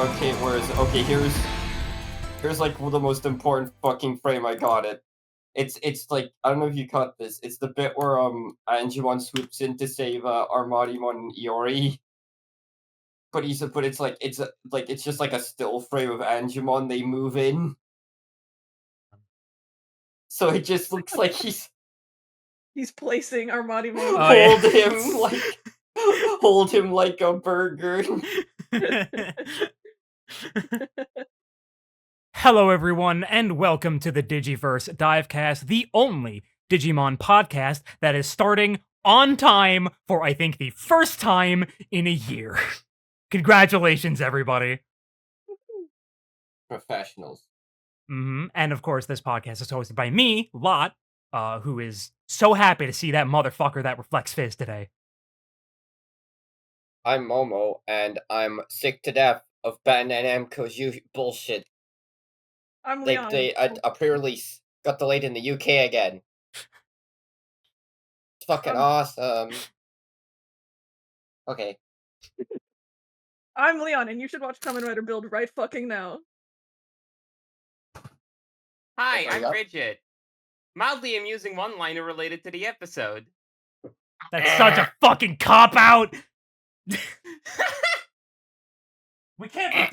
Okay, here's like the most important fucking frame. I got it. It's like, I don't know if you caught this. It's the bit where Anjumon swoops in to save Armadimon and Iori. But it's like it's just like a still frame of Anjumon. They move in, so it just looks like he's placing Armadimon. hold him like a burger. Hello, everyone, and welcome to the DigiVerse DiveCast, the only Digimon podcast that is starting on time for, I think, the first time in a year. Congratulations, everybody. Professionals. And of course, this podcast is hosted by me, Lotte, who is so happy to see that motherfucker that reflects phys today. I'm Momo, and I'm sick to death of Ben and Namco's bullshit. I'm Leon. A pre-release got delayed in the UK again. It's fucking awesome. Okay. I'm Leon, and you should watch Kamen Rider Build right fucking now. Hi, I'm Bridget. Mildly amusing one-liner related to the episode. That's such a fucking cop-out! We can't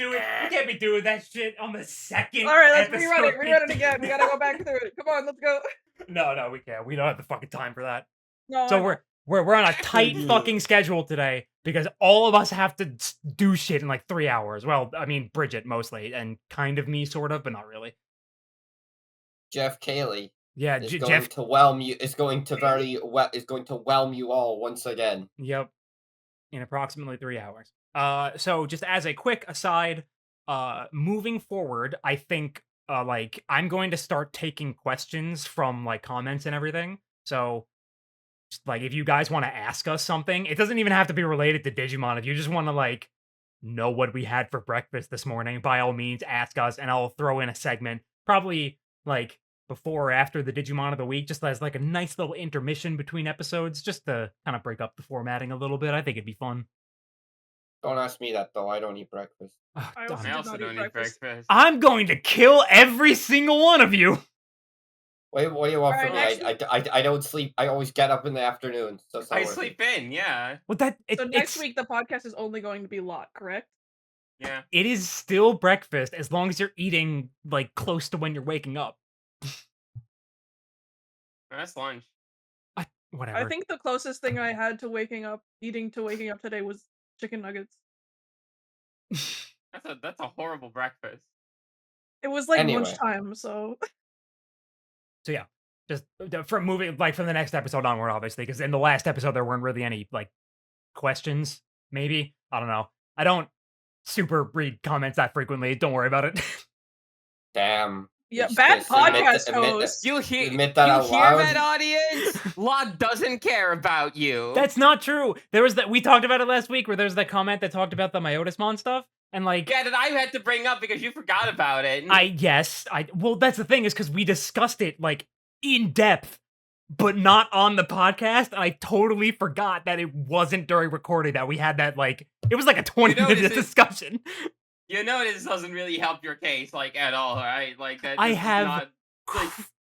be doing that shit on the second Alright, let's episode. rerun it again. We gotta go back through it. Come on, let's go. No, we can't. We don't have the fucking time for that. No, So we're on a tight fucking schedule today because all of us have to do shit in like 3 hours. Well, I mean, Bridget mostly, and kind of me, sort of, but not really. Jeff Cayley. Yeah, is going to whelm you. Is going to whelm you all once again. Yep, in approximately 3 hours. So just as a quick aside, moving forward, I think like I'm going to start taking questions from like comments and everything. So just, like if you guys want to ask us something, it doesn't even have to be related to Digimon. If you just want to like know what we had for breakfast this morning, by all means ask us, and I'll throw in a segment, probably like before or after the Digimon of the week, just as like a nice little intermission between episodes, just to kind of break up the formatting a little bit. I think it'd be fun. Don't ask me that, though. I don't eat breakfast. I also don't eat breakfast. I'm going to kill every single one of you! Wait, what do you want from me? Actually, I don't sleep. I always get up in the afternoon. So I sleep in, yeah. Well, so next week the podcast is only going to be Lotte, correct? Yeah. It is still breakfast as long as you're eating like close to when you're waking up. That's lunch. Whatever. I think the closest thing I had to eating to waking up today was chicken nuggets. That's a horrible breakfast. It was like Anyway. lunchtime, so. So yeah, just from moving like from the next episode onward, obviously, because in the last episode there weren't really any like questions. Maybe, I don't know. I don't super read comments that frequently. Don't worry about it. Damn. Yeah, bad podcast host. You hear loud? that, audience? Lot doesn't care about you. That's not true. There was we talked about it last week where there's that comment that talked about the Myotismon stuff. And like, yeah, that I had to bring up because you forgot about it. Well, that's the thing is because we discussed it like in depth, but not on the podcast. And I totally forgot that it wasn't during recording that we had that like, it was like a 20-minute discussion. You know, this doesn't really help your case like at all, right? Like that. I have not, like,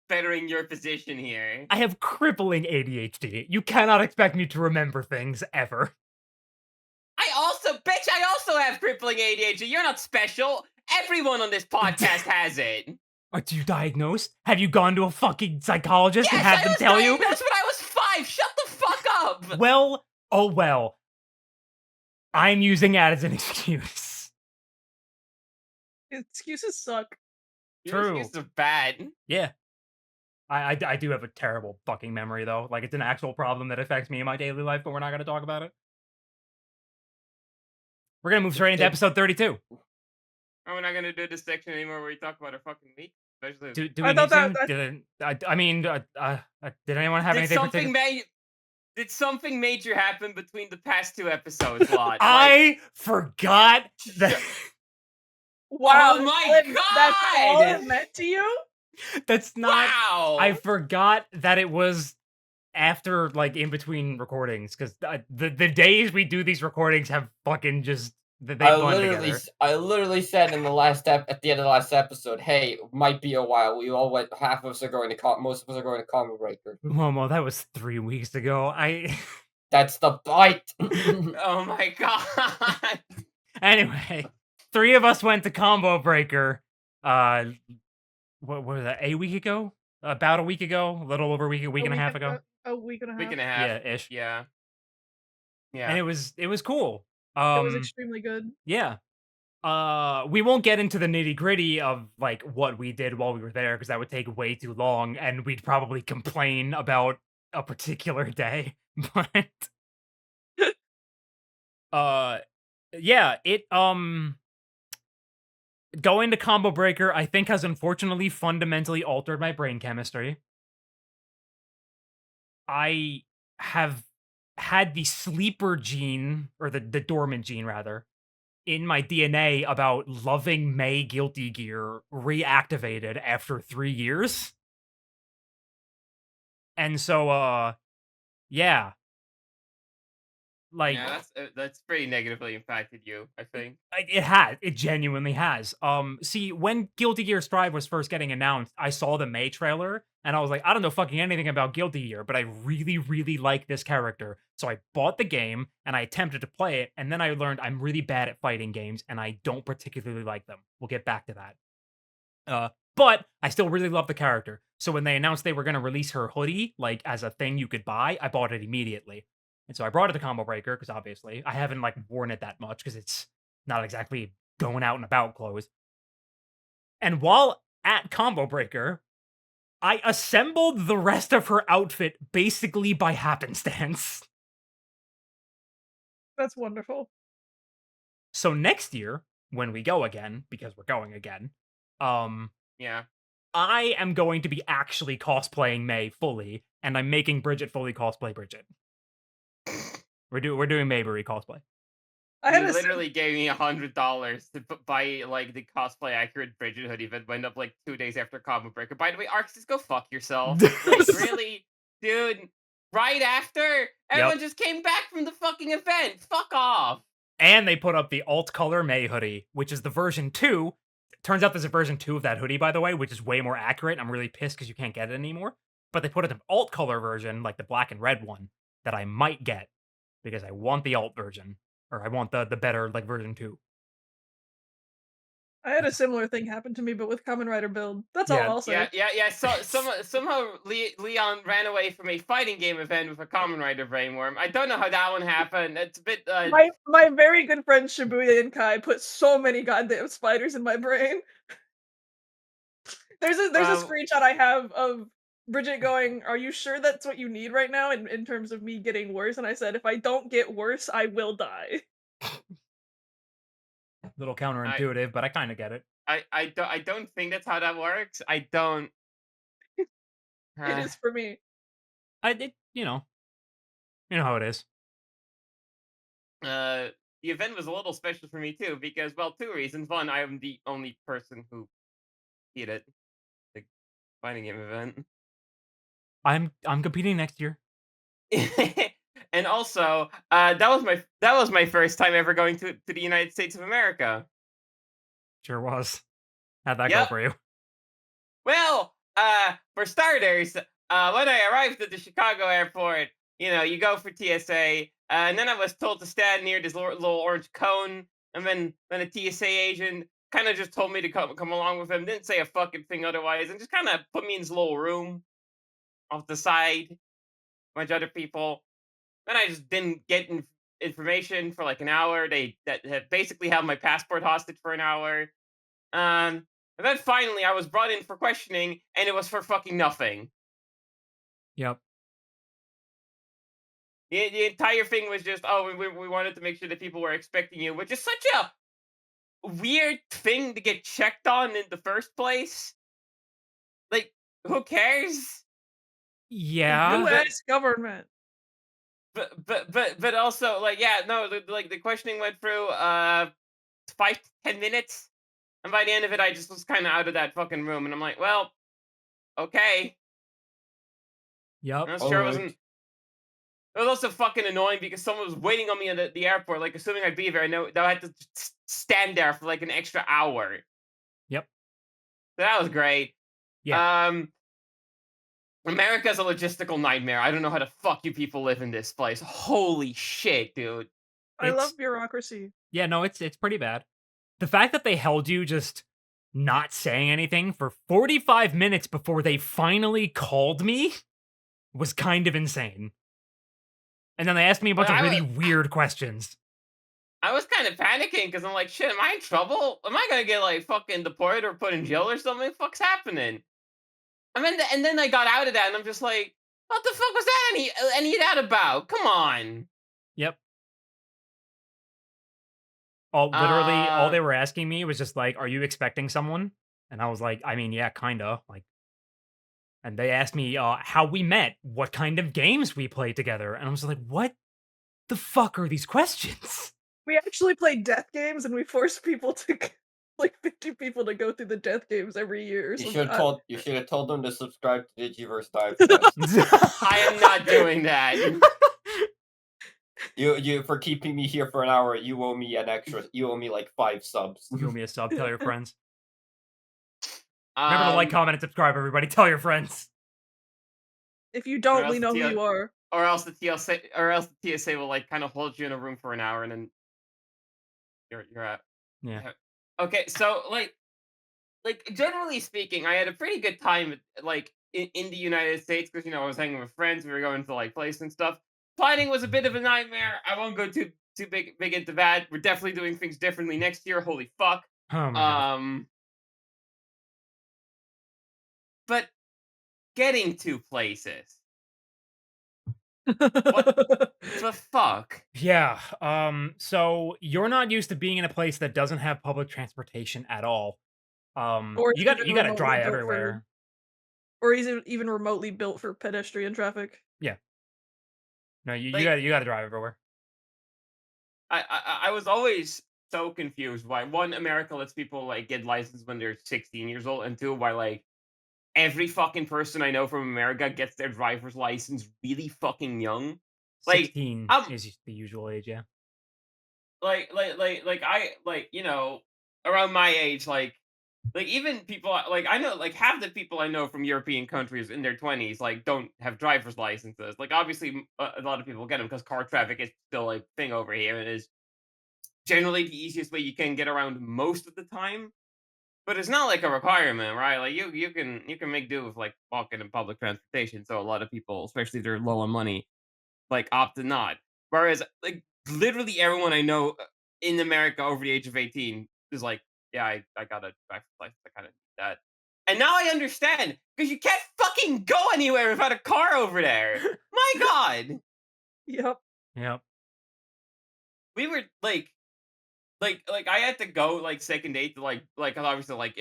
bettering your position here. I have crippling ADHD. You cannot expect me to remember things ever. I also have crippling ADHD. You're not special. Everyone on this podcast has it. Are you diagnosed? Have you gone to a fucking psychologist and Yes, had them tell you? That's when I was 5. Shut the fuck up. Well, oh well. I'm using that as an excuse. Excuses suck. Your excuses are bad. Yeah. I do have a terrible fucking memory, though. Like, it's an actual problem that affects me in my daily life, but we're not going to talk about it. We're going to move straight into episode 32. Oh, we're not going to do this section anymore where we talk about our fucking week? Especially... Do we need to? Did anyone have anything particular? Did something major happen between the past 2 episodes, Lot? I forgot that... Wow, oh my god! That's all it meant to you? That's not... Wow! I forgot that it was after, like, in between recordings, because the days we do these recordings have fucking just They blend together. I literally said in the last at the end of the last episode, hey, it might be a while. We all went. Half of us are going to most of us are going to Combo Breaker. Momo, that was 3 weeks ago. That's the bite. Oh my god. Anyway, 3 of us went to Combo Breaker. What was that? A week ago? About a week ago? A little over a week and a half ago. A week and a half. Week and a half. Yeah, ish. Yeah. Yeah. And it was cool. It was extremely good. Yeah. We won't get into the nitty-gritty of like what we did while we were there because that would take way too long and we'd probably complain about a particular day. But yeah, it going to Combo Breaker I think has unfortunately fundamentally altered my brain chemistry. I have had the sleeper gene or the dormant gene rather in my DNA about loving May Guilty Gear reactivated after 3 years. And so, yeah. Like, yeah, that's pretty negatively impacted you, I think. it genuinely has. See, when Guilty Gear Strive was first getting announced, I saw the May trailer, and I was like, I don't know fucking anything about Guilty Gear, but I really, really like this character. So I bought the game, and I attempted to play it, and then I learned I'm really bad at fighting games, and I don't particularly like them. We'll get back to that. But I still really love the character. So when they announced they were going to release her hoodie, like, as a thing you could buy, I bought it immediately. And so I brought it to Combo Breaker, because obviously I haven't, like, worn it that much, because it's not exactly going out and about clothes. And while at Combo Breaker, I assembled the rest of her outfit basically by happenstance. That's wonderful. So next year, when we go again, because we're going again, Yeah. I am going to be actually cosplaying May fully, and I'm making Bridget fully cosplay Bridget. We're doing Mayberry cosplay. You literally gave me $100 to buy like the cosplay accurate Bridget hoodie that went up like 2 days after Combo Breaker. By the way, Arx, just go fuck yourself. Like, really, dude. Right after, everyone just came back from the fucking event. Fuck off. And they put up the alt color May hoodie, which is the version 2. Turns out there's a version 2 of that hoodie, by the way, which is way more accurate. I'm really pissed because you can't get it anymore. But they put an alt color version, like the black and red one, that I might get because I want the alt version, or I want the better like version 2. I had a similar thing happen to me, but with Kamen Rider build. That's all I'll say. Yeah. So somehow Leon ran away from a fighting game event with a Kamen Rider brainworm. I don't know how that one happened. It's a bit. My very good friend Shibuya and Kai put so many goddamn spiders in my brain. There's a screenshot I have of Bridget going, "Are you sure that's what you need right now?" In terms of me getting worse, and I said, "If I don't get worse, I will die." Little counterintuitive, but I kind of get it. I don't think that's how that works. I don't. It is for me. You know how it is. The event was a little special for me too because, well, 2 reasons. One, I am the only person who did it, the fighting game event. I'm competing next year. And also, that was my first time ever going to the United States of America. Sure was. How'd that go for you? Well, for starters, when I arrived at the Chicago airport, you go for TSA, and then I was told to stand near this little orange cone, and then a TSA agent kind of just told me to come along with him, didn't say a fucking thing otherwise, and just kind of put me in this little room off the side, a bunch of other people. Then I just didn't get information for like an hour. They basically held my passport hostage for an hour. And then finally I was brought in for questioning, and it was for fucking nothing. Yep. The entire thing was just, we wanted to make sure that people were expecting you, which is such a weird thing to get checked on in the first place. Like, who cares? Yeah. U.S. government. But also, like, the questioning went through 5 to 10 minutes, and by the end of it, I just was kind of out of that fucking room, and I'm like, well, okay. Yep. I'm sure it wasn't. It was also fucking annoying because someone was waiting on me at the airport, like assuming I'd be there. I know that I had to stand there for like an extra hour. Yep. So that was great. Yeah. America's a logistical nightmare. I don't know how the fuck you people live in this place. Holy shit, dude. I It's love bureaucracy. yeah, no, it's pretty bad. The fact that they held you just not saying anything for 45 minutes before they finally called me was kind of insane. And then they asked me a bunch of really weird questions. I was kind of panicking because I'm like, shit, am I in trouble? Am I gonna get like fucking deported or put in jail or something? What the fuck's happening? I mean, and then I got out of that, and I'm just like, what the fuck was that? Any of that about? Come on. Yep. Literally, all Uh, they were asking me was just like, "Are you expecting someone?" And I was like, "I mean, yeah, kinda." Like, and they asked me how we met, what kind of games we played together, and I was like, "What the fuck are these questions?" We actually play death games, and we force people to like 50 people to go through the death games every year. You should have told them to subscribe to DigiVerse DiveCast. I am not doing that. You for keeping me here for an hour. You owe me an extra. You owe me like 5 subs. You owe me a sub. Tell your friends. Remember to like, comment, and subscribe, everybody. Tell your friends. If you don't, else we know who the you are. Or else the TSA will like kind of hold you in a room for an hour, and then you're out. Yeah. Okay, so like generally speaking, I had a pretty good time like in the United States because I was hanging with friends. We were going to like places and stuff. Planning was a bit of a nightmare. I won't go too big into that. We're definitely doing things differently next year. Holy fuck. Oh my god. But getting to places. What the fuck? Yeah. So you're not used to being in a place that doesn't have public transportation at all. Or You it's got even you got to remotely drive built everywhere. or is it even remotely built for pedestrian traffic? Yeah. No, you Like, got to drive everywhere. I was always so confused why one, America lets people like get licensed when they're 16 years old, and two, why like every fucking person I know from America gets their driver's license really fucking young. Like 16 is the usual age, yeah. Around my age, like even people like I know like half the people I know from European countries in their 20s like don't have driver's licenses. Like obviously a lot of people get them because car traffic is still a thing over here and is generally the easiest way you can get around most of the time. But it's not like a requirement, right? Like you can make do with like walking in public transportation. So a lot of people, especially if they're low on money, like opt to not. Whereas like literally everyone I know in America over the age of 18 is like, yeah, I got a driver's license. I kind of need that. And now I understand because you can't fucking go anywhere without a car over there. My God, Yep. Yep. we were like I had to go like second date to like 'cause obviously like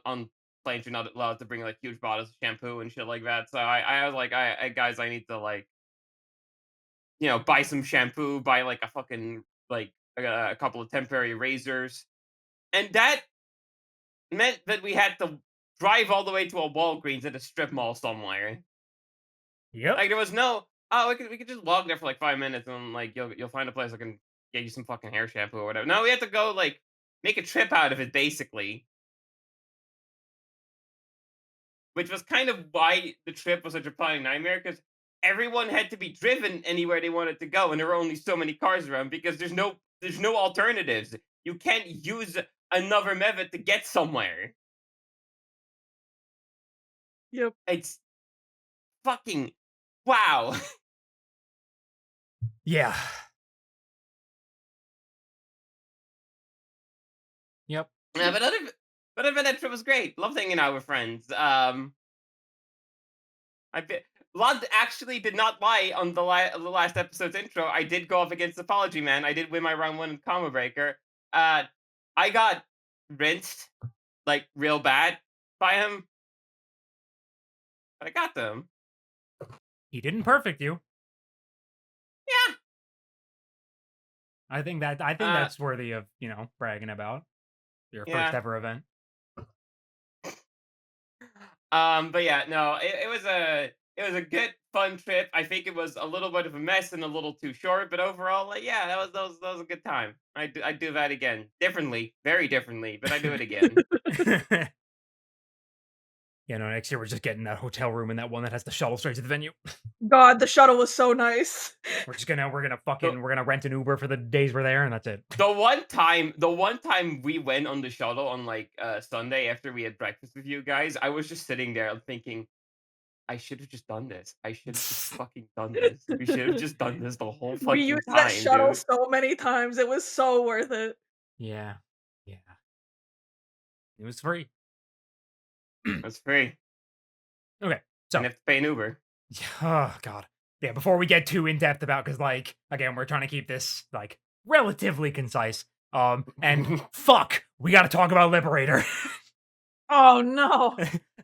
on planes you're not allowed to bring like huge bottles of shampoo and shit like that. So I was like, I guys, I need to like buy some shampoo, buy like a fucking like a couple of temporary razors, and that meant that we had to drive all the way to a Walgreens at a strip mall somewhere. Yep. Like there was no, oh, we could just walk there for like 5 minutes and like you'll find a place that can get you some fucking hair shampoo or whatever. No, we had to go like make a trip out of it basically, which was kind of why the trip was such a planning nightmare because everyone had to be driven anywhere they wanted to go, and there were only so many cars around because there's no alternatives. You can't use another method to get somewhere. Yep. It's fucking wow. Yeah. Yep. Yeah, but other than that trip was great. Loved hanging out with friends. I bet Lod actually did not lie on the last episode's intro. I did go up against Apology Man. I did win my round one combo breaker. I got rinsed like real bad by him, but I got them. He didn't perfect you. Yeah. I think that's worthy of, bragging about. Your Yeah. first ever event. But yeah, no, It was a good, fun trip. I think it was a little bit of a mess and a little too short, but overall, like, yeah, that was a good time. I do that again, differently, very differently, but I do it again. Next year we're just getting that hotel room and that one that has the shuttle straight to the venue. God, the shuttle was so nice. The, We're gonna rent an Uber for the days we're there, and that's it. the one time we went on the shuttle on like Sunday after we had breakfast with you guys, I was just sitting there thinking, I should have just done this. I should have just fucking done this. We should have just done this the whole We fucking used that time, shuttle dude. so many times. It was so worth it. Yeah, yeah, it was free. It's free. Okay, And so have to pay an Uber. oh god, yeah. Before we get too in depth about, because like again, we're trying to keep this like relatively concise. And fuck, we got to talk about Liberator. Oh no.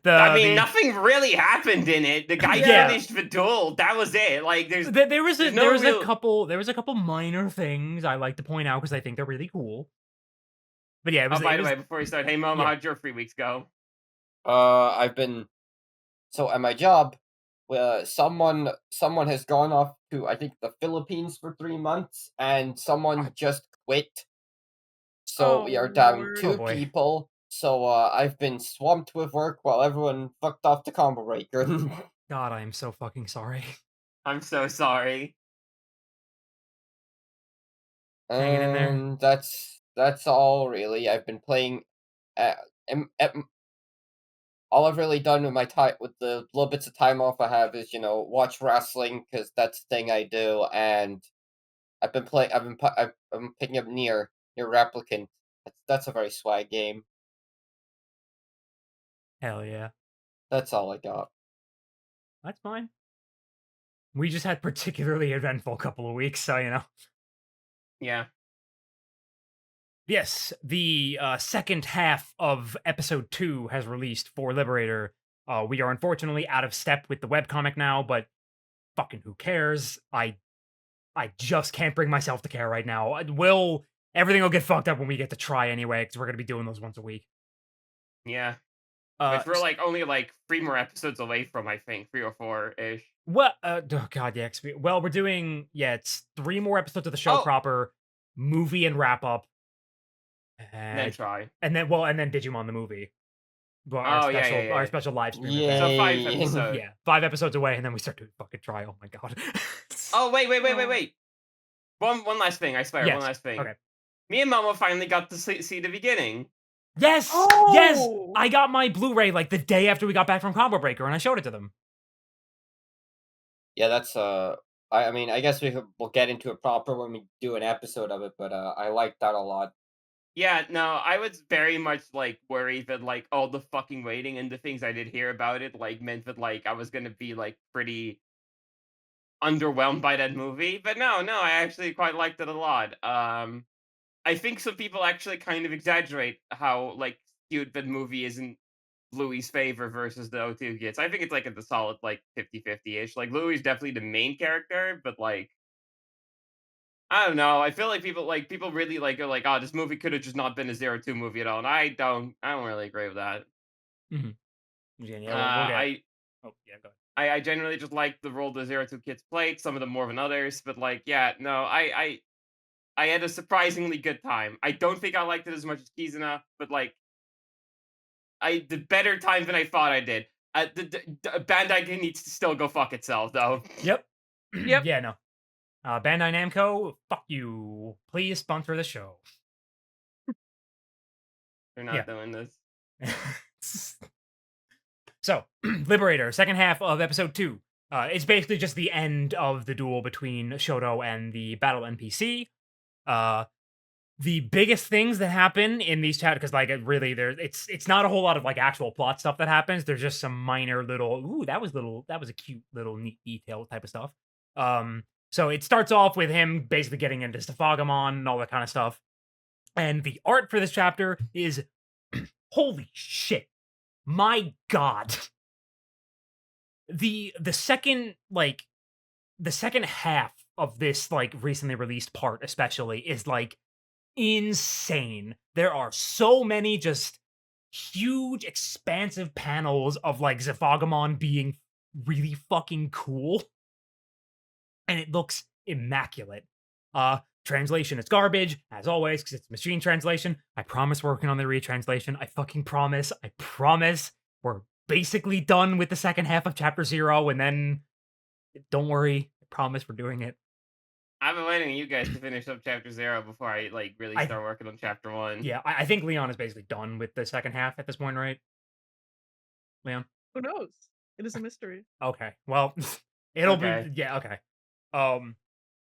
I mean, nothing really happened in it. The guy Yeah. finished the duel. That was it. Like, there was a couple minor things I like to point out because I think they're really cool. But yeah, by the way, before you start, hey Momo, yeah. how'd your 3 weeks go? I've been so at my job. Someone has gone off to, I think, the Philippines for 3 months, and someone just quit. So we are Oh, down Lord. Oh, two boy. people. So I've been swamped with work while everyone fucked off to combo breaker. God, I am so fucking sorry. I'm so sorry. Hanging in there. That's all really. I've been playing. All I've really done with my time, with the little bits of time off I have, is watch wrestling because that's the thing I do. And I've been playing. I'm picking up near Replicant. That's a very swag game. Hell yeah, That's all I got. that's fine. We just had particularly eventful couple of weeks, so Yeah. Yes, the second half of episode 2 has released for Liberator. We are unfortunately out of step with the webcomic now, but fucking who cares? I just can't bring myself to care right now. Everything will get fucked up when we get to try anyway, because we're gonna be doing those once a week. Yeah. Uh, Which we're like only like 3 more episodes away from, I think, 3 or 4-ish. well, oh god, yeah. Well, we're doing it's 3 more episodes of the show Oh! proper, movie and wrap up, Then try. and then Digimon the movie. Well, Oh, yeah. our special live stream event. So 5 Yay. episodes. Yeah, 5 episodes away, and then we start doing fucking try. Oh my god. Oh, wait. Oh. One last thing, I swear, Yes. one last thing. Okay. Me and Momo finally got to see the beginning. Yes! Yes! Oh! I got my Blu-ray like the day after we got back from Combo Breaker, and I showed it to them. Yeah, that's I mean, I guess we'll get into it proper when we do an episode of it, but I like that a lot. Yeah, no, I was very much like worried that like all the fucking waiting and the things I did hear about it like meant that like I was gonna be like pretty underwhelmed by that movie. But no, I actually quite liked it a lot. I think some people actually kind of exaggerate how like skewed that movie is in Louis' favor versus the O2 kids. I think it's like at the solid like 50-50-ish. Like Louis is definitely the main character, but like I don't know. I feel like people really like are like, oh, this movie could have just not been a 0-2 movie at all. And I don't really agree with that. Yeah, we'll get. Oh yeah, go ahead. I generally just like the role the 0-2 kids played, some of them more than others, but like, yeah, no, I had a surprisingly good time. I don't think I liked it as much as Kizuna, but like I did better time than I thought I did. Bandai needs to still go fuck itself though. Yep. Yep. Yeah, no. Bandai Namco, fuck you. Please sponsor the show. They're not doing this. So, Liberator, second half of episode 2. It's basically just the end of the duel between Shoto and the battle NPC. The biggest things that happen in these chapters, because like it's not a whole lot of like actual plot stuff that happens. There's just some minor little, that was a cute little neat detail type of stuff. So it starts off with him basically getting into Shakkoumon and all that kind of stuff. And the art for this chapter is holy shit. My god. The second half of this like recently released part especially is like insane. There are so many just huge expansive panels of like Shakkoumon being really fucking cool. And it looks immaculate. Translation is garbage, as always, because it's machine translation. I promise we're working on the retranslation. I fucking promise. I promise. We're basically done with the second half of chapter 0, and then don't worry. I promise we're doing it. I've been waiting on you guys to finish up chapter 0 before I like really start working on chapter 1. Yeah, I think Leon is basically done with the second half at this point, right? Leon? Who knows? It is a mystery. Okay. Well, it'll Okay. be okay.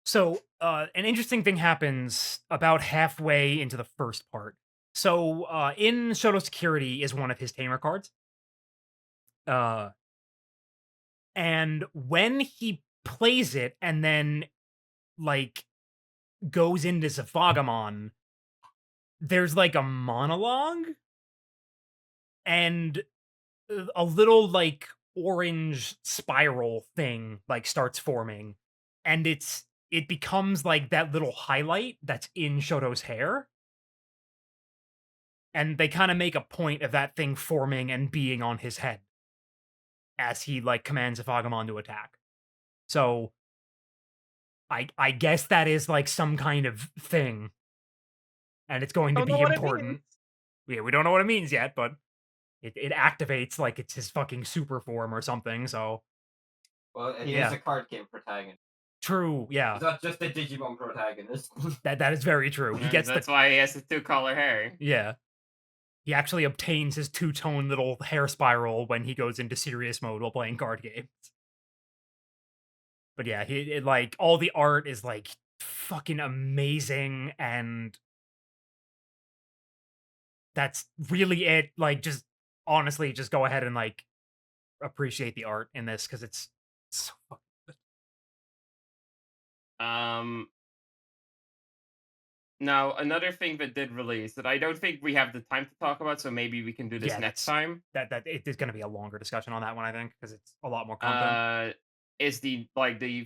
So an interesting thing happens about halfway into the first part. So in Shoto Security is one of his tamer cards. And when he plays it and then like goes into Zafagamon, there's like a monologue and a little like orange spiral thing like starts forming, and it becomes like that little highlight that's in Shoto's hair. And they kind of make a point of that thing forming and being on his head as he like commands Zafagamon to attack. So I guess that is like some kind of thing, and it's going to Don't be know what it important. means. Yeah, we don't know what it means yet, but it activates like it's his fucking super form or something. So Well, he Yeah. is a card game protagonist. true, yeah, He's not just a Digimon protagonist. that is very true. He And gets that's why he has the 2-color hair. yeah. He actually obtains his two-tone little hair spiral when he goes into serious mode while playing card games. But yeah, like all the art is like fucking amazing, and that's really it. Like, just honestly, just go ahead and like appreciate the art in this because it's so fucking good. Now another thing that did release that I don't think we have the time to talk about, so maybe we can do this Yeah, next time. That it is going to be a longer discussion on that one, I think, because it's a lot more content. Is the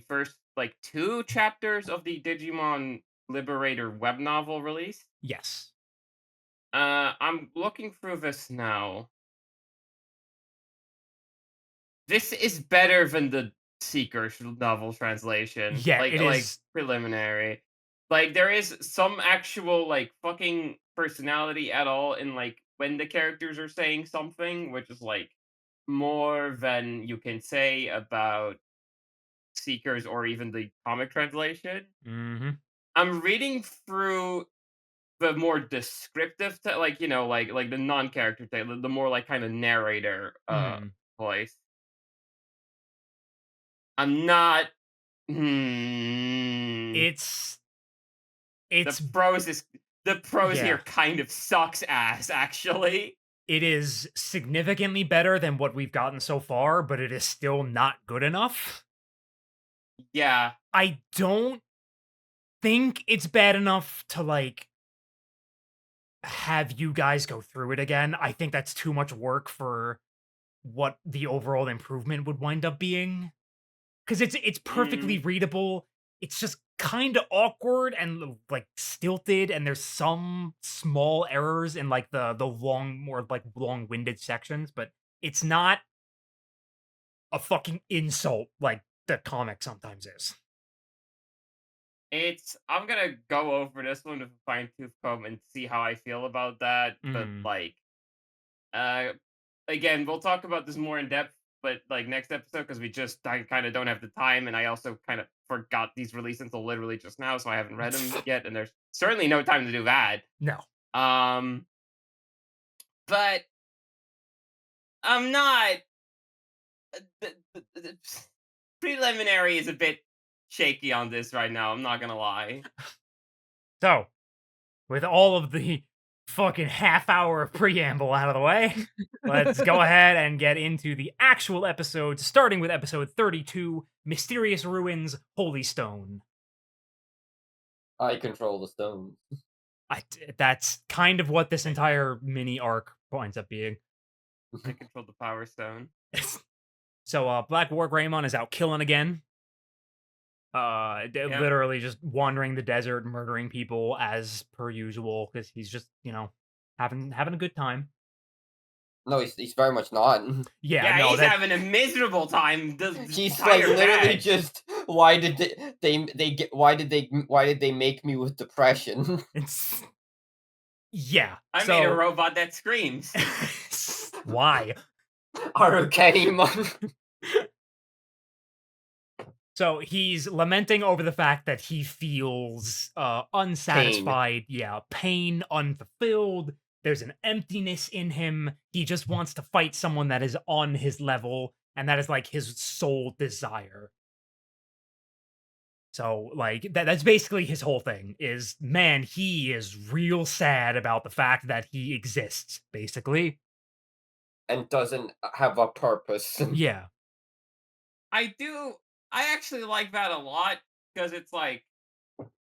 first like 2 chapters of the Digimon Liberator web novel released? Yes. I'm looking through this now. This is better than the Seeker novel translation. Yeah, like it is. preliminary. Like there is some actual like fucking personality at all in like when the characters are saying something, which is like more than you can say about Seekers or even the comic translation. Mm-hmm. I'm reading through the more descriptive, like like the non-character type, the more like kind of narrator voice. I'm not. It's The prose yeah. here kind of sucks ass, actually. It is significantly better than what we've gotten so far, but it is still not good enough. Yeah. I don't think it's bad enough to like have you guys go through it again. I think that's too much work for what the overall improvement would wind up being. Because it's perfectly readable. It's just kind of awkward and like stilted, and there's some small errors in like the more like long-winded sections, but it's not a fucking insult like the comic sometimes is. I'm gonna go over this one with a fine-tooth comb and see how I feel about that. But like, again, we'll talk about this more in depth, but like next episode, because I kind of don't have the time, and I also kind of forgot these released until literally just now, so I haven't read them yet, and there's certainly no time to do that. No. But I'm not. The preliminary is a bit shaky on this right now. I'm not gonna lie. So, with all of the fucking half hour of preamble out of the way, let's go ahead and get into the actual episode, starting with episode 32, Mysterious Ruins, Holy Stone. I control the stones. That's kind of what this entire mini arc winds up being. I control the Power Stone. So, Black War Greymon is out killing again. Literally just wandering the desert, murdering people as per usual, because he's just, having a good time. No, he's very much not. Yeah, Yeah, no, he's that having a miserable time. The He's like entire literally match. just why did why did they make me with depression? it's yeah. I made a So robot that screams. why? Arcanimon. So he's lamenting over the fact that he feels unsatisfied, pain, unfulfilled. There's an emptiness in him. He just wants to fight someone that is on his level, and that is like his sole desire. So like that's basically his whole thing is, man, he is real sad about the fact that he exists, basically. And doesn't have a purpose. Yeah. I actually like that a lot because it's like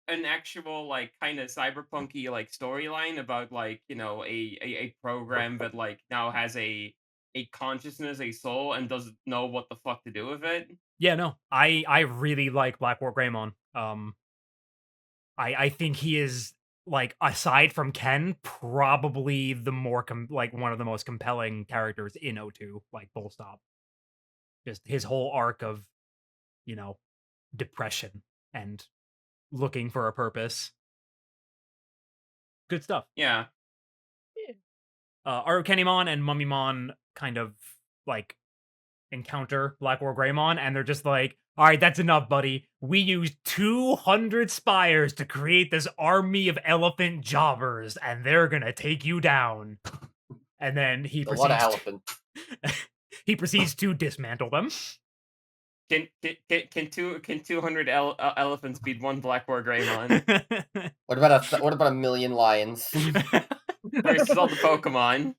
an actual like kind of cyberpunky like storyline about like a program that like now has a consciousness, a soul, and doesn't know what the fuck to do with it. Yeah, no. I really like Black War Greymon. I think he is, like, aside from Ken, probably the more like one of the most compelling characters in O2, like full stop. Just his whole arc of, you know, depression and looking for a purpose. Good stuff. Yeah. Arukenimon and Mummymon kind of like encounter Black War Greymon, and they're just like, all right, that's enough, buddy. We used 200 spires to create this army of elephant jobbers, and they're gonna take you down. And then he A lot of proceeds elephants. he proceeds to dismantle them. Can 200 elephants beat one Black War Greymon What about a million lions? versus all the Pokemon?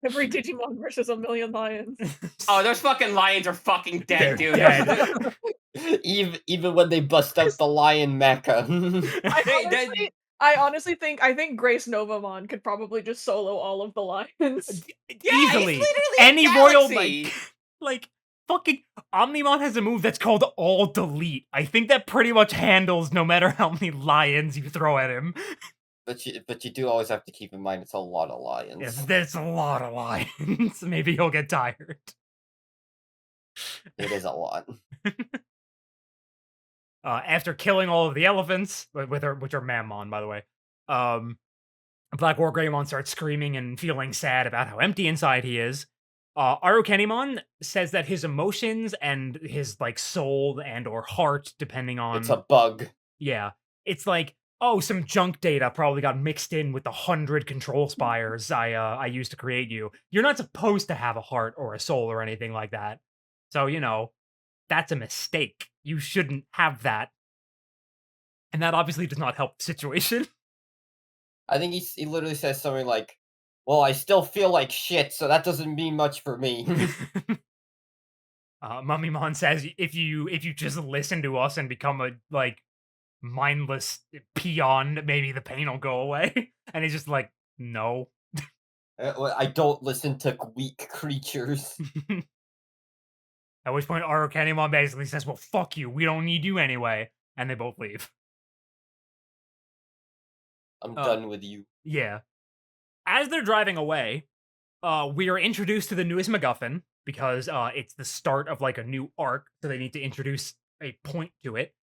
Every Digimon versus a million lions. Oh, those fucking lions are fucking dead, They're dude. dead. Even when they bust out the lion mecha. I honestly think Grace Novamon could probably just solo all of the lions. Yeah, Easily. it's literally Any a royal galaxy. like fucking Omnimon has a move that's called All Delete. I think that pretty much handles no matter how many lions you throw at him. But you do always have to keep in mind it's a lot of lions. Yes, there's a lot of lions. Maybe he'll get tired. It is a lot. After killing all of the elephants, which are Mammon, by the way, Black War Greymon starts screaming and feeling sad about how empty inside he is. Arukenimon says that his emotions and his like soul and or heart, depending on It's a bug. yeah, it's like, oh, some junk data probably got mixed in with the 100 control spires I used to create you. You're not supposed to have a heart or a soul or anything like that. So, that's a mistake. You shouldn't have that. And that obviously does not help the situation. I think he literally says something like, "Well, I still feel like shit, so that doesn't mean much for me." Mummymon says if you just listen to us and become a like mindless peon, maybe the pain will go away. And he's just like, no. I don't listen to weak creatures. At which point Arukenimon basically says, well, fuck you, we don't need you anyway. And they both leave. I'm done with you. Yeah. As they're driving away, we are introduced to the newest MacGuffin, because it's the start of like a new arc, so they need to introduce a point to it.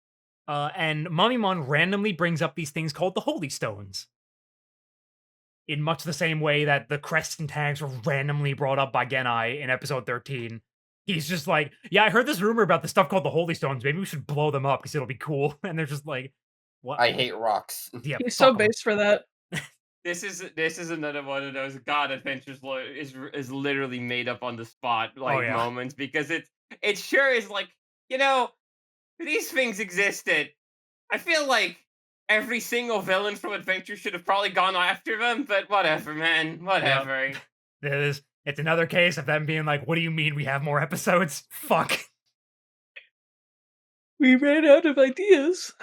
And Mummymon randomly brings up these things called the Holy Stones. In much the same way that the crests and tags were randomly brought up by Genai in episode 13. He's just like, yeah, I heard this rumor about this stuff called the Holy Stones. Maybe we should blow them up because it'll be cool. And they're just like, what? I hate rocks. Yeah, He's so fuck 'em. base for that. This is another one of those God Adventures is literally made up on the spot like yeah. moments, because it sure is like, these things existed. I feel like every single villain from Adventure should have probably gone after them, but whatever, man. Whatever. It's another case of them being like, what do you mean we have more episodes? Fuck. We ran out of ideas.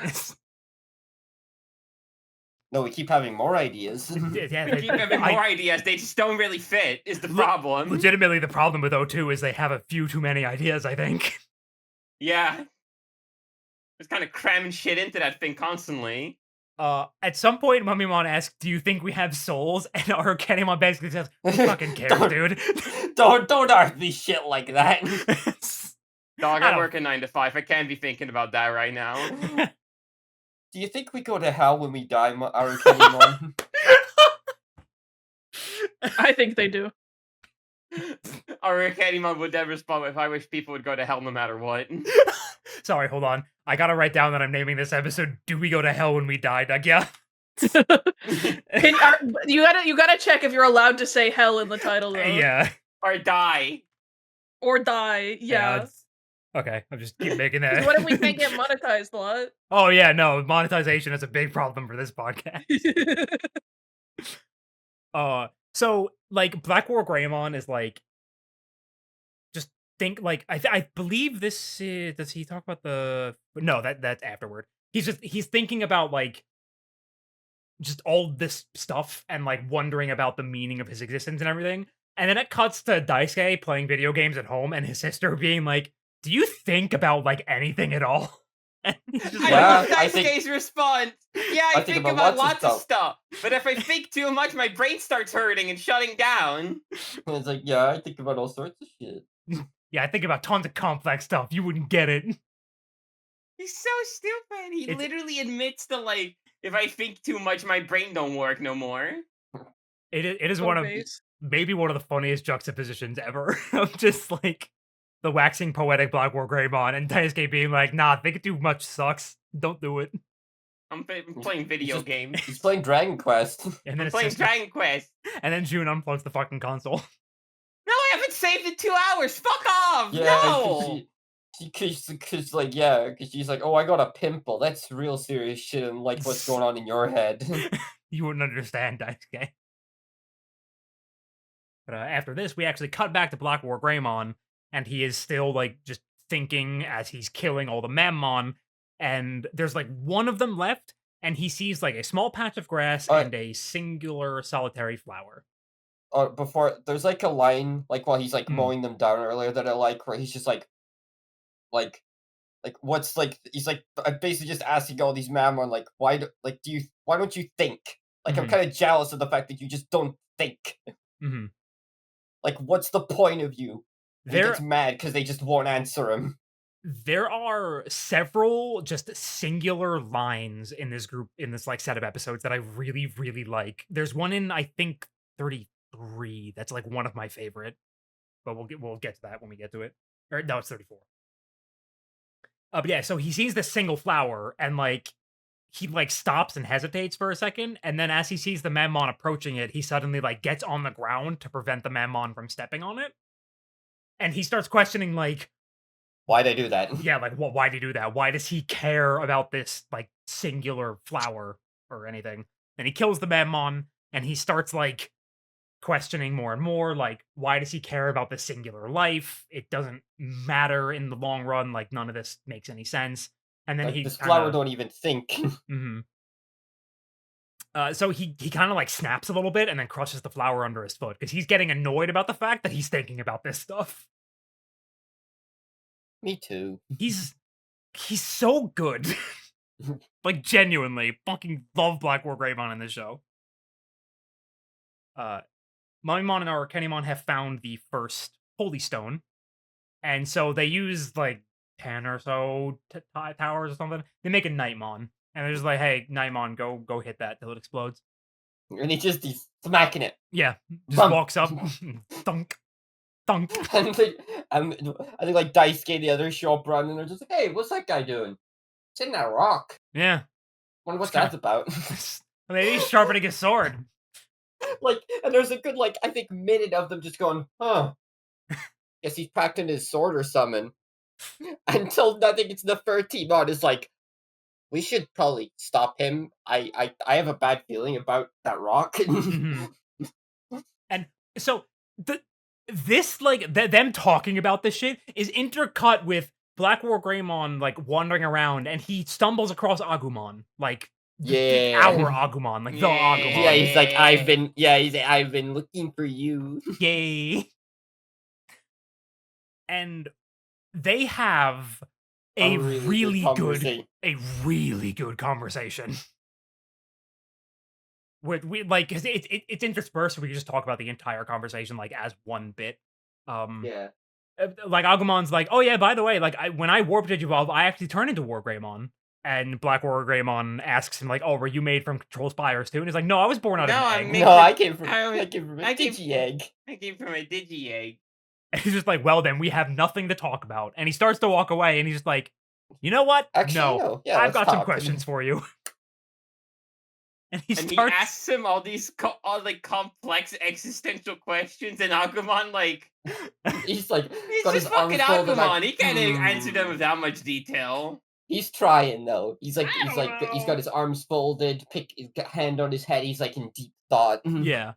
No, we keep having more ideas. Yeah, We keep having more ideas, they just don't really fit, is the problem. Legitimately, the problem with O2 is they have a few too many ideas, I think. Yeah. Just kind of cramming shit into that thing constantly. At some point, Mummymon asks, "Do you think we have souls?" And our Kenimon basically says, "Who fucking cares, Don't- dude?" Don't ask me shit like that. Dog, I I don't- work a 9 to 5. I can't be thinking about that right now. Do you think we go to hell when we die, Arukenimon? I think they do. Our Candyman would never respond with, I wish people would go to hell no matter what. Sorry, hold on. I gotta write down that I'm naming this episode "Do We Go to Hell When We Die?" Dagyaa. You gotta check if you're allowed to say hell in the title though. Yeah. Or die. Or die. Yeah. it's- Okay, I'll just keep making 'Cause that. what if we can't get monetized, Lot? Oh yeah, no, monetization is a big problem for this podcast. So like Black War Greymon is like, just think like I believe this is, does he talk about the no that's afterward. He's thinking about like just all this stuff and like wondering about the meaning of his existence and everything. And then it cuts to Daisuke playing video games at home and his sister being like, "Do you think about like anything at all?" And he's just I like, love I think- Daisuke's response. Yeah, I think about lots of stuff. But if I think too much, my brain starts hurting and shutting down. And it's like, yeah, I think about all sorts of shit. "Yeah, I think about tons of complex stuff. You wouldn't get it." He's so stupid. He It's- literally admits to like, if I think too much, my brain don't work no more. It is one of maybe one of the funniest juxtapositions ever of just like the waxing poetic Black War Greymon and Daisuke being like, "Nah, thinking too much sucks. Don't do it." I'm playing video just- games. He's playing Dragon Quest. And then I'm his playing sister- Dragon Quest. and then June unplugs the fucking console. No, I haven't saved in 2 hours. Fuck off. Yeah, No. cause like, yeah, cause she's like, oh, I got a pimple. That's real serious shit, and like, what's going on in your head? You wouldn't understand, Daisuke. But after this, we actually cut back to Black War Greymon, and he is still like just thinking as he's killing all the Mammon, and there's like one of them left, and he sees like a small patch of grass and a singular solitary flower. Before there's like a line, like while he's like Hmm. mowing them down earlier, that I like, where he's just like, what's like, he's like, I'm basically just asking all these Mammon, like, why don't you think? Like, I'm Mhm. kind of jealous of the fact that you just don't think. Mm-hmm. Like, what's the point of you? And he There, gets mad because they just won't answer him. there are several just singular lines in this group, in this like set of episodes that I really, really like. There's one in I think 33 that's like one of my favorite, but we'll get to that when we get to it. Or no, it's 34. But yeah, so he sees this single flower and like he like stops and hesitates for a second, and then as he sees the Mammon approaching it, he suddenly like gets on the ground to prevent the Mammon from stepping on it. And he starts questioning like, Why'd I do that? yeah, like, well, why did he do that? Why does he care about this like singular flower or anything? And he kills the Mammon, and he starts like questioning more and more, like, why does he care about this singular life? It doesn't matter in the long run. Like, none of this makes any sense. And then Like, he this kinda, flower don't even think. Mhm. So he kind of like snaps a little bit and then crushes the flower under his foot because he's getting annoyed about the fact that he's thinking about this stuff. Me too. He's so good. Like, genuinely fucking love Black War Greymon in this show. Mummymon and Arukenimon have found the first Holy Stone, and so they use like 10 or so towers or something. They make a Nightmon, and they're just like, "Hey, Nightmon, go hit that till it explodes." And he's smacking it. Yeah, just Bump. walks up, thunk, thunk. And I think like Daisuke, the other show up running, and they're just like, hey, what's that guy doing? It's in that rock. Yeah, Wonder what It's kinda- that's about. maybe he's sharpening his sword. Like, and there's a good, like, I think, minute of them just going, huh. Guess he's practicing his sword or something. Until I think it's the third team on is like, we should probably stop him. I have a bad feeling about that rock. Mhm. And so them talking about this shit is intercut with Black War Greymon like wandering around, and he stumbles across Agumon, like Yeah. our Agumon, like the Agumon. Yeah, he's like, I've been looking for you. Yay! And they have a really good conversation. we like, 'cause it's interspersed, so we can just talk about the entire conversation like as one bit. Yeah. Like Agumon's like, oh yeah, by the way, like when I warp Digivolve, I actually turn into War Greymon. And Black War Greymon asks him like, oh, were you made from Control Spires too? And he's like, no, I was born out of No, an I'm egg. made No, from- I came from I I came from a I came- Digi-Egg. I came from a Digi-Egg. And he's just like, well, then we have nothing to talk about. And he starts to walk away, and he's just like, you know what? Actually, no. Yeah, I've let's got some talk. questions for you. And he And starts. he asks him all these complex existential questions, and Agumon like He's like he's got just his arms fucking folded, Agumon. like, He can't answer them "Hmm." with that much detail. He's trying though. He's like I don't he's know. got his arms folded, he's got hand on his head. He's like in deep thought. Yeah.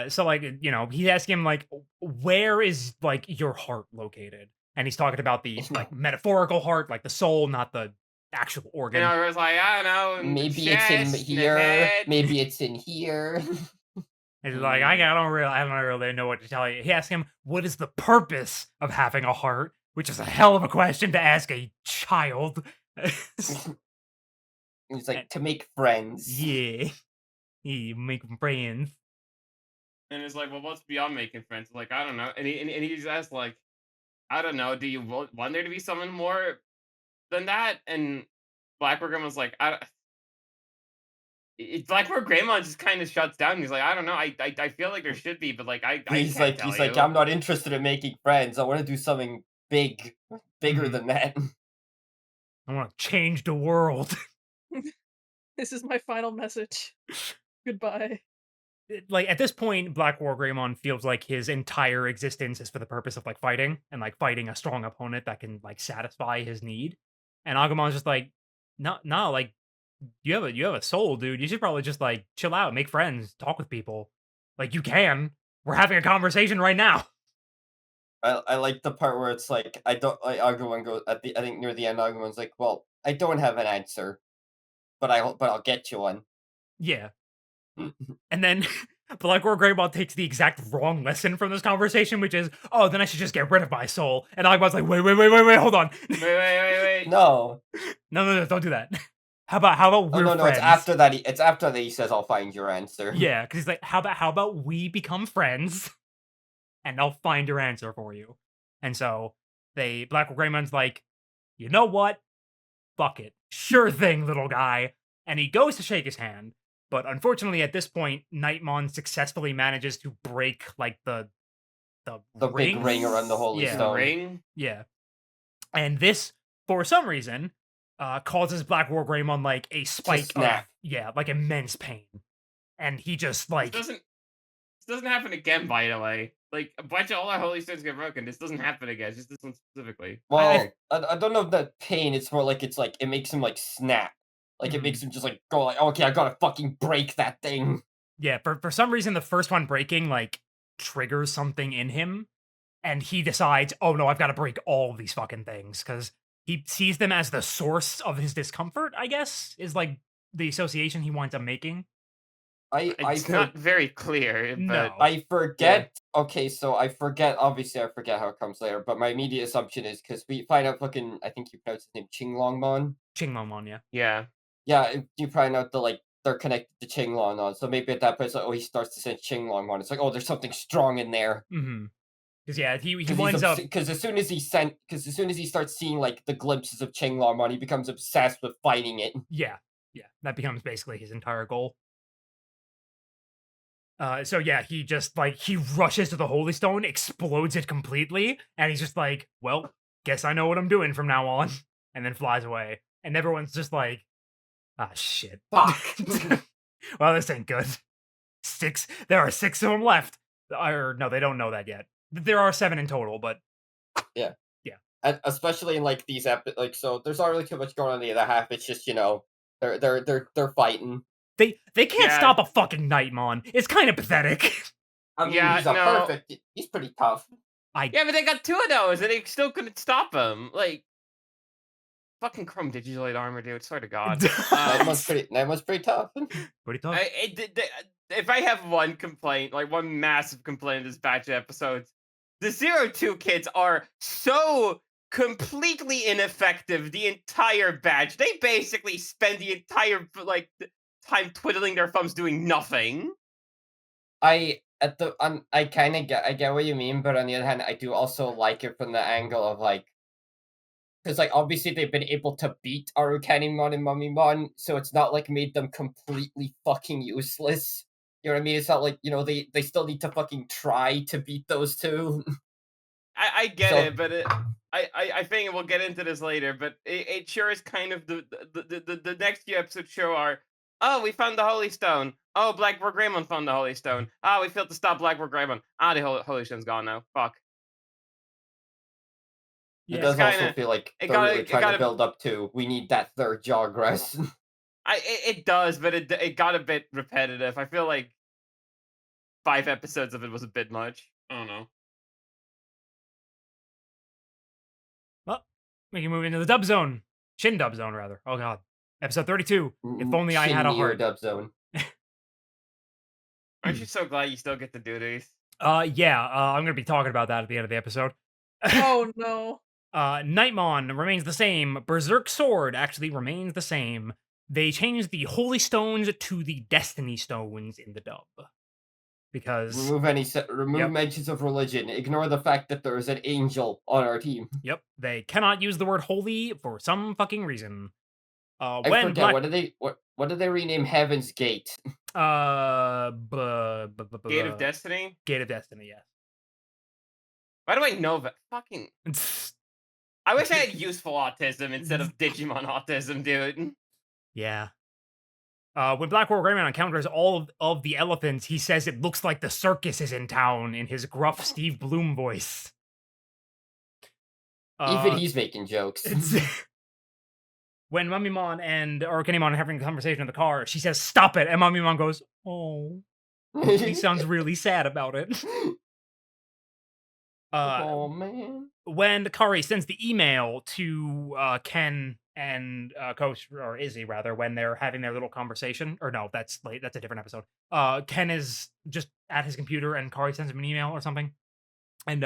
So like, he's asking him like, where is like your heart located? And he's talking about the like metaphorical heart, like the soul, not the actual organ. And I was like, I don't know, in the Maybe it's in chest, the here. head. Maybe it's in here. And he's like, I don't really know what to tell you. He asks him, what is the purpose of having a heart? Which is a hell of a question to ask a child. He's like, to make friends. Yeah. He make friends. And it's like, well, what's beyond making friends? Like, I don't know. And he just asked, like, I don't know, do you want there to be someone more than that? And Blackbird Greymon was like, Blackbird Greymon just kind of shuts down. He's like, I don't know. I feel like there should be, but like, I He's can't like, tell he's like, you." I'm not interested in making friends. I want to do something bigger Mhm. than that. I want to change the world. This is my final message. Goodbye. Like at this point, Black War Greymon feels like his entire existence is for the purpose of like fighting and like fighting a strong opponent that can like satisfy his need. And Agumon's just like, no, like you have a soul, dude. You should probably just like chill out, make friends, talk with people. Like you can. We're having a conversation right now. I like the part where it's like, I don't like Agumon goes I think near the end. Agumon's like, well, I don't have an answer, but I'll get you one. Yeah. And then Black War Greymon takes the exact wrong lesson from this conversation, which is, oh, then I should just get rid of my soul. And Agumon's like, wait, hold on. Wait. No. No, don't do that. How about we're No, friends? it's after that. It's after that he says, "I'll find your answer." Yeah, because he's like, how about we become friends, and I'll find your answer for you. And so Black War Greymon's like, you know what? Fuck it, sure thing, little guy. And he goes to shake his hand, but unfortunately, at this point, Nightmon successfully manages to break like the big ring around the holy Yeah. stone. Ring? Yeah, and this, for some reason, causes Black War Greymon like a spike of snap. like immense pain, and he just like This doesn't happen again, by the way. Like, a bunch of all our holy stones get broken. This doesn't happen again. It's just this one specifically. Well, I don't know if that pain. It's more like it makes him like snap. Like it makes him just like go like, okay, I gotta fucking break that thing. Yeah, for some reason, the first one breaking like triggers something in him, and he decides, oh no, I've got to break all of these fucking things because he sees them as the source of his discomfort. I guess is like the association he winds up making. It's not very clear, but No. I forget. Okay, so I forget. Obviously, I forget how it comes later. But my immediate assumption is because we find out fucking. I think you pronounce his name Qinglongmon. Qinglongmon, yeah. yeah. Yeah, you find out they're connected to Qinglongmon. So maybe at that point, it's like, oh, he starts to sense Qinglongmon. It's like, oh, there's something strong in there. Mm-hmm. Because yeah, he Because winds up. Because as soon as he starts seeing like the glimpses of Qinglongmon, he becomes obsessed with fighting it. Yeah, that becomes basically his entire goal. So yeah, he just he rushes to the Holy Stone, explodes it completely, and he's just like, well, guess I know what I'm doing from now on, and then flies away. And everyone's just like, ah, shit. Fuck. Well, this ain't good. There are 6 of them left. Or no, they don't know that yet. There are 7 in total, but And especially in like these so there's not really too much going on in the other half. It's just they're fighting. they can't Yeah. stop a fucking Nightmon. It's kind of pathetic. I mean, Yeah, he's a no. perfect. He's pretty tough. Yeah, but they got 2 of those, and they still couldn't stop him. Like, fucking Chrome Digitoid armor, dude. Swear to God. Nightmon's pretty tough. Pretty tough. If I have one complaint, like one massive complaint in this batch of episodes, the 02 kids are so completely ineffective the entire batch. They basically spend the entire time twiddling their thumbs doing nothing. I kind of get what you mean, but on the other hand, I do also like it from the angle of like, because like obviously they've been able to beat Arukenimon and Mummymon, so it's not like made them completely fucking useless. You know what I mean? It's not like, they still need to fucking try to beat those two. I get So- it, but I think we'll get into this later. But it sure is kind of the next few episodes show are, oh, we found the Holy Stone. Oh, Blackboard Greymon found the Holy Stone. Oh, we failed to stop Blackboard Greymon. Ah, the Holy Stone's gone now. Fuck. It Yeah, does it's also kinda- feel like it they're gotta- really it trying gotta- to build up to, we need that third Jawgrass. It does, but it got a bit repetitive. I feel like 5 episodes of it was a bit much. I don't know. Well, we can move into the dub zone. Shin dub zone, rather. Oh god. Episode 32. If only I had a Shin Neo heart. Dub Zone. Aren't you so glad you still get to do these? Yeah, I'm gonna be talking about that at the end of the episode. Oh no. Nightmon remains the same. Berserk Sword actually remains the same. They changed the Holy Stones to the Destiny Stones in the dub. Because, Remove Yep. mentions of religion. Ignore the fact that there is an angel on our team. yep, they cannot use the word holy for some fucking reason. I When forget, Black... what did they rename Heaven's Gate? Gate of Destiny? Gate of Destiny, yes. Why do I know that? Fucking. I wish I had useful autism instead of Digimon autism, dude. Yeah. When Blackboard Greymon encounters all of the elephants, he says it looks like the circus is in town in his gruff Steve Bloom voice. Even he's making jokes. When Mummymon and Arukenimon are having a conversation in the car, she says, "Stop it!" And Mummymon goes, "Oh." He sounds really sad about it. Oh man. When Kari sends the email to Ken and Coach, or Izzy rather, when they're having their little conversation, or no, that's a different episode. Ken is just at his computer and Kari sends him an email or something, and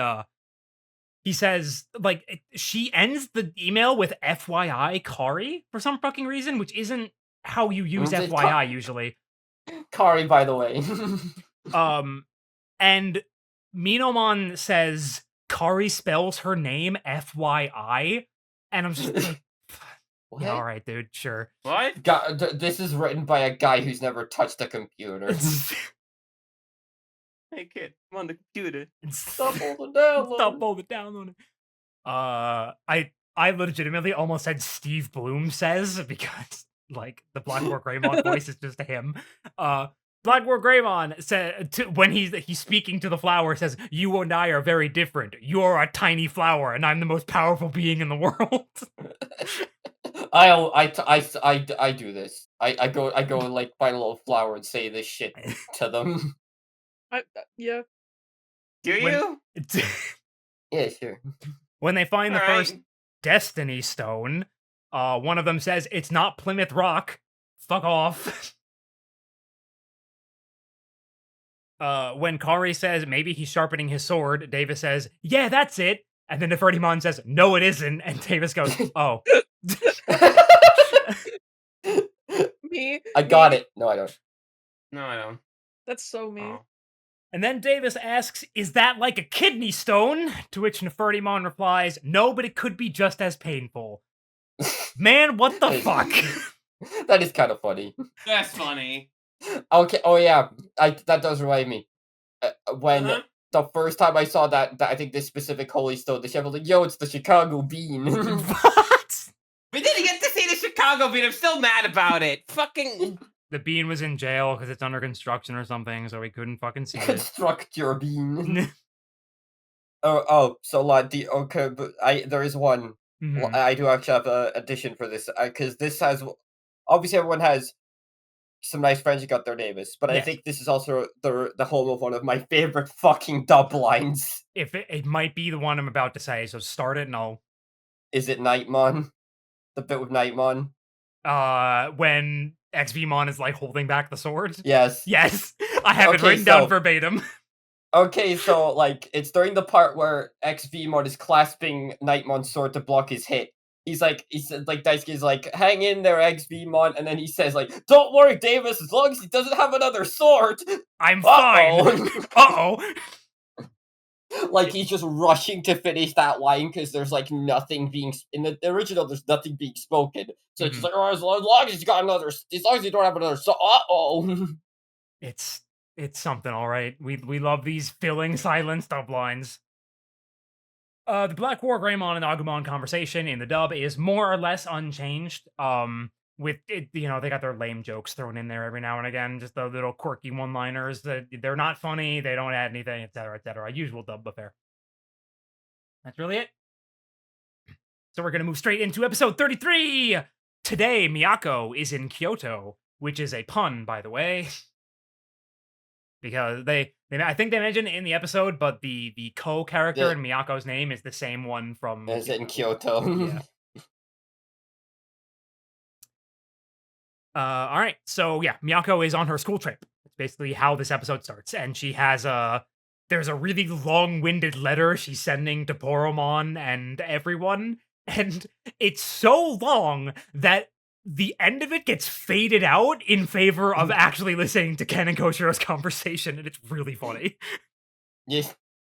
he says, like, she ends the email with FYI Kari for some fucking reason, which isn't how you use Is it FYI usually. Kari, by the way. And Minomon says Kari spells her name FYI, and I'm just like, What? yeah, all right, dude, sure. What? This is written by a guy who's never touched a computer. Hey kid, I'm on the computer. Stop holding down. Stop holding down on it. I legitimately almost said Steve Bloom says, because like the Blackboard Greymon voice is just him. Blackboard Greymon said when he's speaking to the flower, says, "You and I are very different. You are a tiny flower, and I'm the most powerful being in the world." I do this. I go and like find a little flower and say this shit to them. Yeah. Do When- you? Yeah, sure. When they find the Alright. first Destiny Stone, one of them says, "It's not Plymouth Rock. Fuck off." When Kari says maybe he's sharpening his sword, Davis says, "Yeah, that's it." And then Nefertimon says, "No, it isn't." And Davis goes, "Oh." Me. I got it. No, I don't. No, I don't. That's so me. Oh. And then Davis asks, "Is that like a kidney stone?" To which Nefertimon replies, "No, but it could be just as painful." Man, what the fuck? That is kind of funny. That's funny. Okay. Oh yeah. That does remind me. When Uh-huh. the first time I saw that I think this specific Holy Stone, the chef was like, "Yo, it's the Chicago Bean." What? We didn't get to see the Chicago beat. I'm still mad about it. Fucking. The bean was in jail because it's under construction or something, so we couldn't fucking see it. Construct your bean. So okay, but there is one. Mhm. I do actually have an addition for this because this has obviously everyone has some nice friends who got their Davis, but I Yes. think this is also the home of one of my favorite fucking dub lines. If it might be the one I'm about to say, so start it and I'll. Is it Nightmon? The bit with Nightmon? When XVmon is like holding back the sword. Yes. Yes, I have it Okay, written down so- verbatim. Okay, so like it's during the part where XVmon is clasping Nightmon's sword to block his hit, he said, like, Daisuke's like, hang in there, XBmon, and then he says, like, don't worry, Davis, as long as he doesn't have another sword. I'm fine. Uh-oh. Like, Yeah. he's just rushing to finish that line because there's, like, nothing being, in the original, there's nothing being spoken. So it's just like, oh, as long as he's got another, as long as you don't have another sword, uh-oh. It's something, all right. We love these filling silence dub lines. The Black War Greymon and Agumon conversation in the dub is more or less unchanged. With it, you know, they got their lame jokes thrown in there every now and again, just the little quirky one-liners that they're not funny, they don't add anything, etc., etc. Usual dub affair. That's really it. So we're gonna move straight into episode 33. Today, Miyako is in Kyoto, which is a pun, by the way. Because they I think they mentioned it in the episode, but the co-character in Miyako's name is the same one from Is it in Kyoto? Yeah. All right. So yeah, Miyako is on her school trip. It's basically how this episode starts, and she has there's a really long-winded letter she's sending to Poromon and everyone, and it's so long that the end of it gets faded out in favor of actually listening to Ken and Koshiro's conversation, and it's really funny. Yeah.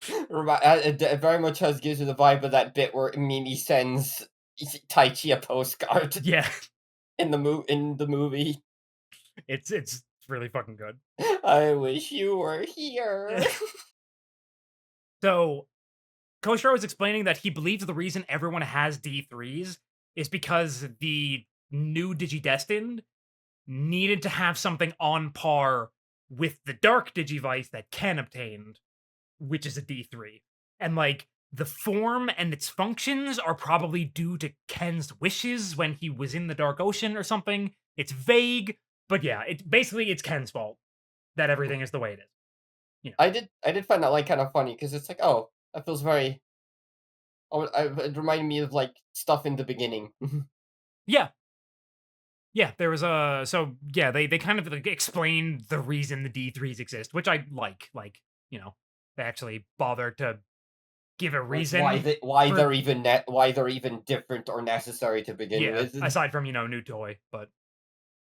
It very much gives you the vibe of that bit where Mimi sends Taichi a postcard. Yeah. In the movie. It's really fucking good. I wish you were here. So, Koshiro is explaining that he believes the reason everyone has D3s is because the new Digidestined needed to have something on par with the Dark Digivice that Ken obtained, which is a D3. And, like, the form and its functions are probably due to Ken's wishes when he was in the Dark Ocean or something. It's vague, but yeah, it's Ken's fault that everything is the way it is. You know. I did find that, like, kind of funny because it's like, oh, that feels very. Oh, it reminded me of, like, stuff in the beginning. Yeah. Yeah, there was a they kind of like explained the reason the D3s exist, which I like. Like, you know, they actually bothered to give a reason why they're even different or necessary to begin with. Aside from, you know, new toy, but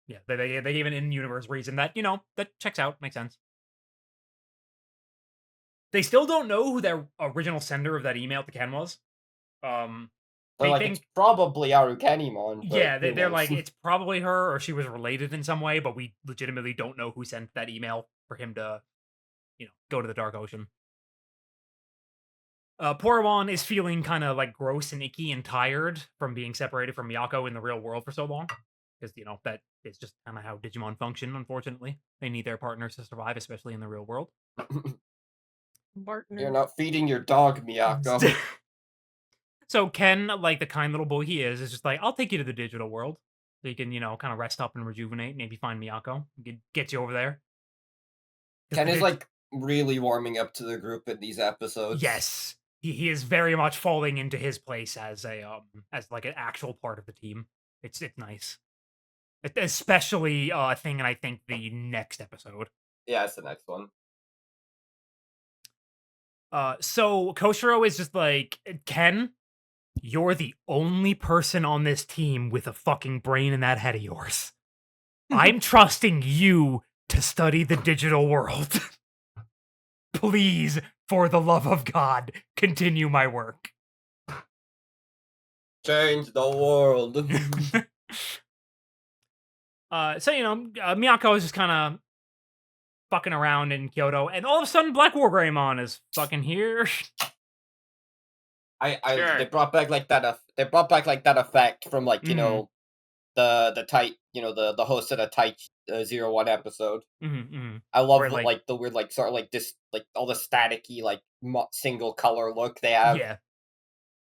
yeah, they gave an in-universe reason that, you know, that checks out, makes sense. They still don't know who their original sender of that email to Ken was. They're like, it's probably Arukenimon. Yeah, they're like, it's probably her, or she was related in some way, but we legitimately don't know who sent that email for him to, you know, go to the Dark Ocean. Poromon is feeling kind of like gross and icky and tired from being separated from Miyako in the real world for so long. Because, you know, that is just kind of how Digimon function, unfortunately. They need their partners to survive, especially in the real world. You're not feeding your dog, Miyako. So Ken, like the kind little boy he is just like, I'll take you to the digital world. So you can, you know, kind of rest up and rejuvenate, maybe find Miyako. Get you over there. Ken is, like, really warming up to the group in these episodes. Yes. He is very much falling into his place as as like an actual part of the team. It's nice. Especially a thing in, I think, the next episode. Yeah, it's the next one. So Koshiro is just like, Ken, you're the only person on this team with a fucking brain in that head of yours. I'm trusting you to study the digital world. Please, for the love of God, continue my work. Change the world. So, you know, Miyako is just kind of fucking around in Kyoto, and all of a sudden Black War Greymon is fucking here. Sure. They brought back like that. They brought back like that effect from, like, you know, the tight, you know, the host of the tight 01 episode. I love Where, like the weird, like, sort of like this, like all the staticky, like single color look they have. Yeah.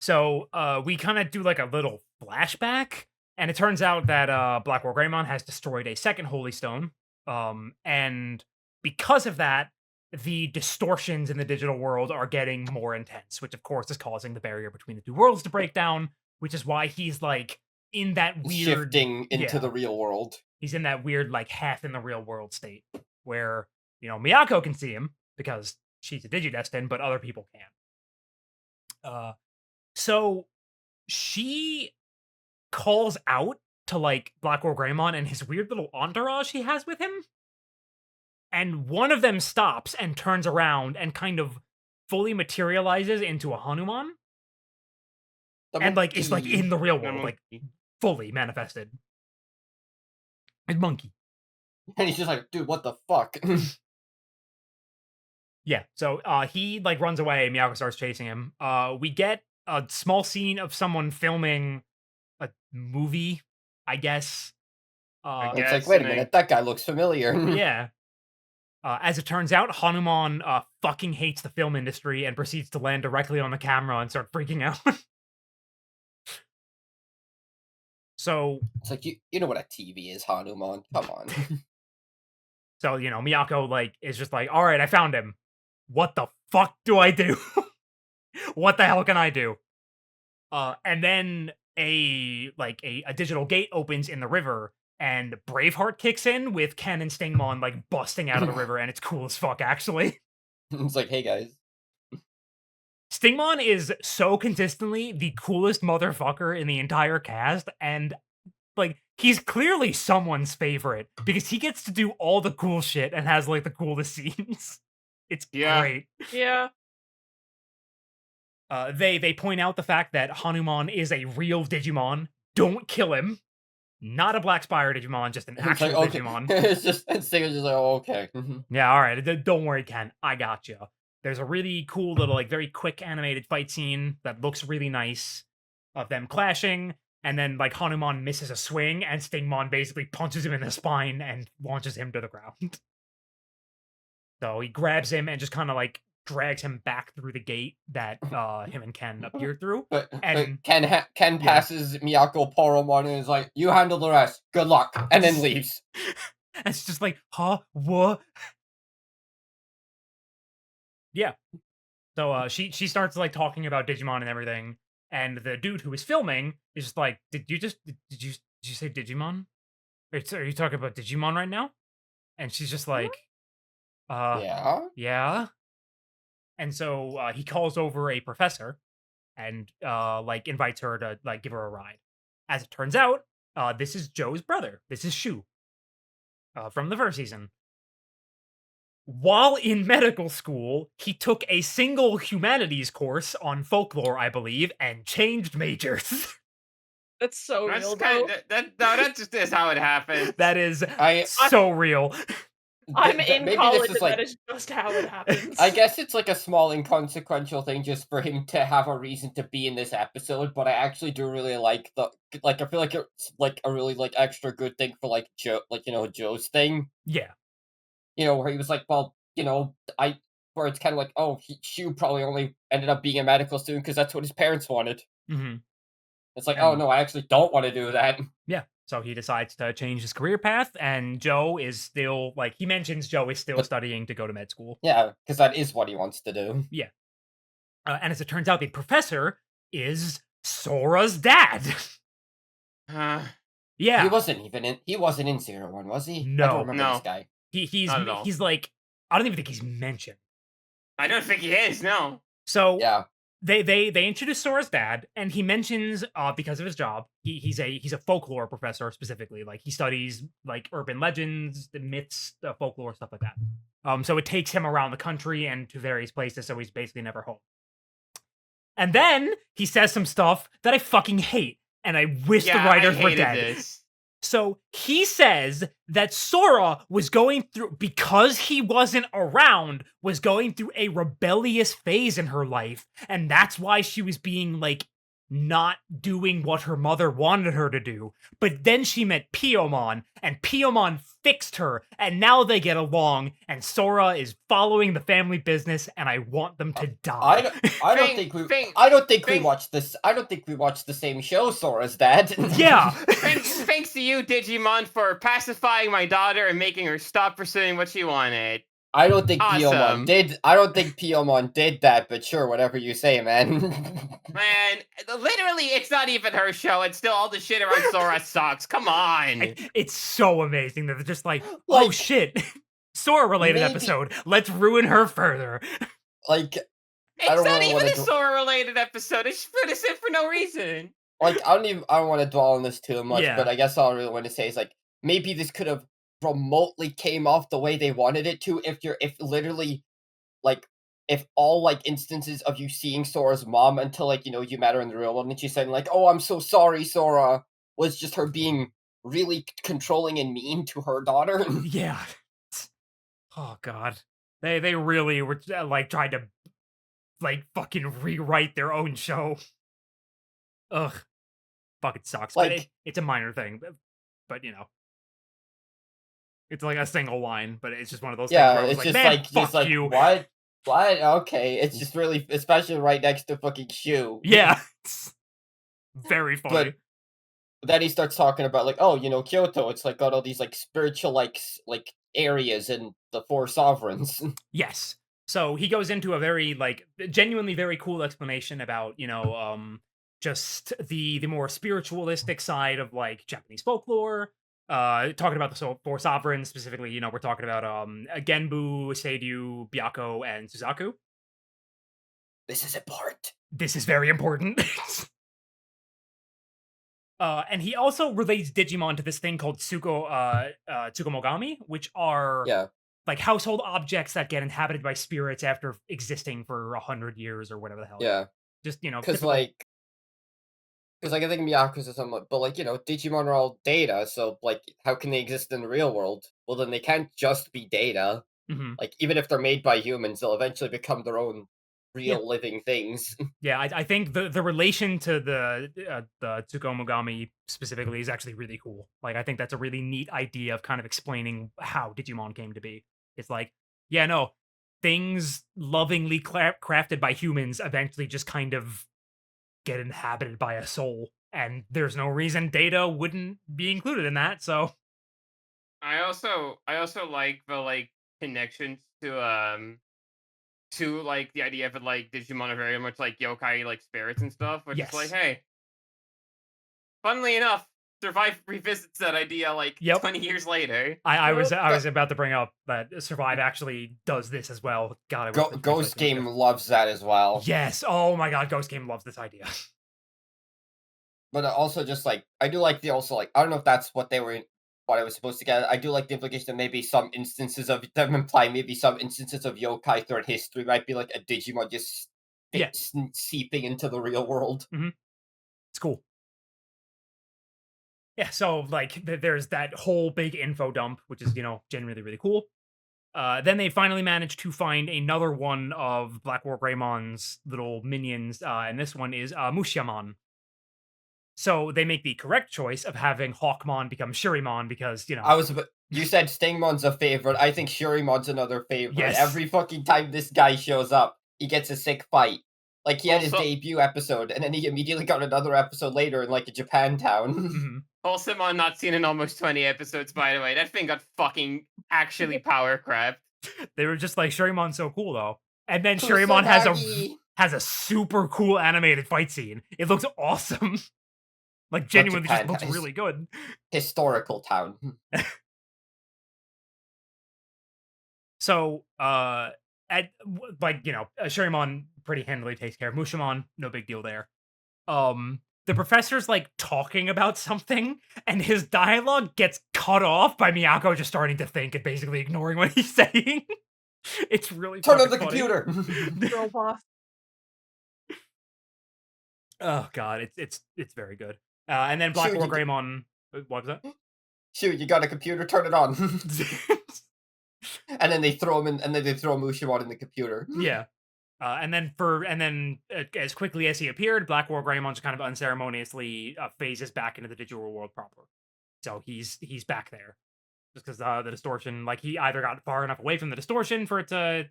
So we kind of do like a little flashback, and it turns out that Black War Greymon has destroyed a second Holy Stone, and because of that, the distortions in the digital world are getting more intense, which of course is causing the barrier between the two worlds to break down, which is why he's like in that weird shifting into the real world. He's in that weird, like, half in the real world state where, you know, Miyako can see him because she's a Digidestin, but other people can't. So she calls out to like Black War Greymon and his weird little entourage he has with him. And one of them stops and turns around and kind of fully materializes into a Hanuman. And like it's like in the real world, like fully manifested. A monkey. And he's just like, dude, what the fuck? Yeah, so he like runs away, Miyako starts chasing him. We get a small scene of someone filming a movie, I guess. It's like, wait a minute, that guy looks familiar. Yeah. As it turns out, Hanuman fucking hates the film industry and proceeds to land directly on the camera and start freaking out. So it's like, you know what a TV is, Hanuman. Come on. So, you know, Miyako like is just like, all right, I found him. What the fuck do I do? What the hell can I do? And then a digital gate opens in the river, and Braveheart kicks in with Ken and Stingmon like busting out of the river, and it's cool as fuck, actually. It's like, hey guys. Stingmon is so consistently the coolest motherfucker in the entire cast, and like he's clearly someone's favorite because he gets to do all the cool shit and has like the coolest scenes. It's great. Yeah. They point out the fact that Hanuman is a real Digimon. Don't kill him. Not a Black Spire Digimon, just an actual like, okay. Digimon. It's just, and Stinger's just like, oh, okay. Yeah, all right. Don't worry, Ken. I got you. There's a really cool little, like, very quick animated fight scene that looks really nice of them clashing, and then, like, Hanuman misses a swing, and Stingmon basically punches him in the spine and launches him to the ground. So he grabs him and just kind of, like, drags him back through the gate that him and Ken appeared through. But and Ken passes Miyako Poromon and is like, you handle the rest. Good luck. And then leaves. And it's just like, huh? What? Yeah. So she starts like talking about Digimon and everything, and the dude who was filming is just like, did you say Digimon? Are you talking about Digimon right now? And she's just like, yeah. And so he calls over a professor and like invites her to like give her a ride. As it turns out, this is Joe's brother. This is Shu from the first season. While in medical school, he took a single humanities course on folklore, I believe, and changed majors. That's so real, that just is how it happens. That is so real. I'm in college, and that is just how it happens. I guess it's like a small inconsequential thing just for him to have a reason to be in this episode, but I actually do really like I feel like it's like a really like extra good thing for like Joe, like, you know, Joe's thing. Yeah. You know, where he was like, well, you know, where it's kind of like, oh, Shu probably only ended up being a medical student because that's what his parents wanted. Mm-hmm. It's like, oh no, I actually don't want to do that. Yeah. So he decides to change his career path, and Joe is still, like, he mentions Joe is still studying to go to med school. Yeah, because that is what he wants to do. Yeah. And as it turns out, the professor is Sora's dad. Yeah. He wasn't in 01, was he? No. I don't remember this guy. He's like, I don't even think he's mentioned. I don't think he is, no. So yeah. They introduce Sora's dad, and he mentions because of his job, he's a folklore professor specifically. Like he studies like urban legends, the myths, the folklore, stuff like that. So it takes him around the country and to various places, so he's basically never home. And then he says some stuff that I fucking hate, and I wish the writers were dead. This. So he says that Sora was going through, because he wasn't around, was going through a rebellious phase in her life. And that's why she was being like, not doing what her mother wanted her to do. But then she met Piyomon, and Piyomon fixed her, and now they get along, and Sora is following the family business, and I want them to die. I don't think we watched this. I don't think we watched the same show, Sora's dad. Yeah. Thanks to you, Digimon, for pacifying my daughter and making her stop pursuing what she wanted. I don't think Piyomon did. I don't think Piyomon did that, but sure, whatever you say, man. Man, literally, it's not even her show. It's still all the shit around Sora sucks. Come on. It's so amazing that they're just like, oh shit, Sora-related episode. Let's ruin her further. Like, it's not even a Sora-related episode. It's put us in for no reason. like, I don't want to dwell on this too much, Yeah. but I guess all I really want to say is, like, maybe this could have remotely came off the way they wanted it to if literally, like, if all, like, instances of you seeing Sora's mom until, like, you met her in the real world and she's saying, like, "Oh, I'm so sorry, Sora," was just her being really controlling and mean to her daughter. Yeah. Oh god. They really were like trying to like fucking rewrite their own show. Ugh. Fucking sucks. But Like, it's a minor thing. But it's like a single line, but it's just one of those things where yeah, I was it's like, just man, like fuck you. what? What? Okay, it's just really, especially right next to fucking Shu. Yeah. It's very funny. But then he starts talking about, like, oh, Kyoto, it's like got all these like spiritual like areas and the four sovereigns. Yes. So he goes into a very like genuinely very cool explanation about, just the more spiritualistic side of like Japanese folklore. Talking about the four sovereigns specifically, we're talking about Genbu, Seiryu, Byakko, and Suzaku. This is important. This is very important. And he also relates Digimon to this thing called Tsukumogami, which are Yeah, like household objects that get inhabited by spirits after existing for 100 years or whatever the hell. yeah, Just because typical. I think Miyako's or something, but like Digimon are all data, so like how can they exist in the real world? Well, then they can't just be data. Mhm. Like even if they're made by humans, they'll eventually become their own Yeah. real living things. Yeah, I think the relation to the Tsukumogami specifically is actually really cool. Like, I think that's a really neat idea of kind of explaining how Digimon came to be. It's like, yeah, no, things lovingly crafted by humans eventually just kind of get inhabited by a soul, and there's no reason Data wouldn't be included in that. So, I also like the like connections to like the idea of it, like Digimon are very much like yokai like spirits and stuff, which is like, yes, hey, funnily enough, Survive revisits that idea like Yep. 20 years later. I was Yep. about to bring up that Survive actually does this as well. God, I wish the Ghost translation Game was loves that as well. good. Yes. Oh my God, Ghost Game loves this idea. But also just like I do like the also like I don't know if that's what I was supposed to get. I do like the implication that maybe some instances of them implying maybe some instances of yokai throughout history might be like a Digimon just Yeah. seeping into the real world. It's cool. Yeah, so like there's that whole big info dump, which is genuinely really cool. Then they finally managed to find another one of Black War Greymon's little minions, and this one is Mushiamon. So they make the correct choice of having Hawkmon become Shurimon because You said Stingmon's a favorite. I think Shurimon's another favorite. Yes. Every fucking time this guy shows up, he gets a sick fight. Like he had his Also- debut episode, and then he immediately got another episode later in like a Japantown. Mhm. Wholesome not seen in almost 20 episodes, by the way. That thing got fucking actually power crapped. They were just like Shurimon's so cool though, and then Kusanagi. Shurimon has a super cool animated fight scene. It looks awesome. Like genuinely just Japan looks has- really good. Historical town. So, Shurimon pretty handily takes care of Mushamon. No big deal there. The professor's like talking about something, and his dialogue gets cut off by Miyako just starting to think and basically ignoring what he's saying. It's really Turn on fucking the funny. computer. Girl boss. Oh god, it's very good. And then Black Shoot, War you- Greymon. What was that? Shoot, you got a computer? Turn it on. And then they throw him in, and then they throw Mushiwon in the computer. Yeah. And then as quickly as he appeared, Black War Greymon just kind of unceremoniously phases back into the digital world proper. So he's back there, just because the distortion, like he either got far enough away from the distortion for it to,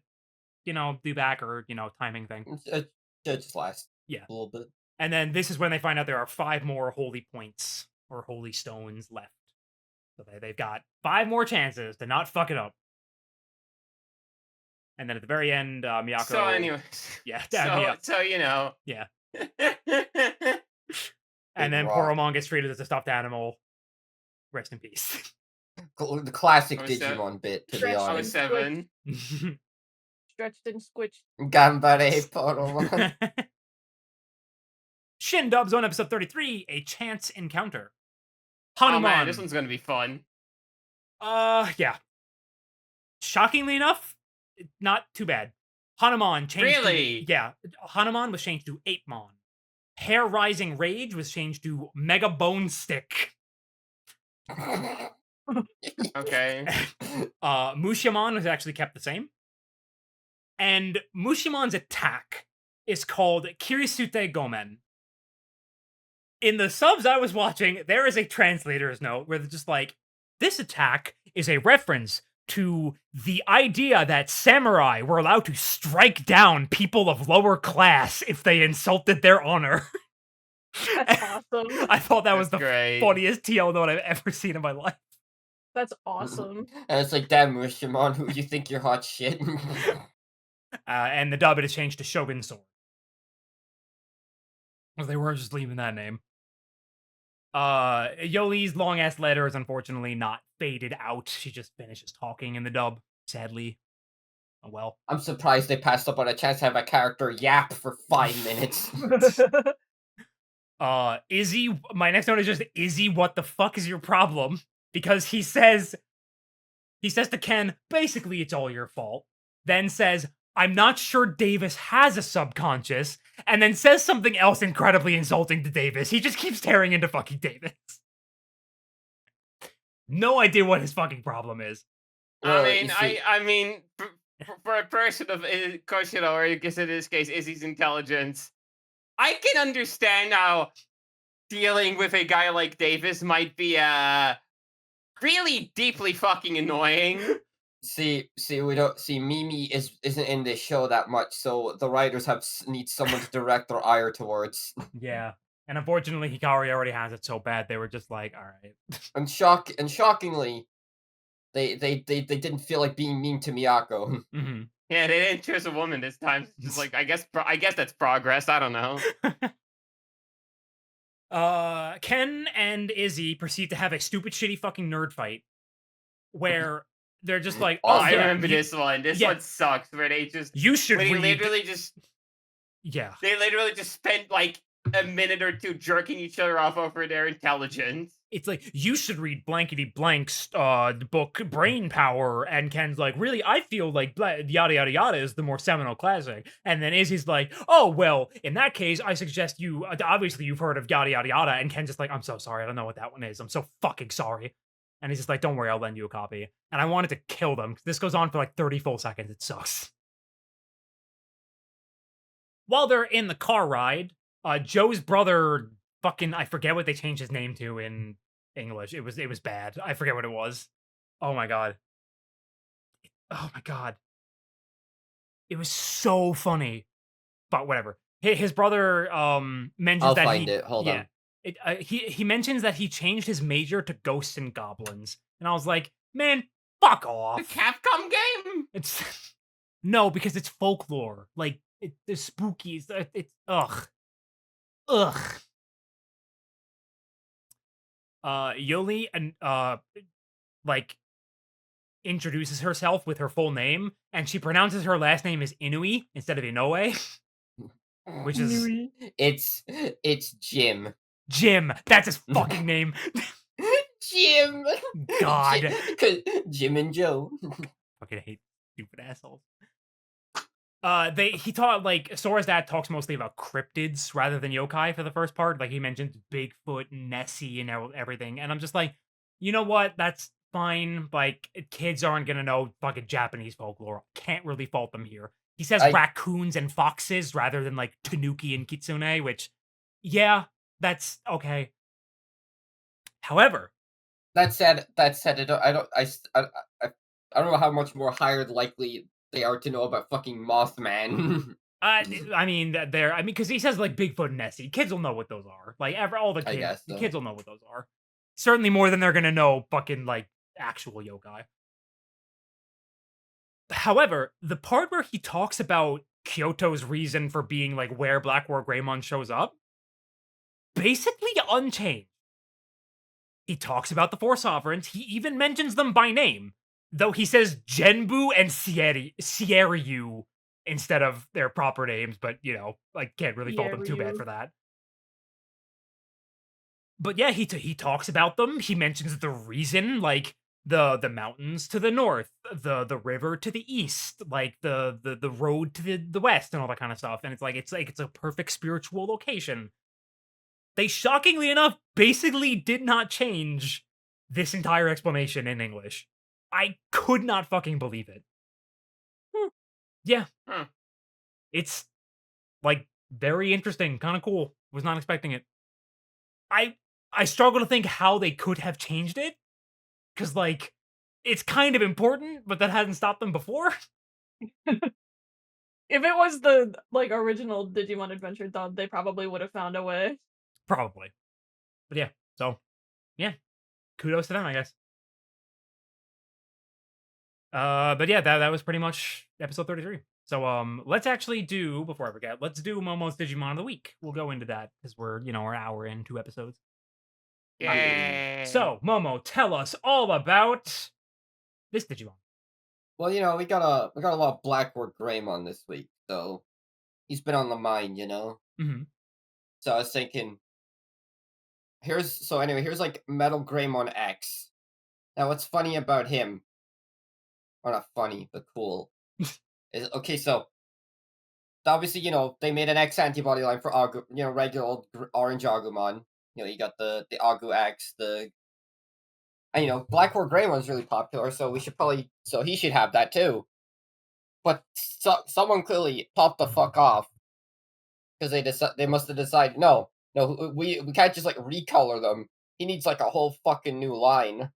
do back, or timing thing. It just lasts Yeah. a little bit. And then this is when they find out there are 5 more holy points or holy stones left. So they've got 5 more chances to not fuck it up. And then at the very end, Miyako. So, anyways. Yeah. So you know. Yeah. Big And then rock. Poromon gets treated as a stuffed animal. Rest in peace. The classic I was seven. Digimon bit, to be Stretch I was honest. 7. Stretched and squished. Gambare Poromon. Shin Dub Zone episode 33, A Chance Encounter. Oh Hanuman. man, this one's gonna be fun. Yeah. Shockingly enough, not too bad. Hanuman changed Really? Hanuman was changed to Apemon. Hair Rising Rage was changed to Mega Bone Stick. Okay. Mushiamon was actually kept the same. And Mushimon's attack is called Kirisute Gomen. In the subs I was watching, there is a translator's note where they're just like, this attack is a reference to the idea that samurai were allowed to strike down people of lower class if they insulted their honor. That's awesome. I thought that was the great. funniest TL note I've ever seen in my life. That's awesome. And it's like, damn, Mushiamon, who you think you're hot shit? And the dub it is changed to Shogun Sword. Well, they were just leaving that name. Yoli's long ass letter is unfortunately not faded out. She just finishes talking in the dub, sadly. Oh well. I'm surprised they passed up on a chance to have a character yap for 5 minutes. Izzy, my next note is just, Izzy, what the fuck is your problem? Because he says to Ken, basically it's all your fault. Then says, I'm not sure Davis has a subconscious, and then says something else incredibly insulting to Davis. He just keeps tearing into fucking Davis. No idea what his fucking problem is. Well, I mean, for a person of, of course, you know, or I guess in this case, Izzy's intelligence, I can understand how dealing with a guy like Davis might be really deeply fucking annoying. See, we don't see Mimi isn't in this show that much, so the writers need someone to direct their ire towards. Yeah, and unfortunately, Hikari already has it so bad they were just like, all right. And shockingly, they didn't feel like being mean to Miyako. Mm-hmm. Yeah, they didn't choose a woman this time. It's just like, I guess that's progress. I don't know. Ken and Izzy proceed to have a stupid, shitty fucking nerd fight where they're just like, Oh, I yeah, remember this one. This one sucks. Where they just you should they read. literally just spent like a minute or two jerking each other off over their intelligence. It's like, you should read blankety blank's the book Brain Power, and Ken's like, really, I feel like yada yada yada is the more seminal classic. And then Izzy's like, oh well, in that case, I suggest you obviously you've heard of yada yada yada, and Ken's just like, I'm so sorry, I don't know what that one is. I'm so fucking sorry. And he's just like, don't worry, I'll lend you a copy. And I wanted to kill them because this goes on for like 30 full seconds. It sucks. While they're in the car ride, Joe's brother, fucking, I forget what they changed his name to in English. It was bad. I forget what it was. Oh my god. Oh my god. It was so funny. But whatever. His brother mentions I'll that find it. Hold on. He mentions that he changed his major to Ghosts and Goblins. And I was like, man, fuck off. The Capcom game? It's no, because it's folklore. Like, it's spooky. It's ugh. Yoli and like introduces herself with her full name, and she pronounces her last name as Inui instead of Inoue, which is it's Jim. Jim. That's his fucking name. Jim. God. Jim and Joe. Fucking hate stupid assholes. He taught, like, Sora's dad talks mostly about cryptids rather than yokai for the first part. Like, he mentions Bigfoot and Nessie and everything. And I'm just like, you know what? That's fine. Like, kids aren't gonna know fucking Japanese folklore. Can't really fault them here. He says raccoons and foxes rather than, like, tanuki and kitsune, which, yeah, that's okay. However, that said, I don't know how much more higher likely they are to know about fucking Mothman. I mean, because he says, like, Bigfoot and Nessie. Kids will know what those are. Like, all the kids, I guess so. The kids will know what those are. Certainly more than they're gonna know fucking, like, actual yokai. However, the part where he talks about Kyoto's reason for being, like, where Black War Greymon shows up, basically unchanged. He talks about the Four Sovereigns. He even mentions them by name. Though he says Genbu and Sierryu instead of their proper names, but, you know, I can't really fault them too bad for that. But yeah, he talks about them. He mentions the reason, like the mountains to the north, the river to the east, like the road to the west, and all that kind of stuff. And it's a perfect spiritual location. They shockingly enough basically did not change this entire explanation in English. I could not fucking believe it. Hmm. Yeah, Huh. it's like very interesting, kind of cool. Was not expecting it. I struggle to think how they could have changed it because like it's kind of important, but that hasn't stopped them before. If it was the like original Digimon Adventure dub, they probably would have found a way. Probably, but yeah. So yeah, kudos to them, I guess. But yeah, that was pretty much episode 33. So let's actually do, before I forget, let's do Momo's Digimon of the week. We'll go into that because we're we're an hour in, 2 episodes. Yay. So Momo, tell us all about this Digimon. Well, we got a lot of Blackboard Greymon this week, so he's been on the mind, Mm-hmm. So I was thinking, here's like Metal Greymon X. Now, what's funny about him, or not funny, but cool, is okay. So obviously, they made an X antibody line for Agu, regular old orange Agumon. You got the Agu X, and Blackboard Greymon's really popular, so he should have that too. But someone clearly popped the fuck off because they must have decided no, we can't just like recolor them. He needs like a whole fucking new line.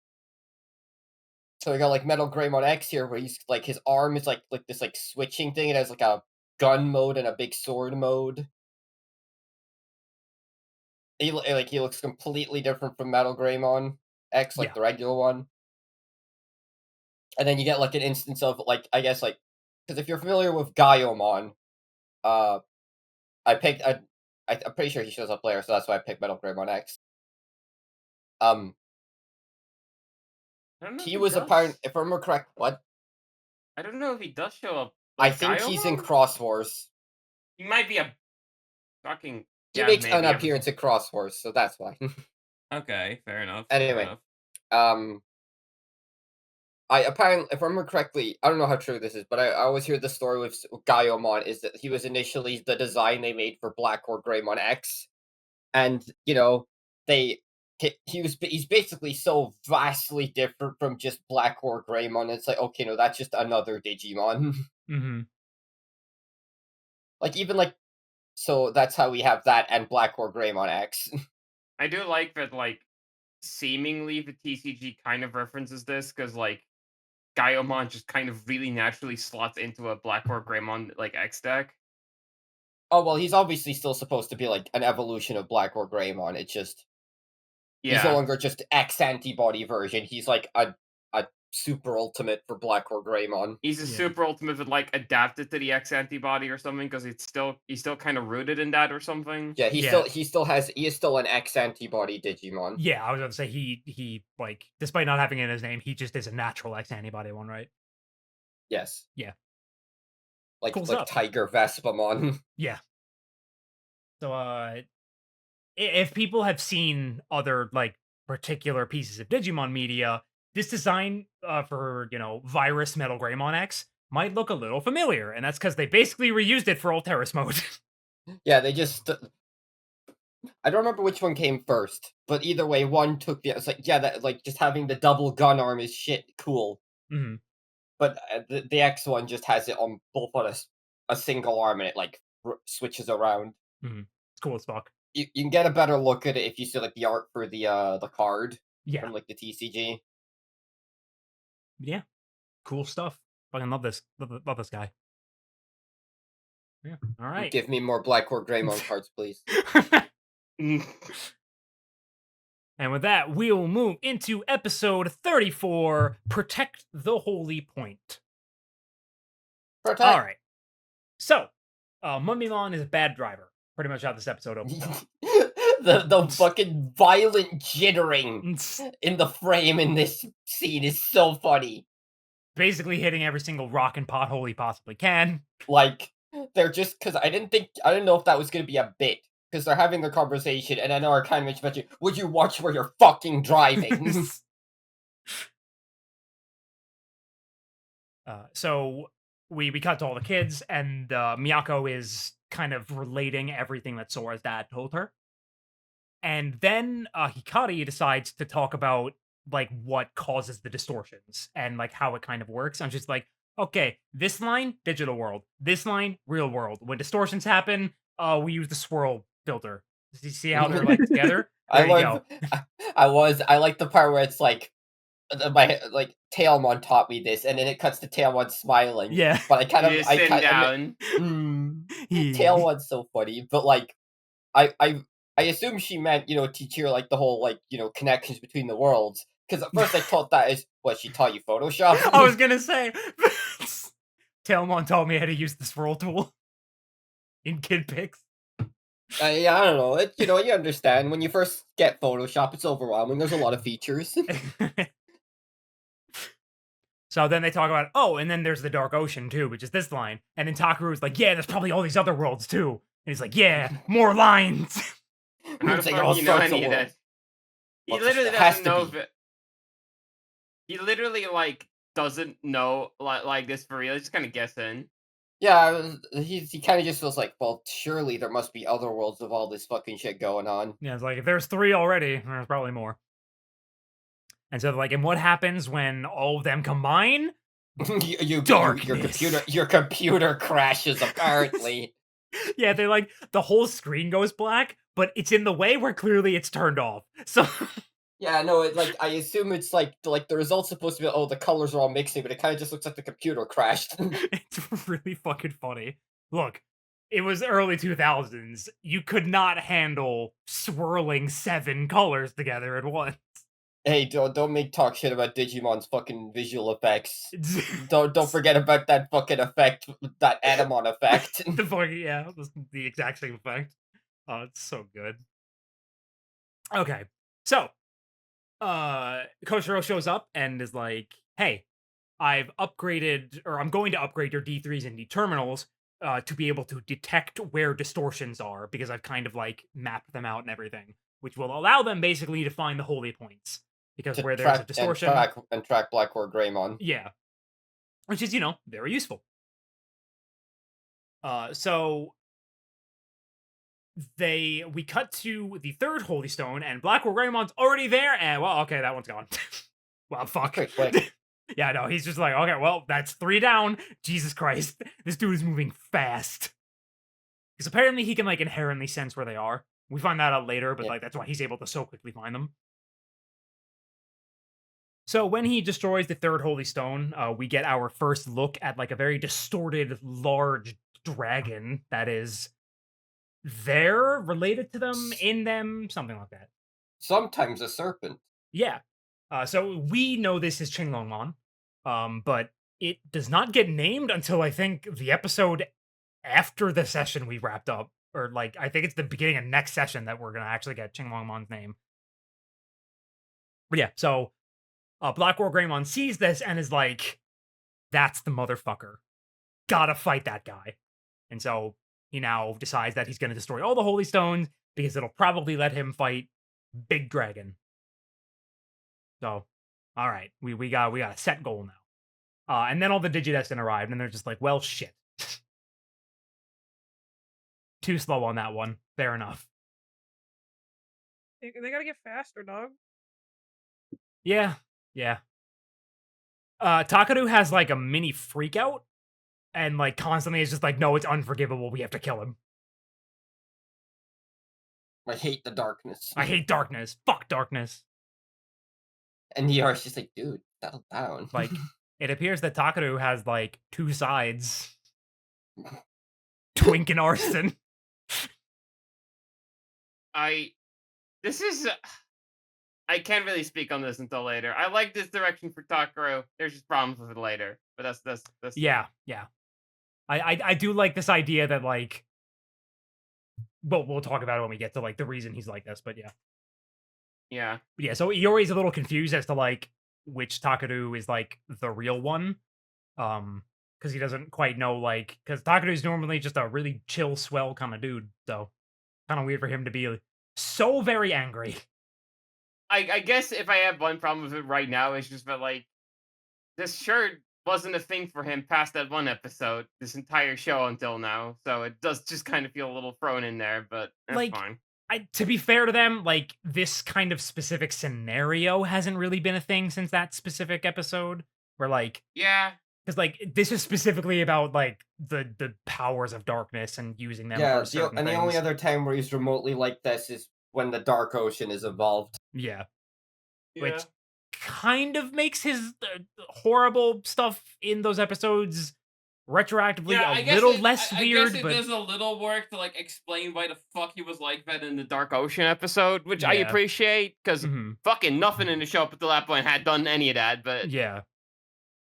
So we got like Metal Greymon X here, where he's like his arm is like this like switching thing. It has like a gun mode and a big sword mode. He looks completely different from Metal Greymon X, like Yeah. the regular one. And then you get like an instance of like I guess like because if you're familiar with Gaiomon, I picked I'm pretty sure he shows up later, so that's why I picked Metal Greymon X. Um, I don't know he if was a part. does. If I remember correct, what? I don't know if he does show up. I Like think he's in Gaiomon? Cross Wars. He might be a fucking. He Yeah, makes an maybe appearance in Cross Wars, so that's why. Okay, fair enough. Anyway. Fair enough. I apparently, if I remember correctly, I don't know how true this is, but I always hear the story with Gaiomon is that he was initially the design they made for Black or Greymon X, and they he's basically so vastly different from just Black or Greymon. It's like okay, no, that's just another Digimon. Mm-hmm. Like even like so that's how we have that and Black or Greymon X. I do like that, like, seemingly the TCG kind of references this, because, like, Gaiomon just kind of really naturally slots into a Black or Greymon, like, X deck. Oh well, he's obviously still supposed to be like an evolution of Black or Greymon. It's just he's no Yeah. longer just X antibody version. He's like a super ultimate for Black or Greymon. He's a Yeah. super ultimate that, like, adapted to the X antibody or something, because he's still kind of rooted in that or something. Yeah, Yeah. he is still an X antibody Digimon. Yeah, I was about to say he like despite not having it in his name, he just is a natural X antibody one, right? Yes. Yeah. Like Cool like stuff. Tiger Vespamon. Yeah. So if people have seen other like particular pieces of Digimon media, this design for Virus Metal Greymon X might look a little familiar, and that's because they basically reused it for Alteris mode. Yeah, they just I don't remember which one came first, but either way, one took the. It's like yeah, that like just having the double gun arm is shit cool, Hmm. but the X one just has it on both on a single arm and it like switches around. Hmm. It's cool as fuck. You can get a better look at it if you see like the art for the card Yeah. from like the TCG. Yeah. Cool stuff. Fucking love this. Love this guy. Yeah. All right. Give me more Black or Greymon cards, please. And with that, we'll move into episode 34, Protect the Holy Point. Protect. All right. So, Mummymon is a bad driver. Pretty much how this episode opens up. the fucking violent jittering in the frame in this scene is so funny. Basically hitting every single rock and pothole he possibly can. Like they're just because I didn't know if that was gonna be a bit, because they're having their conversation, and I know I kind of mentioned, would you watch where you're fucking driving? So we cut to all the kids, and Miyako is kind of relating everything that Sora's dad told her. And then Hikari decides to talk about like what causes the distortions and like how it kind of works. I'm just like, okay, this line, digital world. This line, real world. When distortions happen, we use the swirl filter. You see how they're like together? There you go. I like the part where it's like my like Tailmon taught me this, and then it cuts to Tailmon smiling. Yeah. But I kind You of just sit down. Tailmon's so funny, but like I assume she meant, teach her like the whole like, connections between the worlds. Because at first I thought that is what she taught you Photoshop. I was gonna say Tailmon taught me how to use the swirl tool in kid pics. Yeah, I don't know. You understand when you first get Photoshop, it's overwhelming. There's a lot of features. So then they talk about, and then there's the Dark Ocean too, which is this line. And then Takeru's like, yeah, there's probably all these other worlds too. And he's like, yeah, more lines. How the fuck do you know any of that? He literally doesn't know if it. He literally like doesn't know like this for real. He's just kind of guessing. Yeah, he kind of just feels like, well, surely there must be other worlds with all this fucking shit going on. Yeah, it's like if there's 3 already, there's probably more. And so like, and what happens when all of them combine? Your computer crashes apparently. Yeah, they like the whole screen goes black, but it's in the way where clearly it's turned off. So yeah, no, I assume it's like the result's supposed to be the colors are all mixing, but it kind of just looks like the computer crashed. It's really fucking funny. Look, it was early 2000s. You could not handle swirling 7 colors together at once. Hey, don't make talk shit about Digimon's fucking visual effects. don't forget about that fucking effect, that Animon effect. The exact same effect. Oh, it's so good. Okay, so Koshiro shows up and is like, "Hey, I'm going to upgrade your D3s and D terminals to be able to detect where distortions are because I've kind of like mapped them out and everything, which will allow them basically to find the holy points." Because where there's a distortion... And track Blackboard Greymon. Yeah. Which is, very useful. So... We cut to the 3rd Holy Stone, and Blackboard Greymon's already there, and, well, okay, that one's gone. Well, fuck. Quick. Yeah, no, he's just like, okay, well, that's 3 down. Jesus Christ. This dude is moving fast. Because apparently he can, like, inherently sense where they are. We find that out later, but, like, that's why he's able to so quickly find them. So when he destroys the 3rd Holy Stone, we get our first look at like a very distorted, large dragon that is there, related to them, in them, something like that. Sometimes a serpent. Yeah. So we know this is Qinglongmon, but it does not get named until I think the episode after the session we wrapped up. Or like, I think it's the beginning of next session that we're going to actually get Qinglongmon's name. But yeah, so... Blackboard Greymon sees this and is like, that's the motherfucker. Gotta fight that guy. And so he now decides that he's going to destroy all the Holy Stones because it'll probably let him fight Big Dragon. So, all right, we got a set goal now. And then all the Digidestin arrived and they're just like, well, shit. Too slow on that one. Fair enough. They gotta get faster, dog. Yeah. Takaru has like a mini freak out and like constantly is just like, no, it's unforgivable. We have to kill him. I hate the darkness. I hate darkness. Fuck darkness. And Niar's just like, dude, settle down. Like, it appears that Takaru has like 2 sides. Twink and arson. I can't really speak on this until later. I like this direction for Takaru. There's just problems with it later. But that's Yeah. I do like this idea that like, well, we'll talk about it when we get to like the reason he's like this, but yeah. Yeah. So Iori's a little confused as to like which Takaru is like the real one. Because he doesn't quite know, like, because Takaru's normally just a really chill, swell kind of dude, so kind of weird for him to be so very angry. I guess if I have one problem with it right now, it's just that like this shirt wasn't a thing for him past that one episode, this entire show until now. So it does just kind of feel a little thrown in there, but that's Like, fine. To be fair to them, like this kind of specific scenario hasn't really been a thing since that specific episode. Where like, Yeah. because like this is specifically about like the powers of darkness and using them Yeah, for certain and the things. only other time where he's remotely like this is when the Dark Ocean is involved. Yeah. Yeah. Which kind of makes his horrible stuff in those episodes retroactively a little less weird. It but does a little work to like explain why the fuck he was like that in the Dark Ocean episode, which I Yeah. appreciate because Mhm. fucking nothing in the show up until that point had done any of that. But yeah,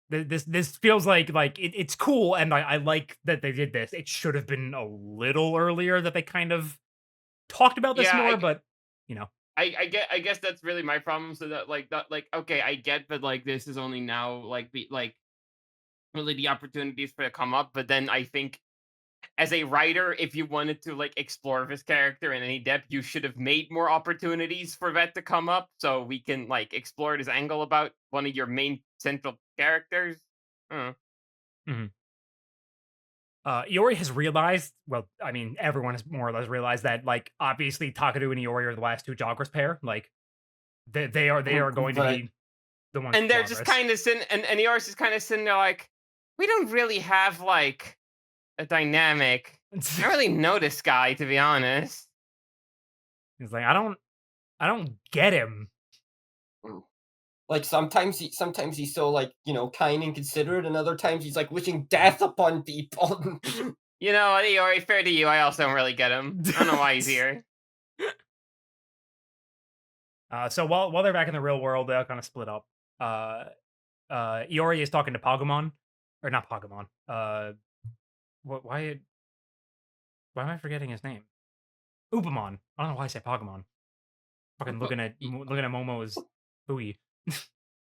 this feels like it's cool, and I like that they did this. It should have been a little earlier that they kind of talked about this Yeah, more, but you know. I guess that's really my problem. So that okay, I get that like this is only now like really the opportunities for it to come up, but then I think as a writer, if you wanted to like explore this character in any depth, you should have made more opportunities for that to come up, so we can like explore this angle about one of your main central characters. Iori has realized, well, I mean, everyone has more or less realized that, like, obviously Takadu and Iori are the last two Joggers pair. Like, they are going to be the ones. And they're just kind of sitting, and Eoris is kind of sitting there like, we don't really have like a dynamic. I don't really know this guy, to be honest. He's like, I don't get him. Like sometimes he's so like, you know, kind and considerate, and other times he's like wishing death upon people. You know, Iori, fair to you, I also don't really get him. I don't know why he's here. So while they're back in the real world, they'll kind of split up. Iori is talking to Pagumon, or not Pagumon. Why am I forgetting his name? Upamon. I don't know why I say Pagumon. Fucking looking at Momo's buoy.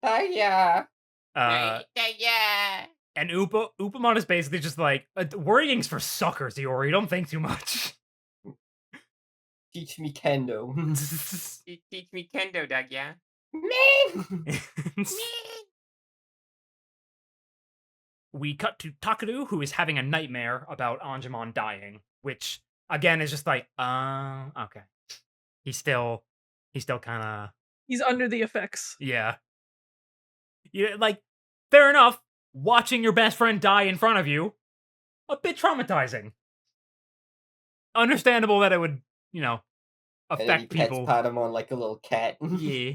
Yeah. Yeah. And Upamon is basically just like, worrying's for suckers, Iori. Don't think too much. Teach me kendo. Teach me kendo, Dagyaa. We cut to Takadu, who is having a nightmare about Angemon dying, which again is just like, okay. He's still kind of. He's under the effects. Yeah. Yeah, like, fair enough. Watching your best friend die in front of you, a bit traumatizing. Understandable that it would, you know, affect people. Pat him on like a little cat. Yeah.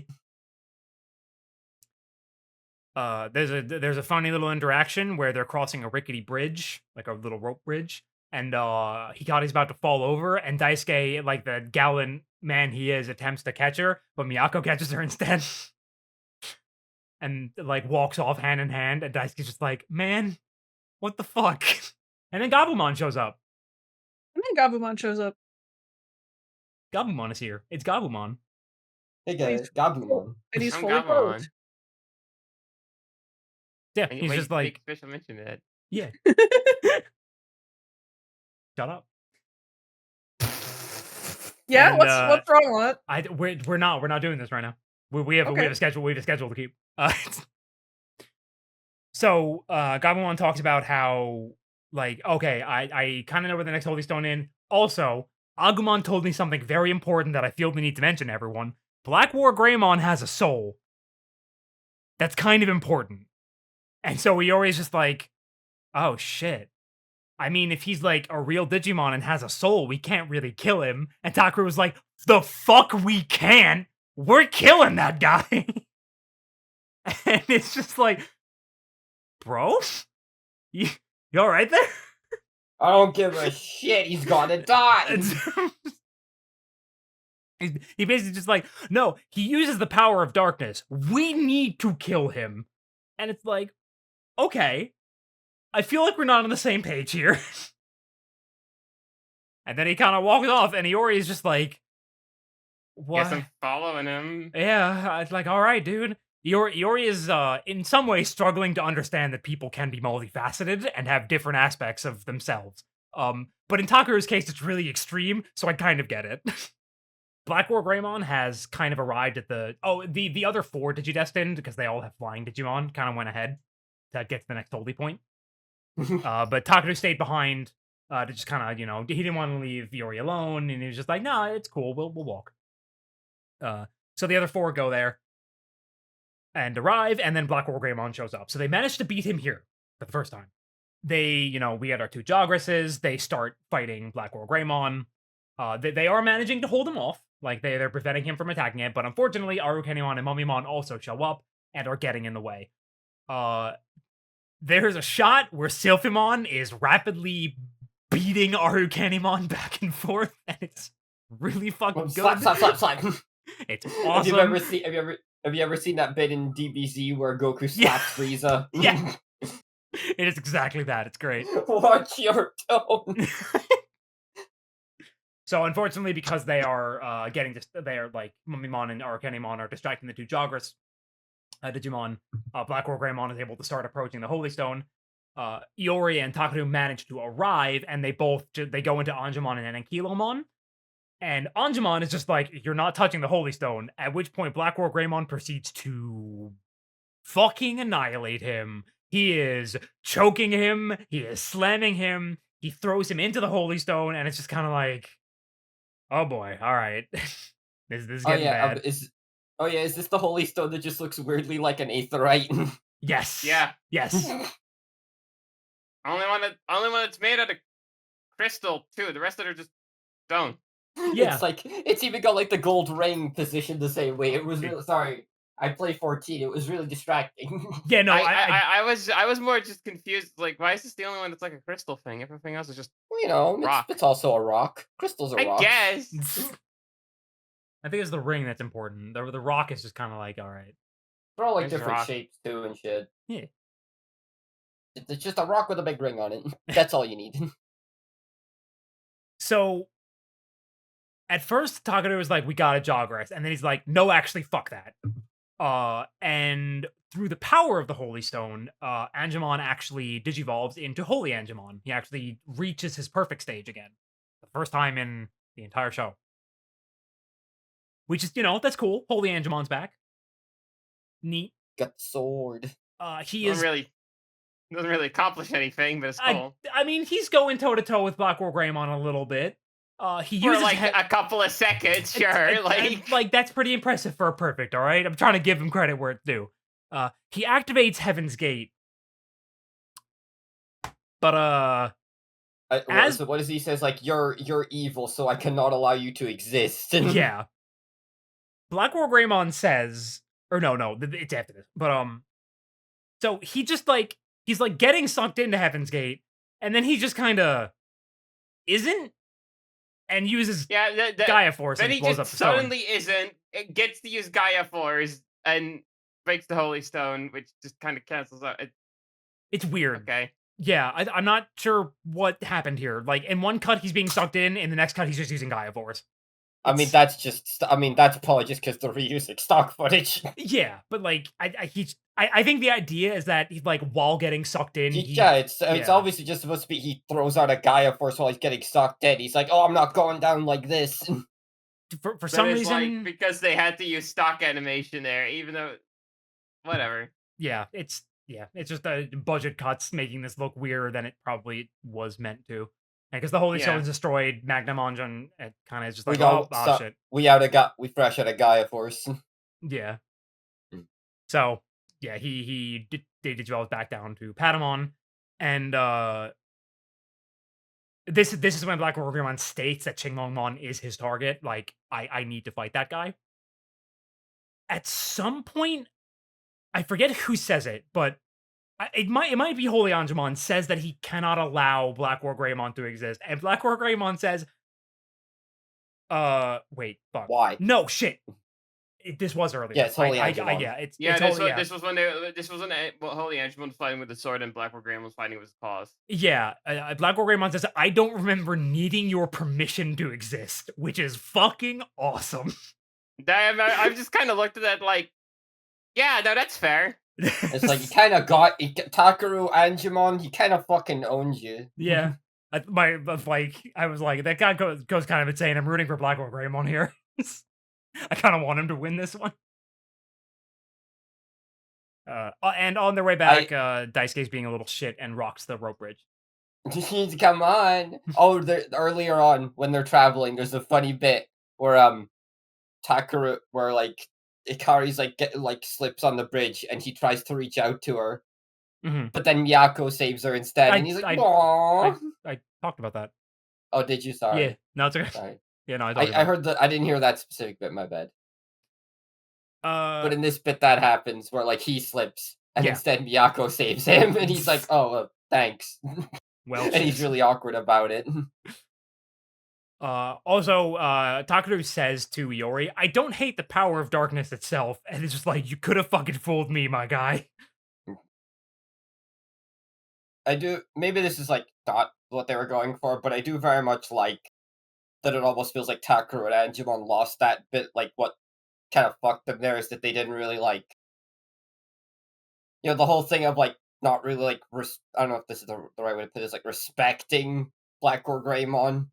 There's a funny little interaction where they're crossing a rickety bridge, like a little rope bridge, and Hikari's about to fall over, and Daisuke, like the gallant man he is, attempts to catch her, but Miyako catches her instead. And like walks off hand in hand, and Daisuke's just like, man, what the fuck? And then Gabumon shows up. And then Gabumon shows up. Gabumon is here. It's Gabumon. Hey guys, Gabumon. And he's I'm fully Gabumon. clothed. Yeah, And he's just like, special mention that. yeah. Shut up. Yeah, And, what's wrong with it? We're not doing this right now. We have a schedule. We have a schedule to keep. So Gabumon talks about how, like, okay, I kind of know where the next Holy Stone in. Also, Agumon told me something very important that I feel the need to mention to everyone. Black War Greymon has a soul. That's kind of important. And so Iori's just like, oh shit. I mean, if he's like a real Digimon and has a soul, we can't really kill him. And Takuru was like, the fuck we can? We're killing that guy. And it's just like, bro? You alright there? I don't give a shit. He's gonna die. He basically just like, no, he uses the power of darkness. We need to kill him. And it's like, okay. I feel like we're not on the same page here. And then he kind of walks off, and Iori is just like, what? Guess I'm following him. Yeah, it's like, all right, dude. Iori is, in some ways, struggling to understand that people can be multifaceted and have different aspects of themselves. But in Takeru's case, it's really extreme, so I kind of get it. Black War Greymon has kind of arrived at the other 4 Digidestined, because they all have flying Digimon, kind of went ahead to get to the next holy point. But Takeru stayed behind to just kind of, he didn't want to leave Iori alone, and he was just like, nah, it's cool, we'll walk. So the other 4 go there and arrive, and then Black War Greymon shows up. So they managed to beat him here for the first time. They, we had our 2 Jogresses, they start fighting Black War Greymon. They are managing to hold him off, like they're preventing him from attacking it, but unfortunately, Arukenimon and Mummymon also show up and are getting in the way. There's a shot where Sylphimon is rapidly beating Arukenimon back and forth, and it's really fucking good. Slap. It's awesome. Have you ever seen that bit in DBZ where Goku slaps Frieza? Yeah. It is exactly that. It's great. Watch your tone. So unfortunately, because they are like Mummymon and Arukenimon are distracting the 2 Jogress Digimon, Black War Greymon is able to start approaching the Holy Stone. Iori and Takeru manage to arrive, and they go into Anjumon and Ankylomon. And Anjumon is just like, you're not touching the Holy Stone, at which point Black War Greymon proceeds to fucking annihilate him. He is choking him, he is slamming him, he throws him into the Holy Stone, and it's just kind of like, oh boy, alright. this is getting bad. Is this the Holy Stone that just looks weirdly like an Aetherite? Yes. Yeah. Yes. Only one that's made out of crystal too. The rest of it are just stone. Yeah. It's like, it's even got like the gold ring positioned the same way. It was sorry. I play 14. It was really distracting. Yeah, no, I was more just confused. Like, why is this the only one that's like a crystal thing? Everything else is just rock. It's also a rock. Crystals are rocks. I guess. I think it's the ring that's important. The rock is just kind of like, all right. They're all like There's a different rock. shapes too and shit. Yeah. It's just a rock with a big ring on it. That's all you need. So, at first, Takeru was like, we got a Jogress. And then he's like, no, actually, fuck that. And through the power of the Holy Stone, Angemon actually digivolves into Holy Angemon. He actually reaches his perfect stage again. The first time in the entire show. Which is, that's cool. Holy Angemon's back. Neat. Got the sword. He doesn't really accomplish anything, but it's cool. I mean, he's going toe-to-toe with Black War Greymon a little bit. He uses for like a couple of seconds, sure. Like that's pretty impressive for a perfect, all right? I'm trying to give him credit where it's due. He activates Heaven's Gate. But what does he says? Like, you're evil, so I cannot allow you to exist. Yeah. Black War Greymon says, or no, it's after this. But so he just like he's like getting sucked into Heaven's Gate, and then he just kind of isn't. And uses Gaia Force. Then and he blows just up the stone. suddenly isn't. It gets to use Gaia Force and breaks the Holy Stone, which just kind of cancels out. It's weird. Okay. Yeah, I'm not sure what happened here. Like, in one cut, he's being sucked in the next cut, he's just using Gaia Force. That's probably just because they're reusing stock footage. Yeah, but like, I think the idea is that he's like, while getting sucked in. It's obviously just supposed to be he throws out a Gaia Force while he's getting sucked in. He's like, oh, I'm not going down like this. For some reason. Like, because they had to use stock animation there, even though. Whatever. Yeah, it's just budget cuts making this look weirder than it probably was meant to. Because the Holy Stone's destroyed, Magnum Anjan, it kind of is just like, shit. We fresh out of Gaia Force. Yeah. So, yeah, he digivolves back down to Patamon, and this is when Black War Greymon states that Shinmonmon is his target. Like, I need to fight that guy. At some point, I forget who says it, but it might be Holy Angemon says that he cannot allow Black War Greymon to exist, and Black War Greymon says, wait, fuck. Why? No, shit. This was earlier. Yeah, it's Holy Angemon. This was when Holy Angemon was fighting with the sword and Black War Greymon was fighting with the claws. Yeah, Black War Greymon says, I don't remember needing your permission to exist, which is fucking awesome. I've just kind of looked at that like, yeah, no, that's fair. It's like, you kind of got Takeru Angemon, he kind of fucking owns you. Yeah. I was like, that guy goes kind of insane. I'm rooting for Black or Greymon here. I kind of want him to win this one. And on their way back, Daisuke's being a little shit and rocks the rope bridge. Come on. Oh, earlier on when they're traveling, there's a funny bit where Takaru, where like Ikari's like slips on the bridge and he tries to reach out to her, but then Miyako saves her instead, and he's like, "Aww." I talked about that. Oh, did you? Sorry. Yeah, no, it's okay. Sorry. Yeah, no, I heard that. I didn't hear that specific bit. My bad. But in this bit, that happens where like he slips, and instead Miyako saves him, and he's like, "Oh, thanks." Well, and he's really awkward about it. Also, Takaru says to Iori, "I don't hate the power of darkness itself," and it's just like, you could have fucking fooled me, my guy. I do. Maybe this is like not what they were going for, but I do very much like that. It almost feels like Takaru and Angemon lost that bit. Like what kind of fucked them there is that they didn't really like, the whole thing of like not really like I don't know if this is the right way to put this, like respecting Black or Greymon.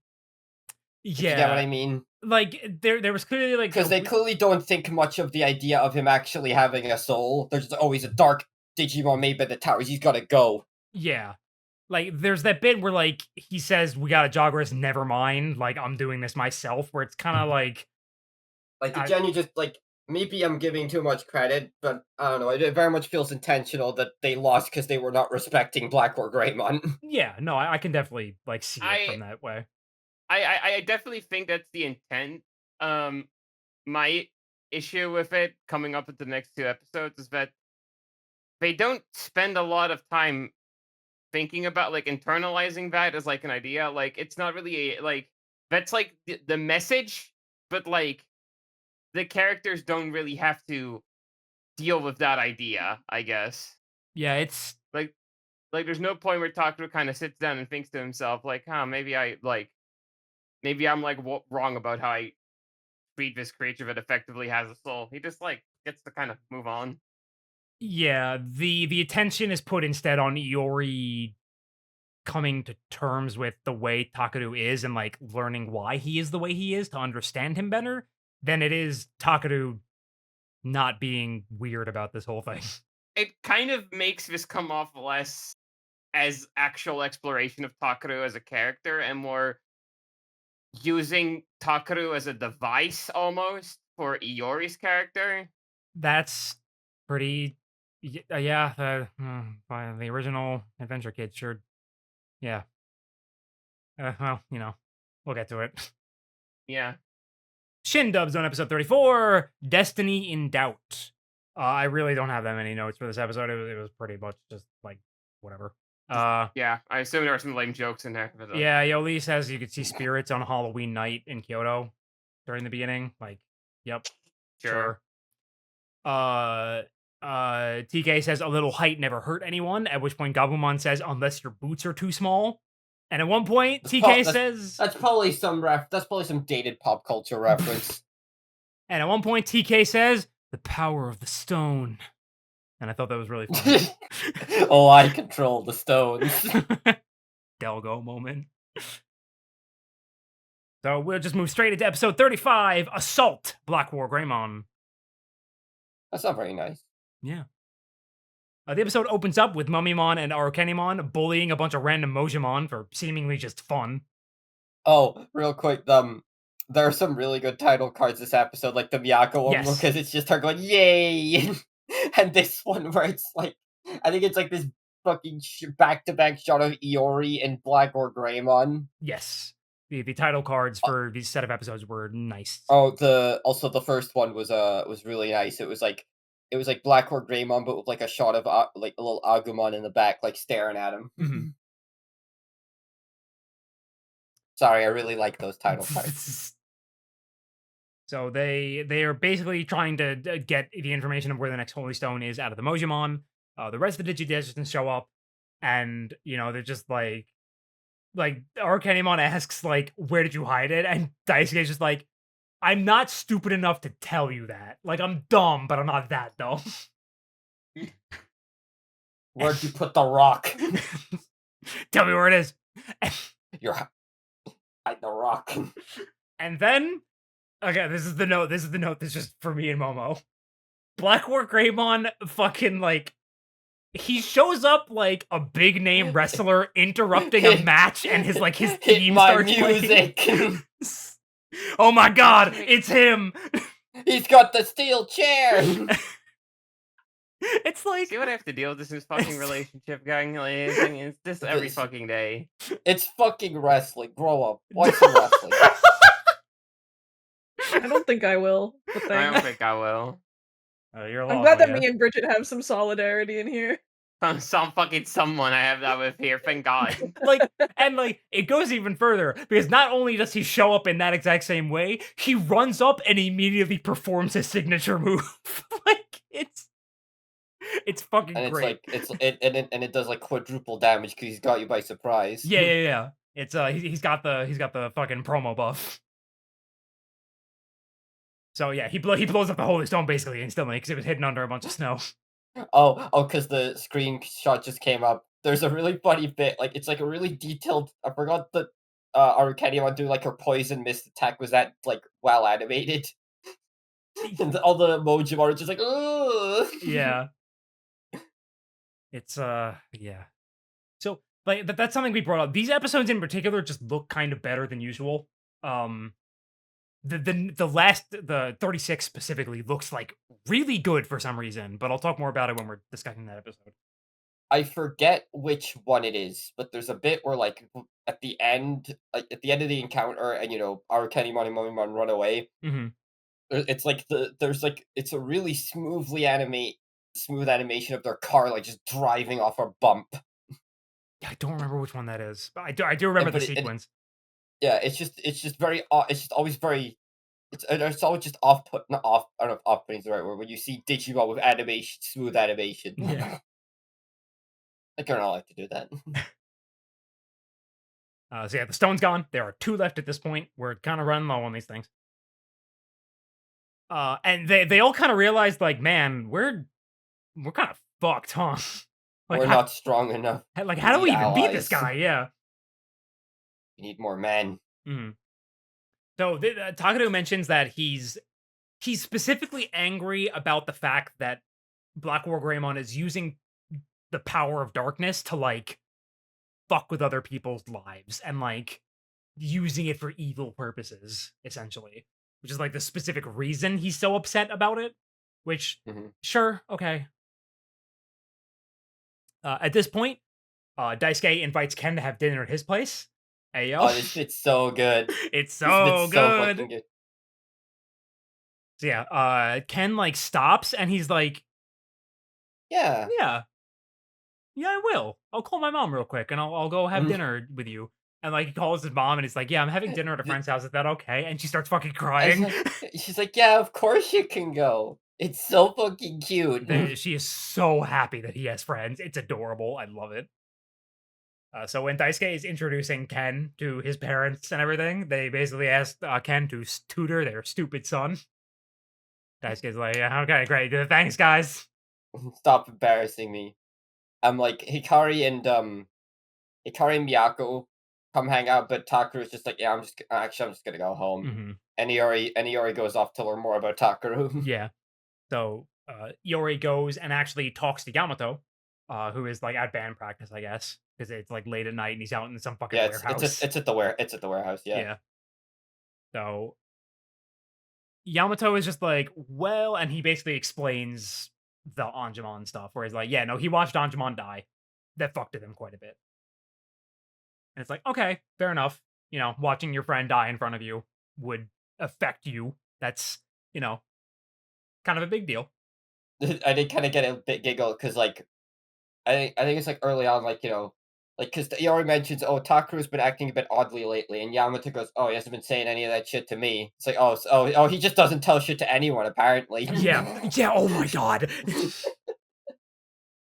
Yeah, you get what I mean? Like there was clearly like, because they clearly don't think much of the idea of him actually having a soul. There's always a dark Digimon made by the towers. He's gotta go. Yeah. Like, there's that bit where, like, he says, "We got a Joggerus, never mind, like, I'm doing this myself," where it's kind of like... Like, again, you just, like, maybe I'm giving too much credit, but I don't know, it very much feels intentional that they lost because they were not respecting Black or Greymon. Yeah, no, I can definitely, like, see it from that way. I definitely think that's the intent. My issue with it coming up with the next 2 episodes is that they don't spend a lot of time thinking about, like, internalizing that as, like, an idea. Like, it's not really like, that's, like, the message, but, like, the characters don't really have to deal with that idea, I guess. Yeah, it's... Like, there's no point where Takaru kind of sits down and thinks to himself, like, maybe I'm, like, wrong about how I treat this creature that effectively has a soul. He just, like, gets to kind of move on. Yeah, the attention is put instead on Iori coming to terms with the way Takaru is and, like, learning why he is the way he is to understand him better than it is Takaru not being weird about this whole thing. It kind of makes this come off less as actual exploration of Takaru as a character and more using Takaru as a device almost for Iori's character. That's pretty... yeah, by the original Adventure Kid, sure. Yeah. Well, we'll get to it. Yeah. Shin dubs on episode 34, Destiny in Doubt. I really don't have that many notes for this episode. It was pretty much just, like, whatever. Yeah, I assume there are some lame jokes in there. Yeah, Yoli says you could see spirits on Halloween night in Kyoto during the beginning. Like, yep. Sure. TK says a little height never hurt anyone, at which point Gabumon says, unless your boots are too small. And at one point, TK says... That's probably some dated pop culture reference. And at one point, TK says, the power of the stone. And I thought that was really funny. Oh, I control the stones. Delgo moment. So we'll just move straight into episode 35, Assault, Black War Greymon. That's not very nice. Yeah. The episode opens up with Mummymon and Arukenimon bullying a bunch of random Mojimon for seemingly just fun. Oh, real quick, there are some really good title cards this episode, like the Miyako one, because it's just her going, yay! And this one where it's like, I think it's like this fucking back-to-back shot of Iori and Black or Greymon. Yes. The title cards for these set of episodes were nice. Oh, the first one was really nice. It was like Black or Greymon, but with like a shot of like a little Agumon in the back, like staring at him. Mm-hmm. Sorry, I really like those title cards. So they are basically trying to get the information of where the next Holy Stone is out of the Mojimon. The rest of the Digidestined show up, and they're just like Arukenimon asks like, "Where did you hide it?" And Daisuke's just like, "I'm not stupid enough to tell you that. Like, I'm dumb, but I'm not that dumb." Where'd you put the rock? Tell me where it is. You're hiding the rock. And then, okay, this is the note. This is the note that's just for me and Momo. Black War Greymon fucking like he shows up like a big name wrestler interrupting a match, and his Hit theme my starts playing. music. Oh my god, it's him! He's got the steel chair. It's like See what I have to deal with this fucking It's- relationship going? Like, it's this every This- fucking day. It's fucking wrestling. Grow up. Watch some wrestling. I don't think I will. But I thanks. don't think I will. you're I'm glad that lovely, me and Bridget have some solidarity in here. Some fucking someone I have that with here. Thank God. and it goes even further because not only does he show up in that exact same way, he runs up and immediately performs his signature move. It's fucking And it's great. it does like quadruple damage because he's got you by surprise. Yeah. It's he's got the fucking promo buff. So yeah, he blows up the Holy Stone basically instantly because it was hidden under a bunch of snow. Because the screenshot just came up. There's a really funny bit, like it's like a really detailed. I forgot that Arcadian do like her poison mist attack was that like well animated, and all the emoji are just like, ugh. Yeah. It's yeah. So like that's something we brought up. These episodes in particular just look kind of better than usual. The last, the 36 specifically, looks like really good for some reason, but I'll talk more about it when we're discussing that episode. I forget which one it is, but there's a bit where like at the end of the encounter, and Arcadian and Momimon run away. Mm-hmm. It's like it's a really smooth animation of their car like just driving off a bump. Yeah, I don't remember which one that is, but I do remember the sequence. Yeah, it's just very it's just always very it's always just I don't know if off-putting is the right word, when you see Digimon with smooth animation. Yeah. I don't like to do that. So yeah, the stone's gone. There are 2 left at this point. We're kind of running low on these things. And they all kind of realized, like, man, we're kind of fucked, huh? We're not strong enough. Like, how do we even beat this allies. guy? Yeah. We need more men. Mm. So Takado mentions that he's specifically angry about the fact that Black War Greymon is using the power of darkness to like fuck with other people's lives and like using it for evil purposes, essentially. Which is like the specific reason he's so upset about it. Which, sure, okay. At this point, Daisuke invites Ken to have dinner at his place. Hey yo. Oh, this bit's so good. It's so good. Fucking good. So yeah, Ken like stops and he's like, Yeah. Yeah, I will. I'll call my mom real quick and I'll go have dinner with you. And like he calls his mom and he's like, yeah, I'm having dinner at a friend's house. Is that okay? And she starts fucking crying. She's like, yeah, of course you can go. It's so fucking cute. She is so happy that he has friends. It's adorable. I love it. So when Daisuke is introducing Ken to his parents and everything, they basically ask Ken to tutor their stupid son. Daisuke's like, yeah, okay, great. Thanks, guys. Stop embarrassing me. I'm like, Hikari and Miyako come hang out, but Takeru's just like, yeah, I'm just gonna go home. Mm-hmm. And Iori goes off to learn more about Takeru. Yeah. So Iori goes and actually talks to Yamato, who is like at band practice, I guess, because it's like late at night and he's out in some fucking warehouse. It's at the warehouse. Yeah. So Yamato is just like, well, and he basically explains the Angemon stuff, where he's like, yeah, no, he watched Angemon die. That fucked with him quite a bit. And it's like, okay, fair enough. Watching your friend die in front of you would affect you. That's, kind of a big deal. I did kind of get a bit giggle because, like, I think it's like early on, like, because Iori mentions, oh, Takeru's been acting a bit oddly lately, and Yamato goes, oh, he hasn't been saying any of that shit to me. It's like, oh, he just doesn't tell shit to anyone, apparently. Yeah, oh my god.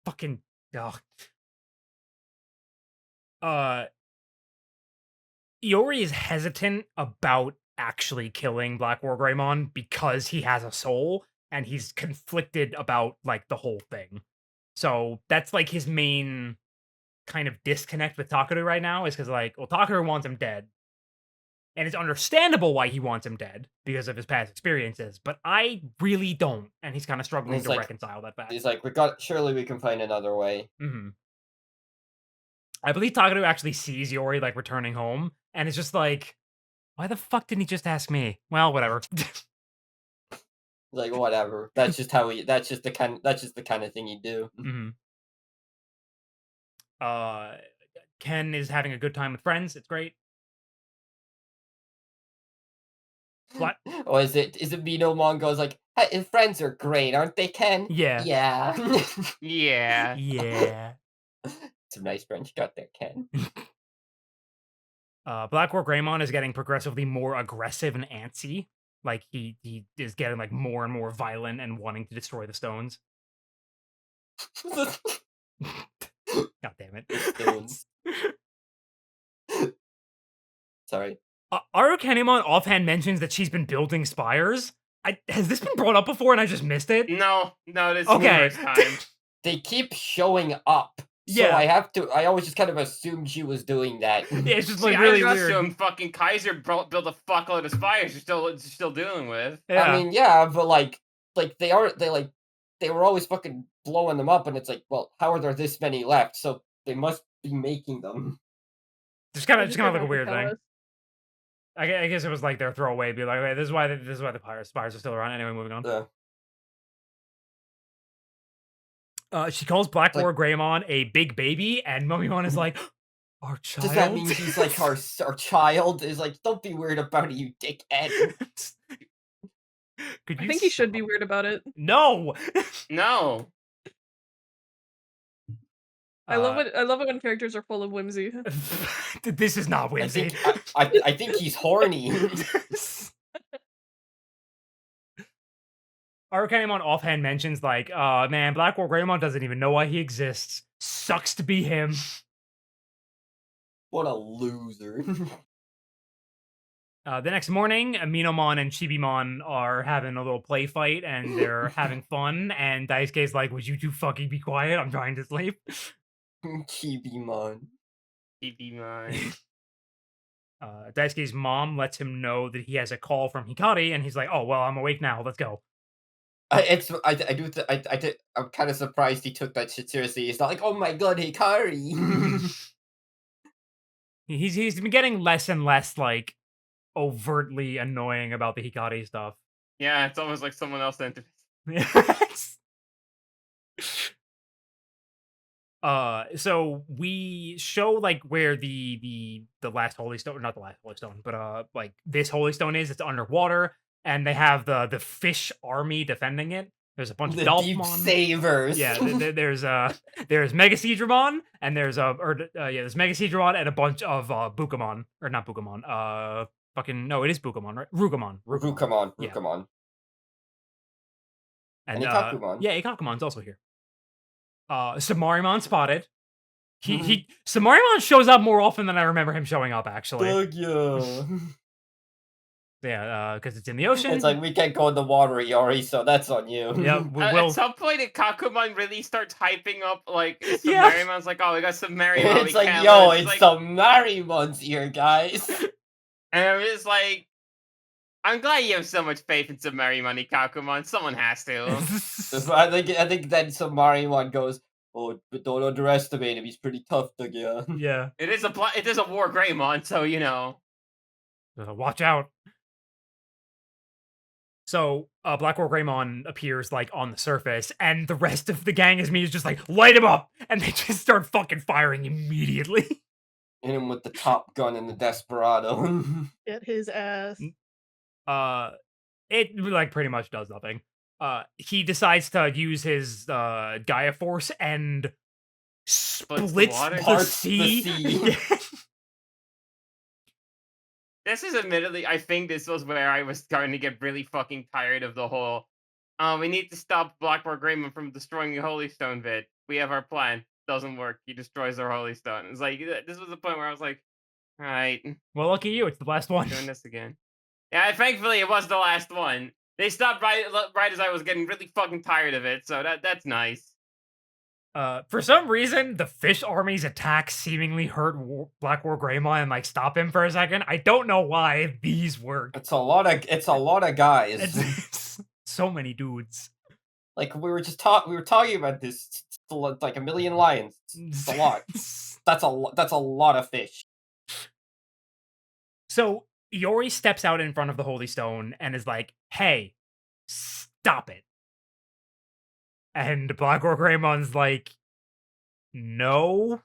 Fucking, Iori is hesitant about actually killing Black War Greymon because he has a soul, and he's conflicted about, like, the whole thing. So that's, like, his main kind of disconnect with Takaru right now is because, like, well, Takaru wants him dead. And it's understandable why he wants him dead because of his past experiences, but I really don't. And he's kind of struggling He's to like- reconcile that fact. He's like, surely we can find another way. Hmm. I believe Takaru actually sees Yori, like, returning home, and it's just like, why the fuck didn't he just ask me? Well, whatever. Like, whatever. That's just how that's just the kind of thing you do. Hmm. Ken is having a good time with friends. It's great. What? Or is it Minomon goes like, hey, his friends are great, aren't they, Ken? Yeah. Yeah. Yeah. Yeah. Some nice friends you got there, Ken. Black War Greymon is getting progressively more aggressive and antsy. Like, he is getting, like, more and more violent and wanting to destroy the stones. God damn it. Stones. Sorry. Arukenimon offhand mentions that she's been building spires. Has this been brought up before and I just missed it? No, this is Okay. the first time. They keep showing up. So Yeah. I always just kind of assumed she was doing that. Yeah, it's just See, like I really just weird. assumed fucking Kaiser built a fuckload of spires you're still dealing with. Yeah. I mean, yeah, but like they were always fucking blowing them up, and it's like, well, how are there this many left? So they must be making them. just kind They of just like a don't have to weird tell thing. us. I guess it was like their throwaway, be like, okay, this is why the spires are still around. Anyway, moving on. She calls Black Like- War Greymon a big baby, and Momimon is like, our child. Does that mean he's like our child? Is like, don't be weird about it, you dickhead. Could you I think he should be stop? weird about it. No. No. I love it when characters are full of whimsy. This is not I whimsy. think I think he's horny. Arukenimon offhand mentions, like, man, Black War Greymon doesn't even know why he exists. Sucks to be him. What a loser. The next morning, Minomon and Chibimon are having a little play fight, and they're having fun, and Daisuke's like, would you two fucking be quiet? I'm trying to sleep. Chibimon. Digimon. Daisuke's mom lets him know that he has a call from Hikari, and he's like, oh, well, I'm awake now. Let's go. I'm kind of surprised he took that shit seriously. He's not like, oh my god, Hikari. He's been getting less and less, like, overtly annoying about the Hikari stuff. Yeah, it's almost like someone else entered. So we show, like, where the last holy stone, not the last holy stone, but like this holy stone is. It's underwater, and they have the fish army defending it. There's a bunch The of deep Dolphmon. savers. Yeah, there's Megaseedramon, and there's there's Megaseedramon and a bunch of Bukamon, or not Bukamon. Fucking no, it is Bukamon, right? Rugamon. Rukamon. Yeah. Rukamon. And Ikakumon. yeah, Ikakumon's also here. Samarimon spotted. Samarimon shows up more often than I remember him showing up, actually. Dagyaa. Yeah, because it's in the ocean. It's like, we can't go in the water, Yori, so that's on you. Yeah, we will. At some point, Kakumon really starts hyping up, like, Yeah. Sumerimon's like, oh, we got Sumerimon's. It's like, yo, it's some Marimon's here, guys. And I'm just like, I'm glad you have so much faith in Sumerimon, Kakumon. Someone has to. I think then some Marimon goes, oh, but don't underestimate him. He's pretty tough, Dagyaa. Yeah. It is a War Greymon, so you know. Watch out. So, Black War Greymon appears, like, on the surface, and the rest of the gang is just like, light him up! And they just start fucking firing immediately. Hit him with the Top Gun and the Desperado. Get his ass. It, like, pretty much does nothing. He decides to use his, Gaia Force and splits the water? the Parts the sea. sea. This is admittedly, I think this was where I was starting to get really fucking tired of the whole, we need to stop Black War Greymon from destroying the Holy Stone bit. We have our plan. Doesn't work. He destroys our Holy Stone. It's like, this was the point where I was like, alright, Well, lucky you, it's the last one. doing this again. Yeah, thankfully it was the last one. They stopped right as I was getting really fucking tired of it, so that's nice. For some reason, the fish army's attack seemingly hurt Black War Greymon and like stop him for a second. I don't know why these work. It's a lot of guys. It's so many dudes. Like we were talking about this. It's like a million lions. It's a lot. That's a lot of fish. So Iori steps out in front of the Holy Stone and is like, "Hey, stop it." And Black War Greymon's like, "No."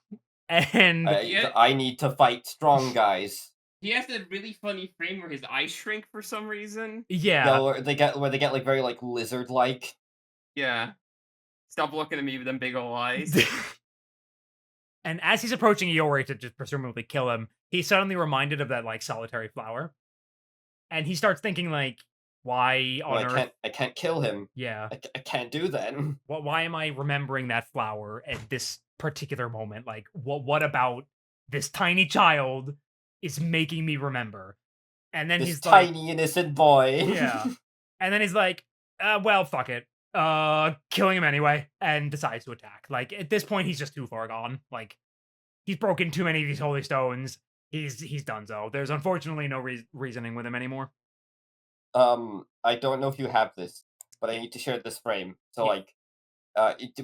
And I need to fight strong guys. He has that really funny frame where his eyes shrink for some reason. yeah, Where they get like very like lizard like. Yeah. Stop looking at me with them big ol' eyes. and as he's approaching Iori to just presumably kill him, he's suddenly reminded of that like solitary flower. And he starts thinking like, why on earth? I can't kill him. Yeah. I can't do that. Why am I remembering that flower at this particular moment? Like, what about this tiny child is making me remember? And then This he's tiny innocent boy. yeah. And then he's like, well, fuck it. Killing him anyway, and decides to attack. Like, at this point, he's just too far gone. Like, he's broken too many of these holy stones. He's done so. There's unfortunately no reasoning with him anymore. I don't know if you have this, but I need to share this frame. So like,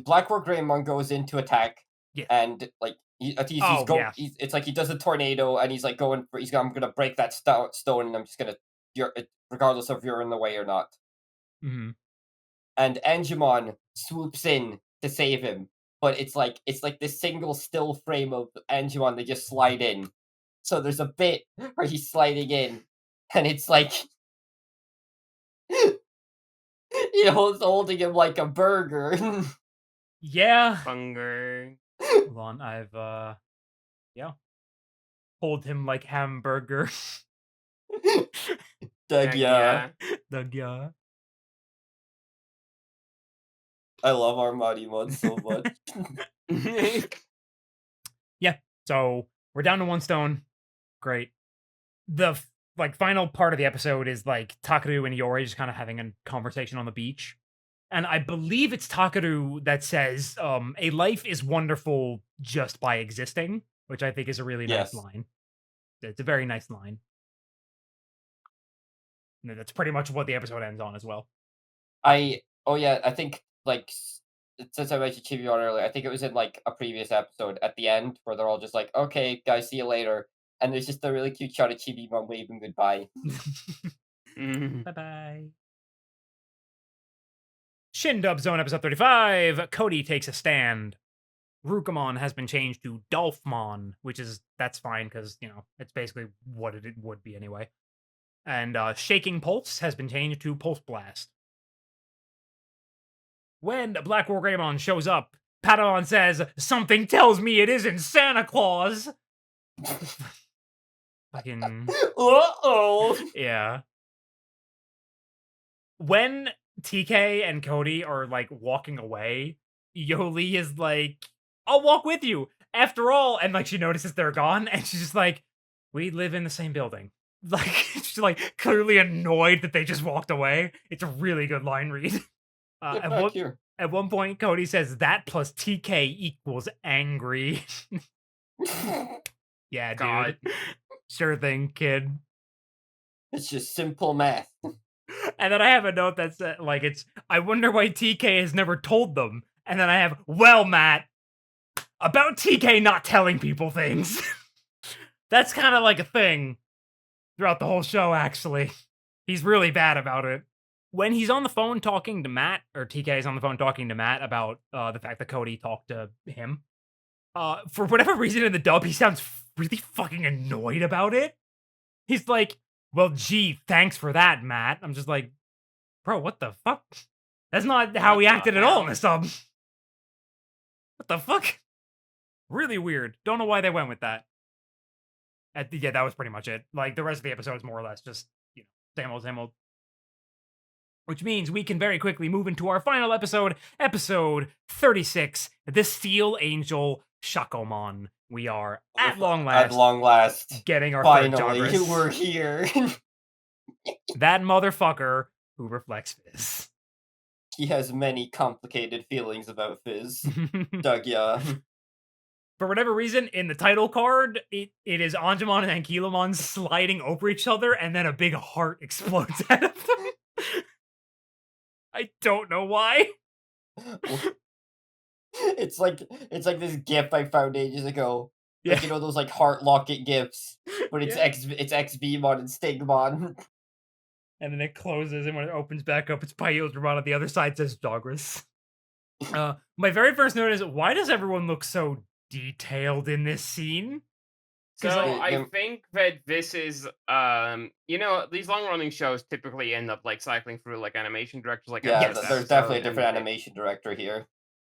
Black War Greymon goes into attack, Yeah. and like it's like he does a tornado, and he's like I'm gonna break that stone, and I'm just gonna regardless if you're in the way or not. Mm-hmm. And Angemon swoops in to save him, but it's like this single still frame of Angemon. They just slide in, so there's a bit where he's sliding in, and it's like. Holding him like a burger. Yeah. Hunger. Hold on, I've hold him like hamburger. Dagyaa. Dagyaa. I love Armadimon so much. Yeah. So we're down to one stone. Great. The like final part of the episode is like Takaru and Iori just kind of having a conversation on the beach. And I believe it's Takaru that says, a life is wonderful just by existing, which I think is a really nice line. It's a very nice line. And that's pretty much what the episode ends on as well. I think like since I mentioned Chibion earlier, I think it was in like a previous episode at the end where they're all just like, "Okay, guys, see you later," and there's just a really cute shot of Chibion waving goodbye. Bye bye. Shin Dub Zone episode 35. Cody takes a stand. Rukamon has been changed to Dolphmon, that's fine because it's basically what it would be anyway. And Shaking Pulse has been changed to Pulse Blast. When Black War Greymon shows up, Patamon says, "Something tells me it isn't Santa Claus." Fucking. Uh-oh. Yeah. When TK and Cody are like walking away, Yoli is like, "I'll walk with you." After all, and like she notices they're gone, and she's just like, "We live in the same building." Like she's like clearly annoyed that they just walked away. It's a really good line read. At one point, Cody says that plus TK equals angry. Yeah, God. dude. Sure thing, kid. It's just simple math. And then I have a note that's like, I wonder why TK has never told them. And then I have, well, Matt, about TK not telling people things. That's kind of like a thing throughout the whole show, actually. He's really bad about it. When he's on the phone talking to Matt, or TK is on the phone talking to Matt about the fact that Cody talked to him, for whatever reason in the dub, he sounds really fucking annoyed about it. He's like, "Well, gee, thanks for that, Matt." I'm just like, bro, what the fuck? That's not how he acted at all in the sub. What the fuck? Really weird. Don't know why they went with that. Yeah, that was pretty much it. Like, the rest of the episode is more or less just, same old. Which means we can very quickly move into our final episode, episode 36, The Steel Angel Shakkoumon. We are, at long last, getting our finally, third Jagras. You were here. That motherfucker who reflects phys. he has many complicated feelings about phys. Dagyaa. For whatever reason, in the title card, it is Anjumon and Ankylomon sliding over each other, and then a big heart explodes out of them. I don't know why. It's like this GIF I found ages ago. Like, Yeah. you know those like heart locket GIFs, but it's Yeah. it's XVmon and Stigmon. And then it closes, and when it opens back up, it's Pyodramon on the other side says Dogris. My very first note is, why does everyone look so detailed in this scene? So 'Cause I think that this is, you know, these long running shows typically end up like cycling through like animation directors, like Yeah, after this there's definitely a episode, different and animation director here.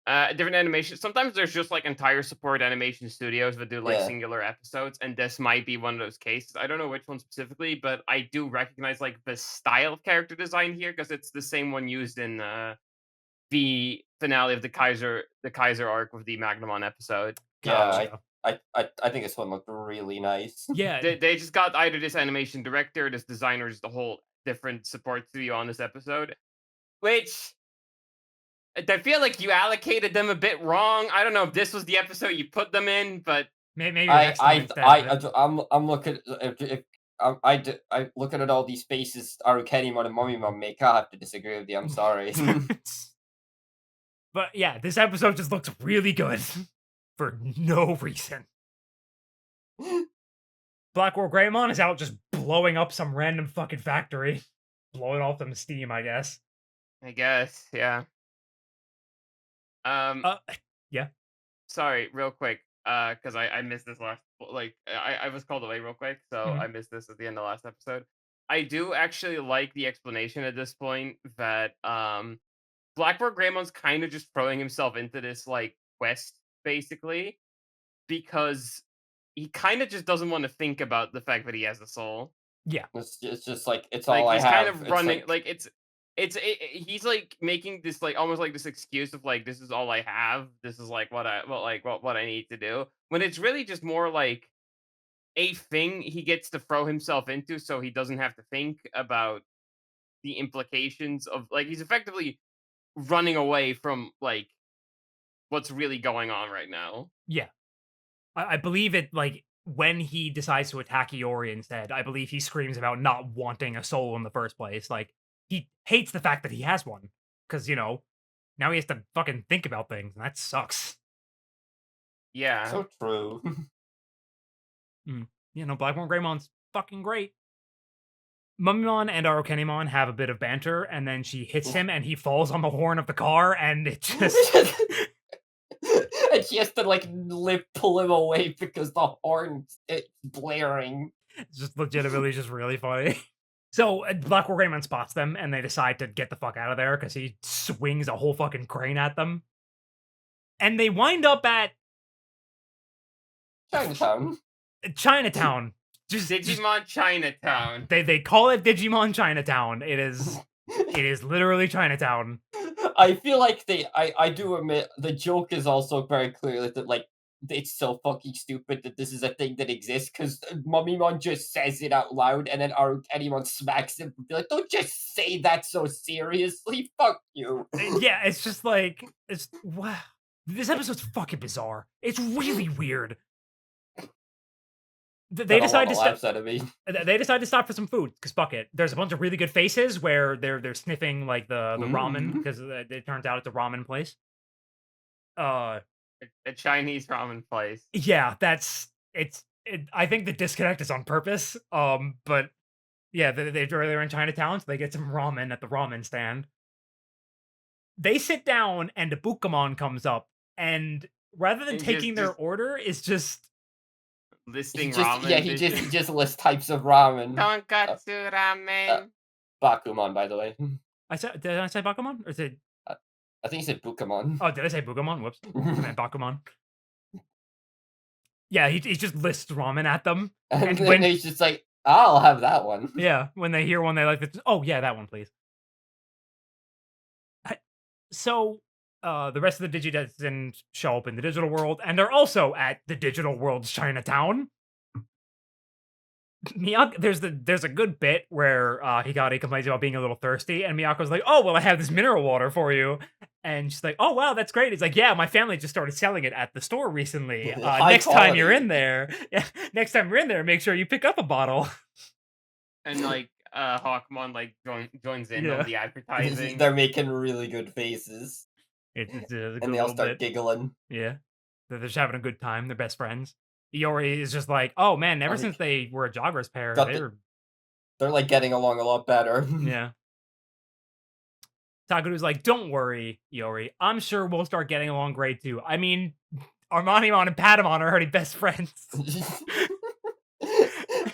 different animation. Sometimes there's just like entire support animation studios that do like Yeah. singular episodes, and this might be one of those cases. I don't know which one specifically, but I do recognize like the style of character design here because it's the same one used in the finale of the Kaiser arc with the Magnamon episode. Gotcha. I think this one looked really nice. Yeah, They just got either this animation director, this designer, just a whole different support studio on this episode, which I feel like you allocated them a bit wrong. I don't know if this was the episode you put them in, but maybe next time instead. I'm looking if I looking at all these faces Arukenimon and Momimon make. I have to disagree with you. I'm sorry. But yeah, this episode just looks really good for no reason. Blackwell Greymon is out just blowing up some random fucking factory. Blowing off some steam, I guess. I guess, yeah. Yeah. Sorry, real quick, because I missed this last, like, I was called away real quick, so Mhm. I missed this at the end of the last episode. I do actually like the explanation at this point that Blackboard Greymon's kind of just throwing himself into this like quest basically because he kind of just doesn't want to think about the fact that he has a soul. Yeah. It's just like it's Like all I he's have. kind of It's running like, he's like making this like almost like this excuse of like this is all I have. This is like what I need to do. When it's really just more like a thing he gets to throw himself into so he doesn't have to think about the implications of like he's effectively running away from like what's really going on right now. Yeah. I believe it, like, when he decides to attack Iori instead, I believe he screams about not wanting a soul in the first place. Like, he hates the fact that he has one. Because, you know, now he has to fucking think about things, and that sucks. Yeah. so true. You know, Blackmore Greymon's fucking great. Mummymon and Arukenimon have a bit of banter, and then she hits him, and he falls on the horn of the car, and it just... And she has to like pull him away because the horn's it's blaring. It's just legitimately just really funny. So Blackboard Greymon spots them, and they decide to get the fuck out of there because he swings a whole fucking crane at them. And they wind up at Chinatown. Chinatown. Digimon Chinatown. They call it Digimon Chinatown. It is literally Chinatown. I feel like I do admit the joke is also very clear that like it's so fucking stupid that this is a thing that exists because Mummymon just says it out loud and then Arukenimon smacks him and be like, don't just say that so seriously. Fuck you. Yeah, it's just like wow. This episode's fucking bizarre. It's really weird. They decide to stop. They decide to stop for some food because fuck it. There's a bunch of really good faces where they're sniffing like the ramen because it turns out it's a ramen place. A Chinese ramen place. Yeah, I think the disconnect is on purpose. But yeah, they're in Chinatown, so they get some ramen at the ramen stand. They sit down, and a Bukamon comes up, and rather than taking their order, is just listing ramen. Yeah, he just lists types of ramen. Tonkatsu ramen. Bakumon, by the way. Did I say Bakumon? Or is it? I think you said Bukamon. Oh, did I say Bukamon? Whoops. I meant Bakumon. Yeah, he just lists ramen at them. And then he's just like, I'll have that one. Yeah, when they hear one they like, oh yeah, that one, please. So, the rest of the Digidestined show up in the digital world, and they're also at the digital world's Chinatown. Miyako, there's a good bit where Hikari complains about being a little thirsty, and Miyako's like, "Oh well, I have this mineral water for you," and she's like, "Oh wow, that's great." He's like, "Yeah, my family just started selling it at the store recently. High Next time you're quality. in there, yeah, next time you're in there, make sure you pick up a bottle." And like Hawkmon like joins in Yeah. on the advertising. They're making really good faces, It's a good and they all little start bit. giggling. Yeah, they're just having a good time. They're best friends. Iori is just like, "Oh man, ever Like, since they were a joggers pair, got the- they're like getting along a lot better. yeah." Takuru's like, "Don't worry, Iori. I'm sure we'll start getting along great too. I mean, Armanimon and Patamon are already best friends."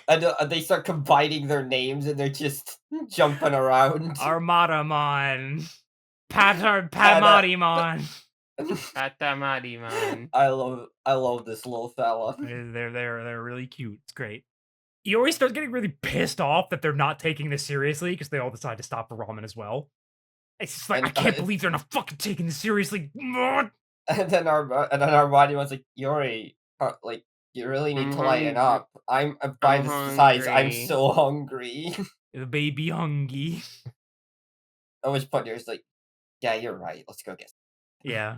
And they start combining their names, and they're just jumping around. Armatamon, Patamadimon. Katamari, man. I love this little fella. They're really cute. It's great. Iori starts getting really pissed off that they're not taking this seriously because they all decide to stop for ramen as well. It's just like, And, I can't believe they're not fucking taking this seriously. And then our body was like, Yori, like, you really need I'm to lighten hungry. up. I'm by I'm the size. I'm hungry. so hungry. The baby hungry. At which point there's like, yeah, you're right. Let's go get. Yeah.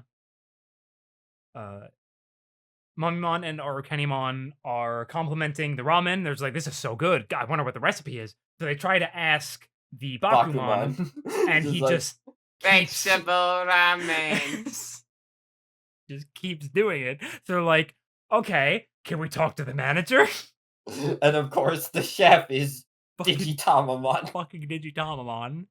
Mamimon and Arukenimon are complimenting the ramen. There's like, this is so good. God, I wonder what the recipe is. So they try to ask the Bakumon, and he like, just keeps, Vegetable ramen. just keeps doing it. So they're like, okay, can we talk to the manager? and of course the chef is Fucking Digitamamon. fucking Digitamamon.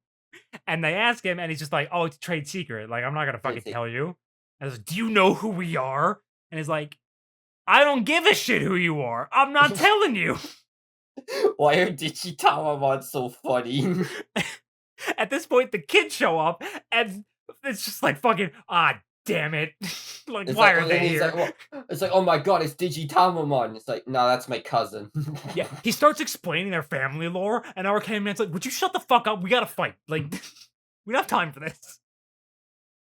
And they ask him, and he's just like, oh, it's a trade secret. Like, I'm not gonna fucking secret. tell you. And I was like, do you know who we are? And he's like, I don't give a shit who you are. I'm not telling you. Why are Digitamamon so funny? At this point, the kids show up, and it's just like fucking, damn it. Like, It's why like, are they he's here? like, well, it's like, oh my god, it's Digitamamon. It's like, no, that's my cousin. Yeah, he starts explaining their family lore, and our Man's like, would you shut the fuck up? We gotta fight. Like, we don't have time for this.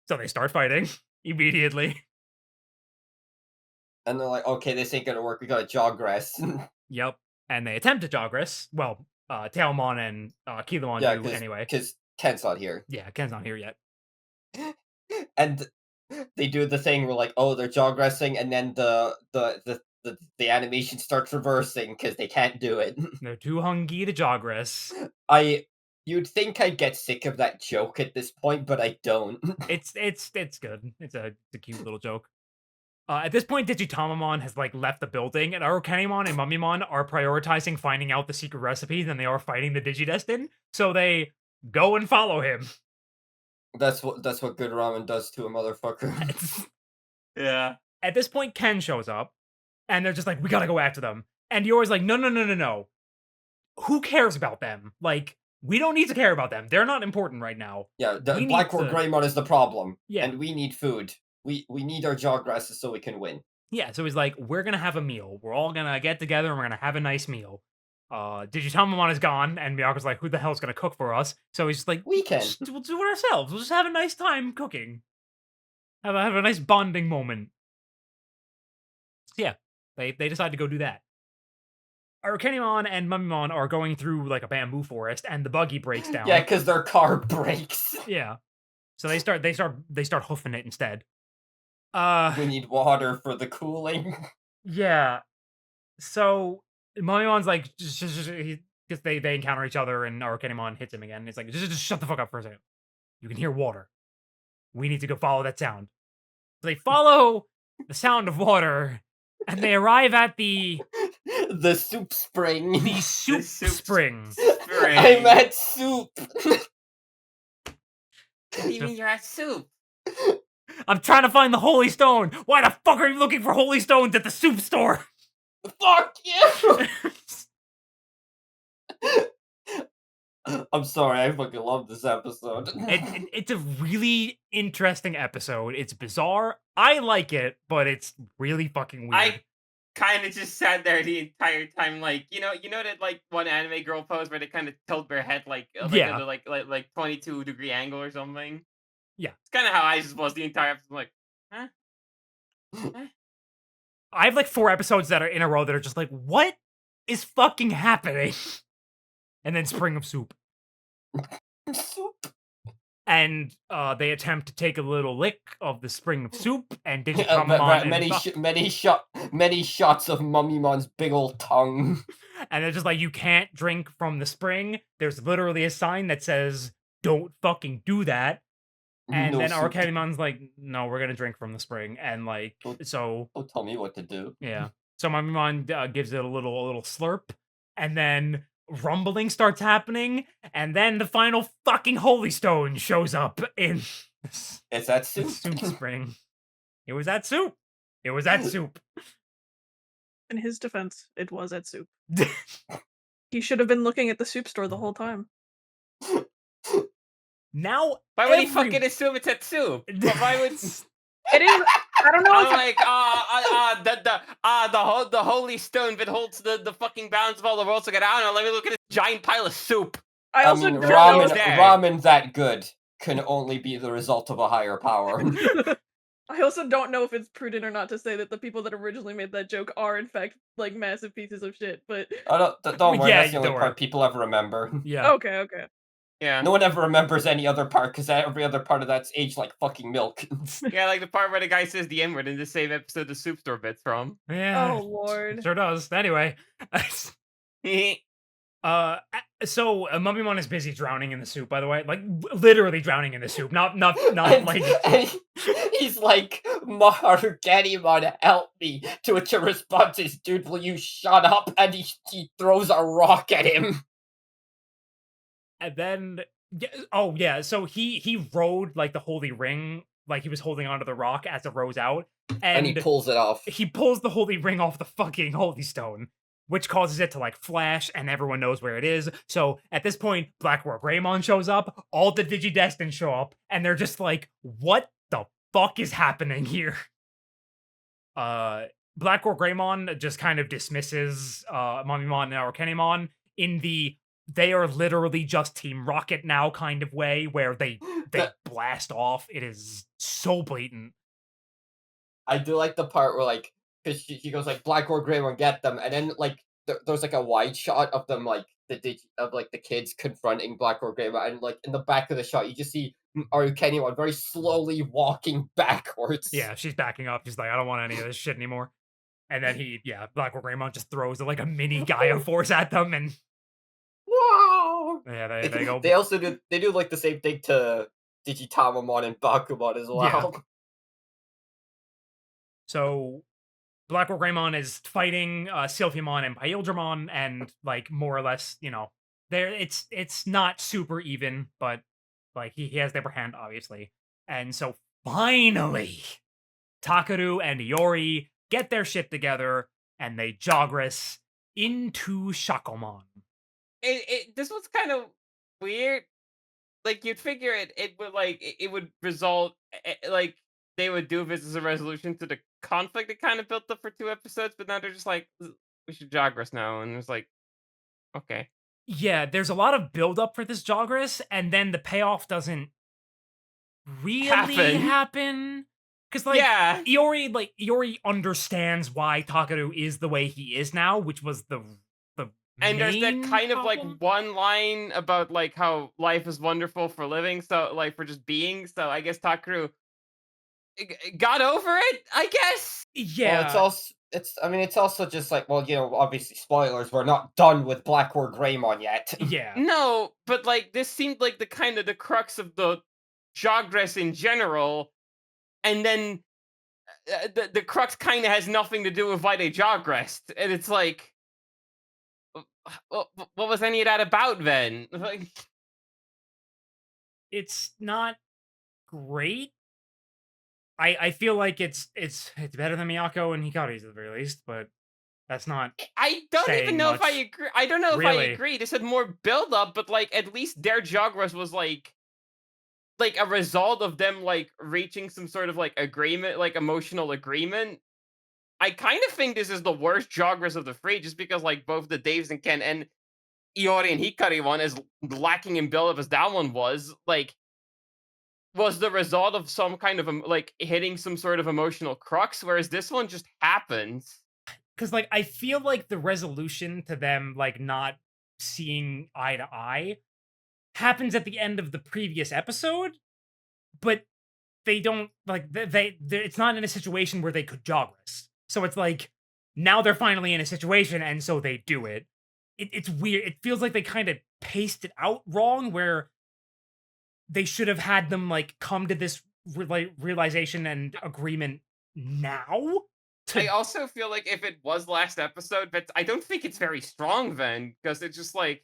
So they start fighting immediately. And they're like, okay, this ain't gonna work. We gotta jogress. Yep. And they attempt to jogress. Well, Tailmon and Kilomon Yeah, do anyway. because Ken's not here. Yeah, Ken's not here yet. And they do the thing where like, oh, they're jogressing, and then the animation starts reversing because they can't do it. They're too hungry to jogress. You'd think I'd get sick of that joke at this point, but I don't. It's good. It's a cute little joke. At this point, Digitamamon has like left the building, and Arukenimon and Mummymon are prioritizing finding out the secret recipe than they are fighting the Digidestin. So they go and follow him. That's what good ramen does to a motherfucker. Yeah. At this point, Ken shows up, and they're just like, "We gotta go after them." And Yor's like, "No. Who cares about them? Like, we don't need to care about them. They're not important right now." Yeah, the We Black need Or to- Greymon is the problem. Yeah. And we need food. We need our jograsses so we can win. Yeah, so he's like, we're gonna have a meal. We're all gonna get together and we're gonna have a nice meal. Digitamamon is gone, and Miyako's like, who the hell's gonna cook for us? So he's just like, We can. We'll do it ourselves. We'll just have a nice time cooking. Have a nice bonding moment. So yeah, they decide to go do that. Arukenimon and Mummymon are going through like a bamboo forest, and the buggy breaks down. Yeah, because their car breaks. Yeah. So they start hoofing it instead. We need water for the cooling. Yeah. So Mummimon's like, because they encounter each other, and Arukenimon hits him again. It's like, just shut the fuck up for a second. You can hear water. We need to go follow that sound. So they follow the sound of water, and they arrive at the soup spring. the soup spring. I'm at soup. Even you're at soup. I'm trying to find the Holy Stone. Why the fuck are you looking for Holy Stones at the soup store? Fuck you! I'm sorry, I fucking love this episode. It's a really interesting episode. It's bizarre. I like it, but it's really fucking weird. I kind of just sat there the entire time, like, you know that like one anime girl pose where they kind of tilt their head like Yeah. at a, like 22-degree angle or something. Yeah. It's kind of how I just was the entire episode, like, huh? I have like 4 episodes that are in a row that are just like, what is fucking happening? And then Spring of Soup. Soup. And they attempt to take a little lick of the Spring of Soup, and But Digitamamon many shots of Mummymon's big old tongue. and they're just like, you can't drink from the spring. There's literally a sign that says, don't fucking do that. And No then soup. Arcanimon's like, no, we're gonna drink from the spring. And like, so Don't tell me what to do. yeah. So Mummymon gives it a little slurp, and then rumbling starts happening, and then the final fucking Holy Stone shows up in Is that the soup? soup spring. It was that soup. It was that soup. In his defense, it was at soup. He should have been looking at the soup store the whole time. Now, Why would he fucking assume it's at soup? But why would? It is. I don't know. I'm If like, the holy stone that holds the fucking balance of all the worlds. So I don't know. Let me look at this giant pile of soup. I also mean, don't know. ramen that good can only be the result of a higher power. I also don't know if it's prudent or not to say that the people that originally made that joke are in fact like massive pieces of shit. But Don't worry, Yeah, that's the only don't part worry. people ever remember. Yeah. okay. Yeah. No one ever remembers any other part because every other part of that's aged like fucking milk. Yeah, like the part where the guy says the N-word in the same episode the soup store bits from. Yeah. Oh lord. Sure does. Anyway. So Mummymon is busy drowning in the soup, by the way. Like, literally drowning in the soup. Not like... and he's like, Marganimon, help me. To which a response is, dude, will you shut up? And he throws a rock at him. And then... Oh, yeah. So he rode, like, the holy ring. Like, he was holding onto the rock as it rose out. And he pulls it off. He pulls the holy ring off the fucking holy stone, which causes it to, like, flash, and everyone knows where it is. So, at this point, Blackrock Greymon shows up, all the Digidestined show up, and they're just like, what the fuck is happening here? Blackrock Greymon just kind of dismisses Mummymon and Arcanimon in the they are literally just Team Rocket now kind of way, where they blast off. It is so blatant. I do like the part where, like, because she goes, like, Blackrock Greymon, get them, and then, like, there's, like, a wide shot of them, like, the kids confronting Blackrock Greymon, and, like, in the back of the shot, you just see Arcanimon very slowly walking backwards. Yeah, she's backing up. She's like, I don't want any of this shit anymore. And then Blackrock Greymon just throws, like, a mini Gaia Force at them, and... Whoa! Yeah, they go... They also do, like, the same thing to Digitamamon and Bakumon as well. Yeah. So, Blackrock Greymon is fighting Sylphiamon and Pyldramon, and, like, more or less, you know, it's not super even, but, like, he has the upper hand, obviously. And so, finally, Takaru and Iori get their shit together, and they jogress into Shakkoumon. This was kind of weird. Like, you'd figure it would, like, it would result, like, they would do this as a resolution to the conflict that kind of built up for 2 episodes, but now they're just like, we should jogress now, and it's like, okay. Yeah, there's a lot of build-up for this jogress, and then the payoff doesn't really happen. Because, like, yeah. Iori understands why Takaru is the way he is now, which was the and there's that kind of, like, problem. one line about, like, how life is wonderful for living, so, like, for just being, so I guess Takaru got over it, I guess? Yeah. Well, it's also just like, well, you know, obviously, spoilers, we're not done with Blackrock Greymon yet. Yeah. No, but, like, this seemed like the kind of the crux of the jogress in general, and then the crux kind of has nothing to do with why they jogressed, and it's like, what was any of that about then? Like, It's not great. I feel like it's better than Miyako and Hikari's at the very least, but that's not. I don't even saying know if I much. agree. I don't know if I Really. agree. This had more build up, but, like, at least their jogress was like a result of them, like, reaching some sort of, like, agreement, like, emotional agreement. I kind of think this is the worst jogress of the 3, just because, like, both the Daves and Ken and Iori and Hikari one, as lacking in build up as that one was, like, was the result of some kind of, like, hitting some sort of emotional crux, whereas this one just happens. because like I feel like the resolution to them like not seeing eye to eye happens at the end of the previous episode, but they don't like it's not in a situation where they could joggerous. So it's like now they're finally in a situation, and so they do it. It's weird. It feels like they kind of paced it out wrong, where they should have had them like come to this realization and agreement now. I also feel like if it was last episode, but I don't think it's very strong then, because it's just like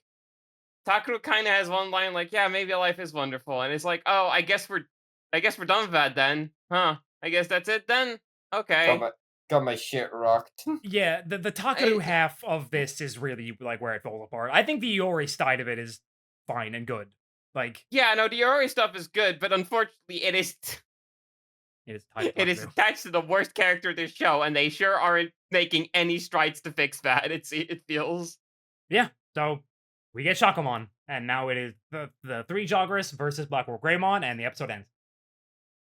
Takeru kind of has one line like, "Yeah, maybe life is wonderful," and it's like, "Oh, I guess we're done with that then, huh? I guess that's it then. Okay." Got my shit rocked. Yeah, the Takeru half of this is really like where it falls apart. I think the Iori side of it is fine and good. Like, Yeah, no, the Iori stuff is good, but unfortunately, it is it is attached to the worst character of this show, and they sure aren't making any strides to fix that. It feels. Yeah, so we get Shakkoumon, and now it is the three joggers versus Blackwool Greymon, and the episode ends.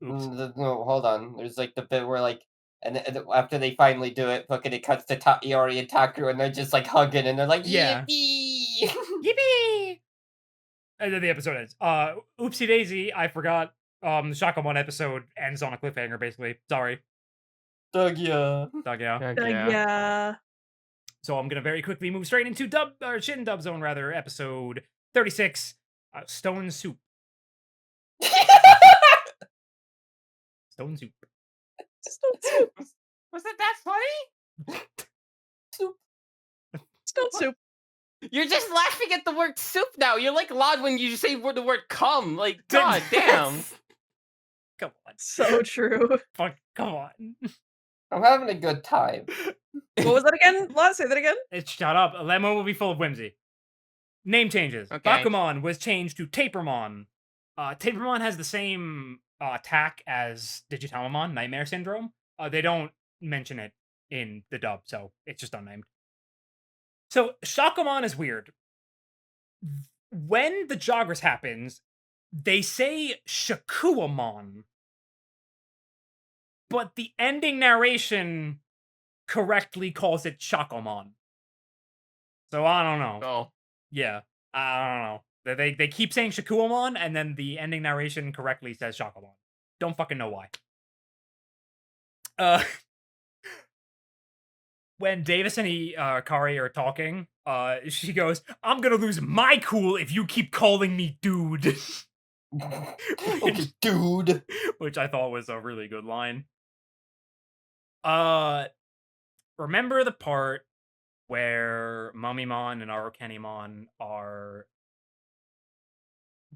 Oops. No, hold on. There's like the bit where like, and after they finally do it, fucking it cuts to Iori and Takeru, and they're just like hugging, and they're like, Yeah. yippee! Yippee! And then the episode ends. Oopsie daisy, I forgot. The Shakkoumon episode ends on a cliffhanger, basically. Sorry. Dagyaa. Dagyaa. Yeah. So I'm gonna very quickly move straight into SHIN Dub Zone, rather, episode 36, Stone Soup. Stone Soup. Stone soup. Was it that funny? Stone soup. You're just laughing at the word soup now. You're like Lod when you say the word cum. Like, god damn. Come on. So true. Fuck, come on. I'm having a good time. What was that again? Lod, say that again? Shut up. Lemon will be full of whimsy. Name changes. Okay. Bakumon was changed to Tapermon. Tapermon has the same attack as Digitamamon, Nightmare Syndrome. They don't mention it in the dub, so it's just unnamed. So Shakkoumon is weird. When the joggers happens, they say Shakkoumon, but the ending narration correctly calls it Shakkoumon. So I don't know. Oh. Yeah, I don't know. They keep saying Shakkoumon, and then the ending narration correctly says Shakkoumon. Don't fucking know why. When Davis and Kari are talking, she goes, "I'm gonna lose my cool if you keep calling me dude." Okay, dude. Which I thought was a really good line. Remember the part where Mummymon and Arukenimon are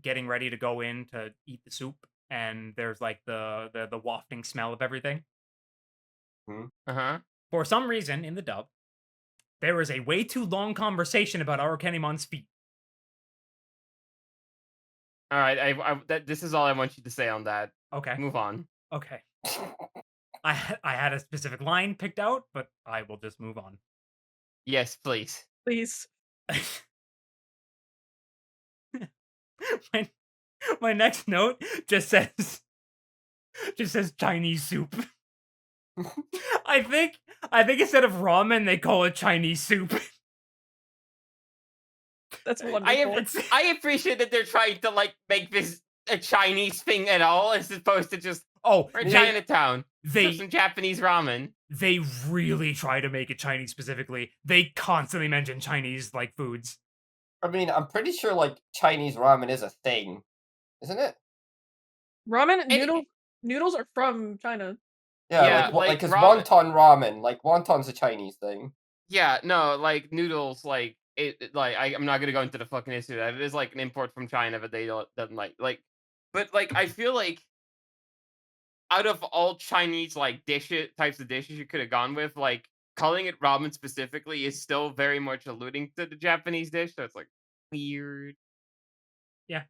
getting ready to go in to eat the soup, and there's like the wafting smell of everything? Uh-huh. For some reason, in the dub, there is a way too long conversation about Arukenimon's feet. All right, this is all I want you to say on that. Okay. Move on. Okay. I had a specific line picked out, but I will just move on. Yes, please. Please. my next note just says Chinese soup. I think instead of ramen they call it Chinese soup. That's wonderful. I appreciate that they're trying to like make this a Chinese thing at all, as opposed to just Chinatown. Some Japanese ramen. They really try to make it Chinese specifically. They constantly mention Chinese like foods. I mean, I'm pretty sure like Chinese ramen is a thing, isn't it? Ramen noodles are from China. Yeah, like because wonton ramen, like wonton's a Chinese thing. Yeah, no, like noodles, like I'm not gonna go into the fucking history of that. It is like an import from China, but they don't like. But like I feel like out of all Chinese like types of dishes you could have gone with, like calling it ramen specifically is still very much alluding to the Japanese dish. So it's like weird. Yeah.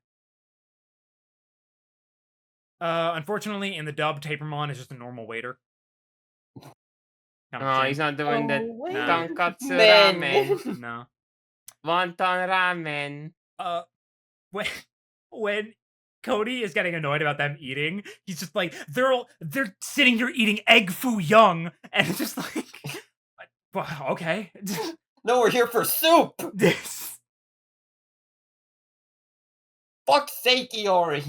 Unfortunately, in the dub, Tapermon is just a normal waiter. Oh, he's not doing the tonkatsu Man. ramen. No. Wonton ramen. When Cody is getting annoyed about them eating, he's just like, they're sitting here eating egg foo young, and it's just like, Well, okay. No, we're here for soup! This. Fuck's sake, Iori!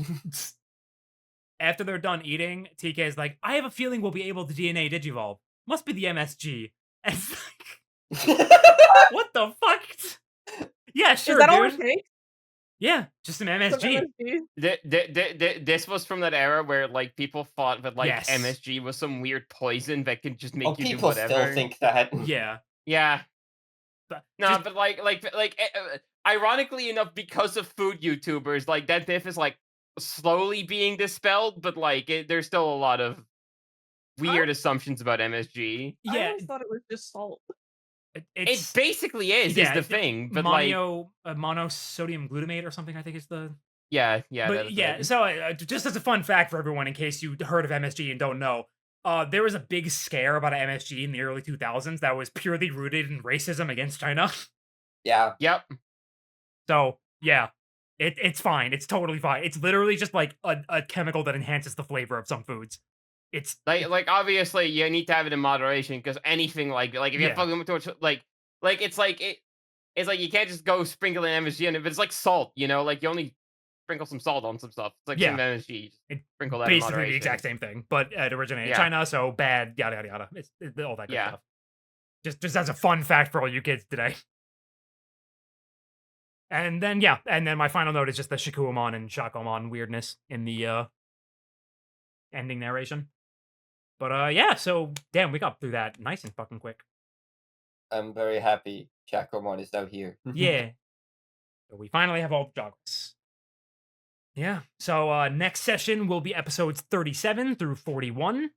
After they're done eating, TK is like, I have a feeling we'll be able to DNA Digivolve. Must be the MSG. And it's like, what the fuck? Yeah, sure, Is that all it dude. takes? Yeah, just an Some MSG. MSG? This was from that era where like people thought that like Yes. MSG was some weird poison that could just Oh, make you do people whatever. still think that. Yeah. Yeah. But No, just- but ironically enough, because of food YouTubers, like that myth is like slowly being dispelled, but like there's still a lot of weird assumptions about MSG. I yeah, always thought it was just salt. It it's basically is the thing, but like monosodium glutamate or something. I think is the. yeah, But that is yeah, it. so just as a fun fact for everyone, in case you heard of MSG and don't know, there was a big scare about MSG in the early 2000s that was purely rooted in racism against China. Yeah. Yep. So yeah, it's fine. It's totally fine. It's literally just like a chemical that enhances the flavor of some foods. It's Like obviously you need to have it in moderation because anything like if you Yeah. have fucking too much like it's like you can't just go sprinkle in MSG in it, but it's like salt, you know, like you only sprinkle some salt on some stuff. It's like Yeah. some MSG, just It- sprinkle that in basically moderation. the exact same thing, but it originated in Yeah. China, so bad, yada yada yada. It's all that good Yeah. stuff. Just as a fun fact for all you kids today. And then my final note is just the Shakkoumon and Shakkoumon weirdness in the ending narration. But yeah, so damn, we got through that nice and fucking quick. I'm very happy Shakkoumon is now here. Yeah. So we finally have all the joggles. Yeah. So next session will be episodes 37 through 41.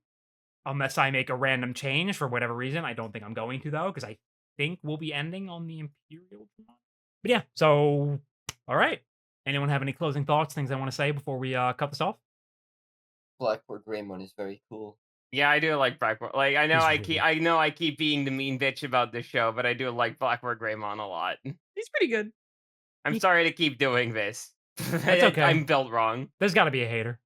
Unless I make a random change for whatever reason. I don't think I'm going to though, because I think we'll be ending on the Imperial. But yeah, so all right. Anyone have any closing thoughts, things I want to say before we cut this off? Blackboard Greymon is very cool. Yeah, I do like Blackboard. Like I know He's I really- keep being the mean bitch about this show, but I do like Blackboard Greymon a lot. He's pretty good. I'm sorry to keep doing this. That's okay. I'm built wrong. There's got to be a hater.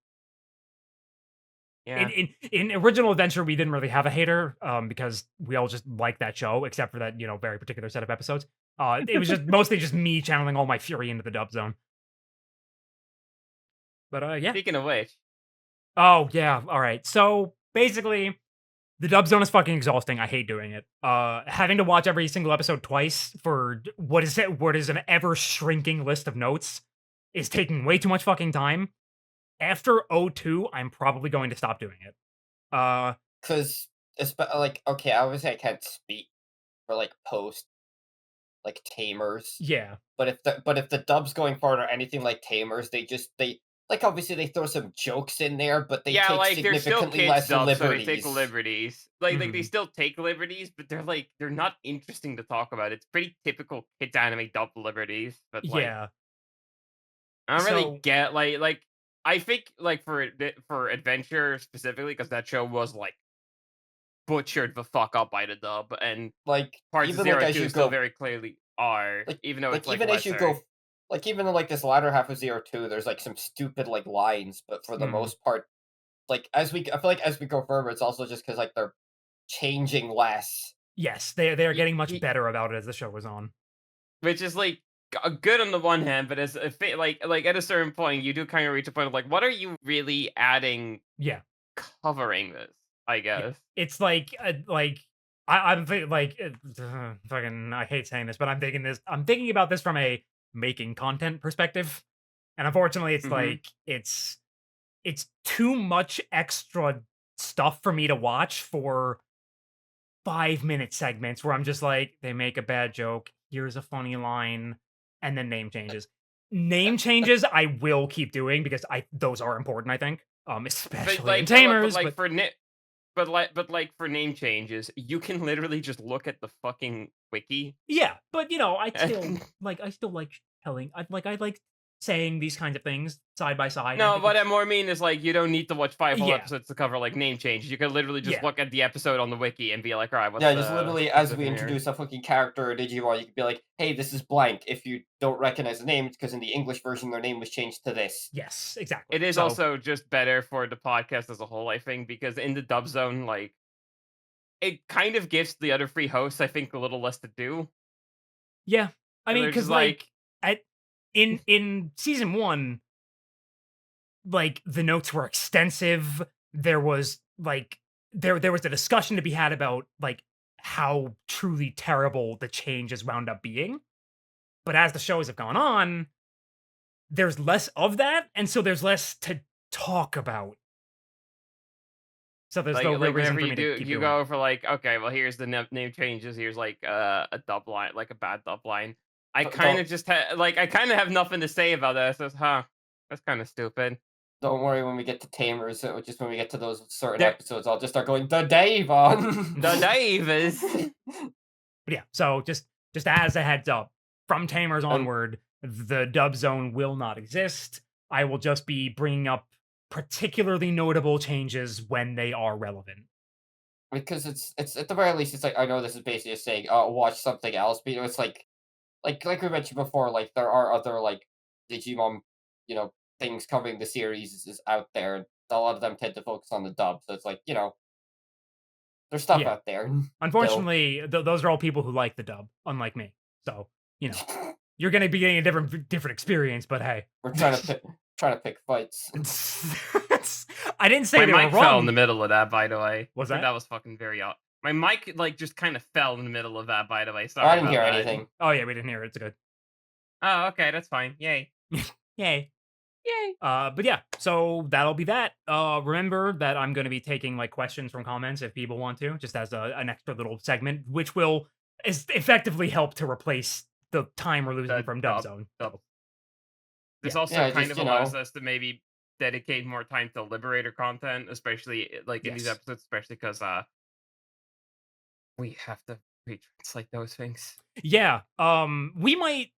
Yeah. In original adventure, we didn't really have a hater because we all just liked that show, except for that very particular set of episodes. It was just mostly just me channeling all my fury into the dub zone. But yeah. Speaking of which, Oh yeah. All right. So basically, the dub zone is fucking exhausting. I hate doing it. Having to watch every single episode twice for what is an ever shrinking list of notes is taking way too much fucking time. After 02, I'm probably going to stop doing it. Because, like, okay, obviously I can't speak for, like, post, like, Tamers. Yeah. But if the dub's going forward or anything like Tamers, they like, obviously they throw some jokes in there, but they yeah, take like they're still significantly kids less stuff, so they liberties. take liberties. Like they Mhm. still take liberties, but they're not interesting to talk about. It's pretty typical kids anime dub liberties, but like Yeah. I don't really So- get like I think like for adventure specifically because that show was like butchered the fuck up by the dub and Like, parts of even Zero like as Two you still go, very clearly are, like, even though like it's like even as you lesser. go, like even in like this latter half of 02, there's like some stupid like lines, but for the Mhm. most part, like I feel like as we go further, it's also just because like they're changing less. Yes, they are getting much Ye- better about it as the show goes on. Which is like good on the one hand, but as like at a certain point, you do kind of reach a point of like, what are you really adding? Yeah. Covering this, I guess. It's like I'm thinking like fucking I hate saying this, but I'm thinking about this from a making content perspective. And unfortunately it's Mhm. like it's too much extra stuff for me to watch for 5-minute segments where I'm just like, they make a bad joke, here's a funny line, and then name changes. Name changes I will keep doing because those are important, I think. Especially in Tamers. But like for name changes, you can literally just look at the fucking wiki. Yeah, but I still like telling I like saying these kinds of things side by side. No, what I more mean is like you don't need to watch 5 whole Yeah. episodes to cover like name changes. You can literally just Yeah. look at the episode on the wiki and be like, all right, what's Yeah, just literally what's as the we thing here? introduce a fucking character or Digimon, you could be like, "Hey, this is blank." If you don't recognize the name, it's because in the English version their name was changed to this. Yes, exactly. It is So, also just better for the podcast as a whole, I think, because in the dub zone, like it kind of gives the other 3 hosts, I think, a little less to do. Yeah. I mean, They're because just like in season 1, like the notes were extensive. There was like there was a discussion to be had about like how truly terrible the changes wound up being. But as the shows have gone on, there's less of that, and so there's less to talk about. So there's no real like reason whenever for you me do to keep you doing it. go for like, okay, well here's the name changes, here's like a dub line, like a bad dub line. I But kind of just like I kind of have nothing to say about that. So, that's kind of stupid. don't worry when we get to Tamers, just when we get to those certain There- episodes, I'll just start going, the Davon! The Dave is But yeah, so just as a heads up, from Tamers And- onward, the dub zone will not exist. I will just be bringing up particularly notable changes when they are relevant. Because it's at the very least, it's like, I know this is basically just saying, watch something else, but it's like we mentioned before, like there are other like Digimon, things covering the series is out there. And a lot of them tend to focus on the dub, so it's like, there's stuff Yeah. out there. Unfortunately, those are all people who like the dub, unlike me. So you're going to be getting a different experience. But hey, We're trying to pick fights. I didn't say my they were mic fell in wrong. the middle of that, by the way. Was So that? that was fucking very odd. My mic like just kind of fell in the middle of that, by the way. Sorry. I didn't about hear that. anything. Oh yeah, we didn't hear it. It's good. Oh, okay, that's fine. Yay. Yay. Yay. But yeah, so that'll be that. Remember that I'm going to be taking like questions from comments if people want to, just as an extra little segment, which will effectively help to replace the time we're losing The from Dub dub- Zone. dub. This Yeah. also Yeah, kind just, of allows us to maybe dedicate more time to Liberator content, especially like in these Yes. episodes, especially because we have to retranslate those things. Yeah. We might.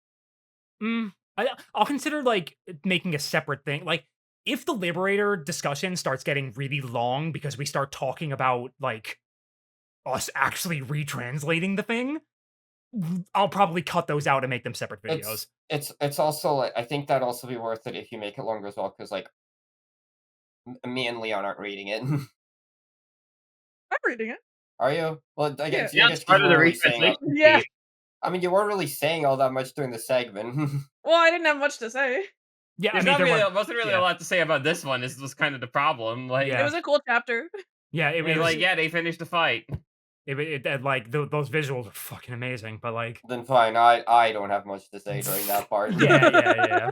I'll consider like making a separate thing. Like if the Liberator discussion starts getting really long because we start talking about like us actually retranslating the thing, I'll probably cut those out and make them separate videos. It's also like, I think that'd also be worth it if you make it longer as well, because like me and Leon aren't reading it. I'm reading it. Are you? Well, I guess, Yeah. I guess 'cause you weren't really saying. Yeah. I mean, you weren't really saying all that much during the segment. Well, I didn't have much to say. Yeah, There's I mean, not there really, weren't- wasn't really yeah. a lot to say about this one. This was kind of the problem. Like, Yeah. It was a cool chapter. Yeah, it was like, yeah, they finished the fight. like those visuals are fucking amazing, but like Then fine, I don't have much to say during that part. yeah.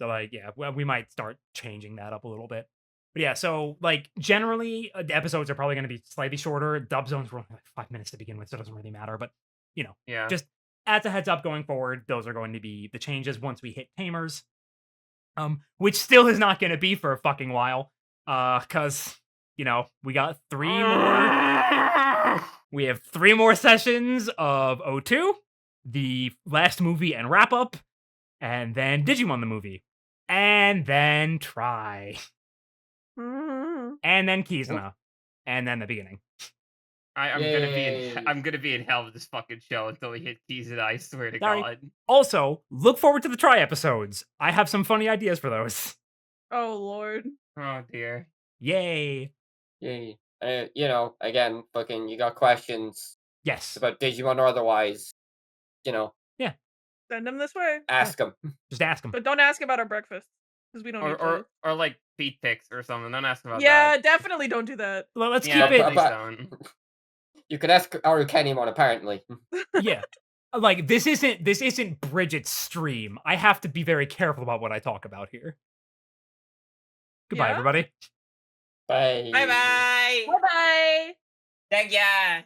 So like yeah, well, we might start changing that up a little bit. But yeah, so like generally the episodes are probably going to be slightly shorter. Dub zones were only like 5 minutes to begin with, so it doesn't really matter. But Yeah. just as a heads up going forward, those are going to be the changes once we hit Tamers. Which still is not going to be for a fucking while. Because we got 3 more. We have 3 more sessions of O2, the last movie and wrap up, and then Digimon the movie, and then Try, Mhm. and then Kizuna, and then the beginning. I'm Yay. gonna be in hell with this fucking show until we hit keys and I swear to Sorry. God. Also, look forward to the Try episodes. I have some funny ideas for those. Oh lord. Oh dear. Yay! Yay. Again, fucking, you got questions Yes, about Digimon or otherwise, Send them this way. ask them. just ask them. But don't ask about our breakfast. Because we don't eat those. Or like feet pics or something. Don't ask about Yeah, that. definitely don't do that. Let's Yeah, keep it. please don't. You could ask Arukenimon, apparently. Yeah. Like this isn't Bridget's stream. I have to be very careful about what I talk about here. Goodbye, Yeah? everybody. Bye. Bye bye. Bye bye. Dagyaa.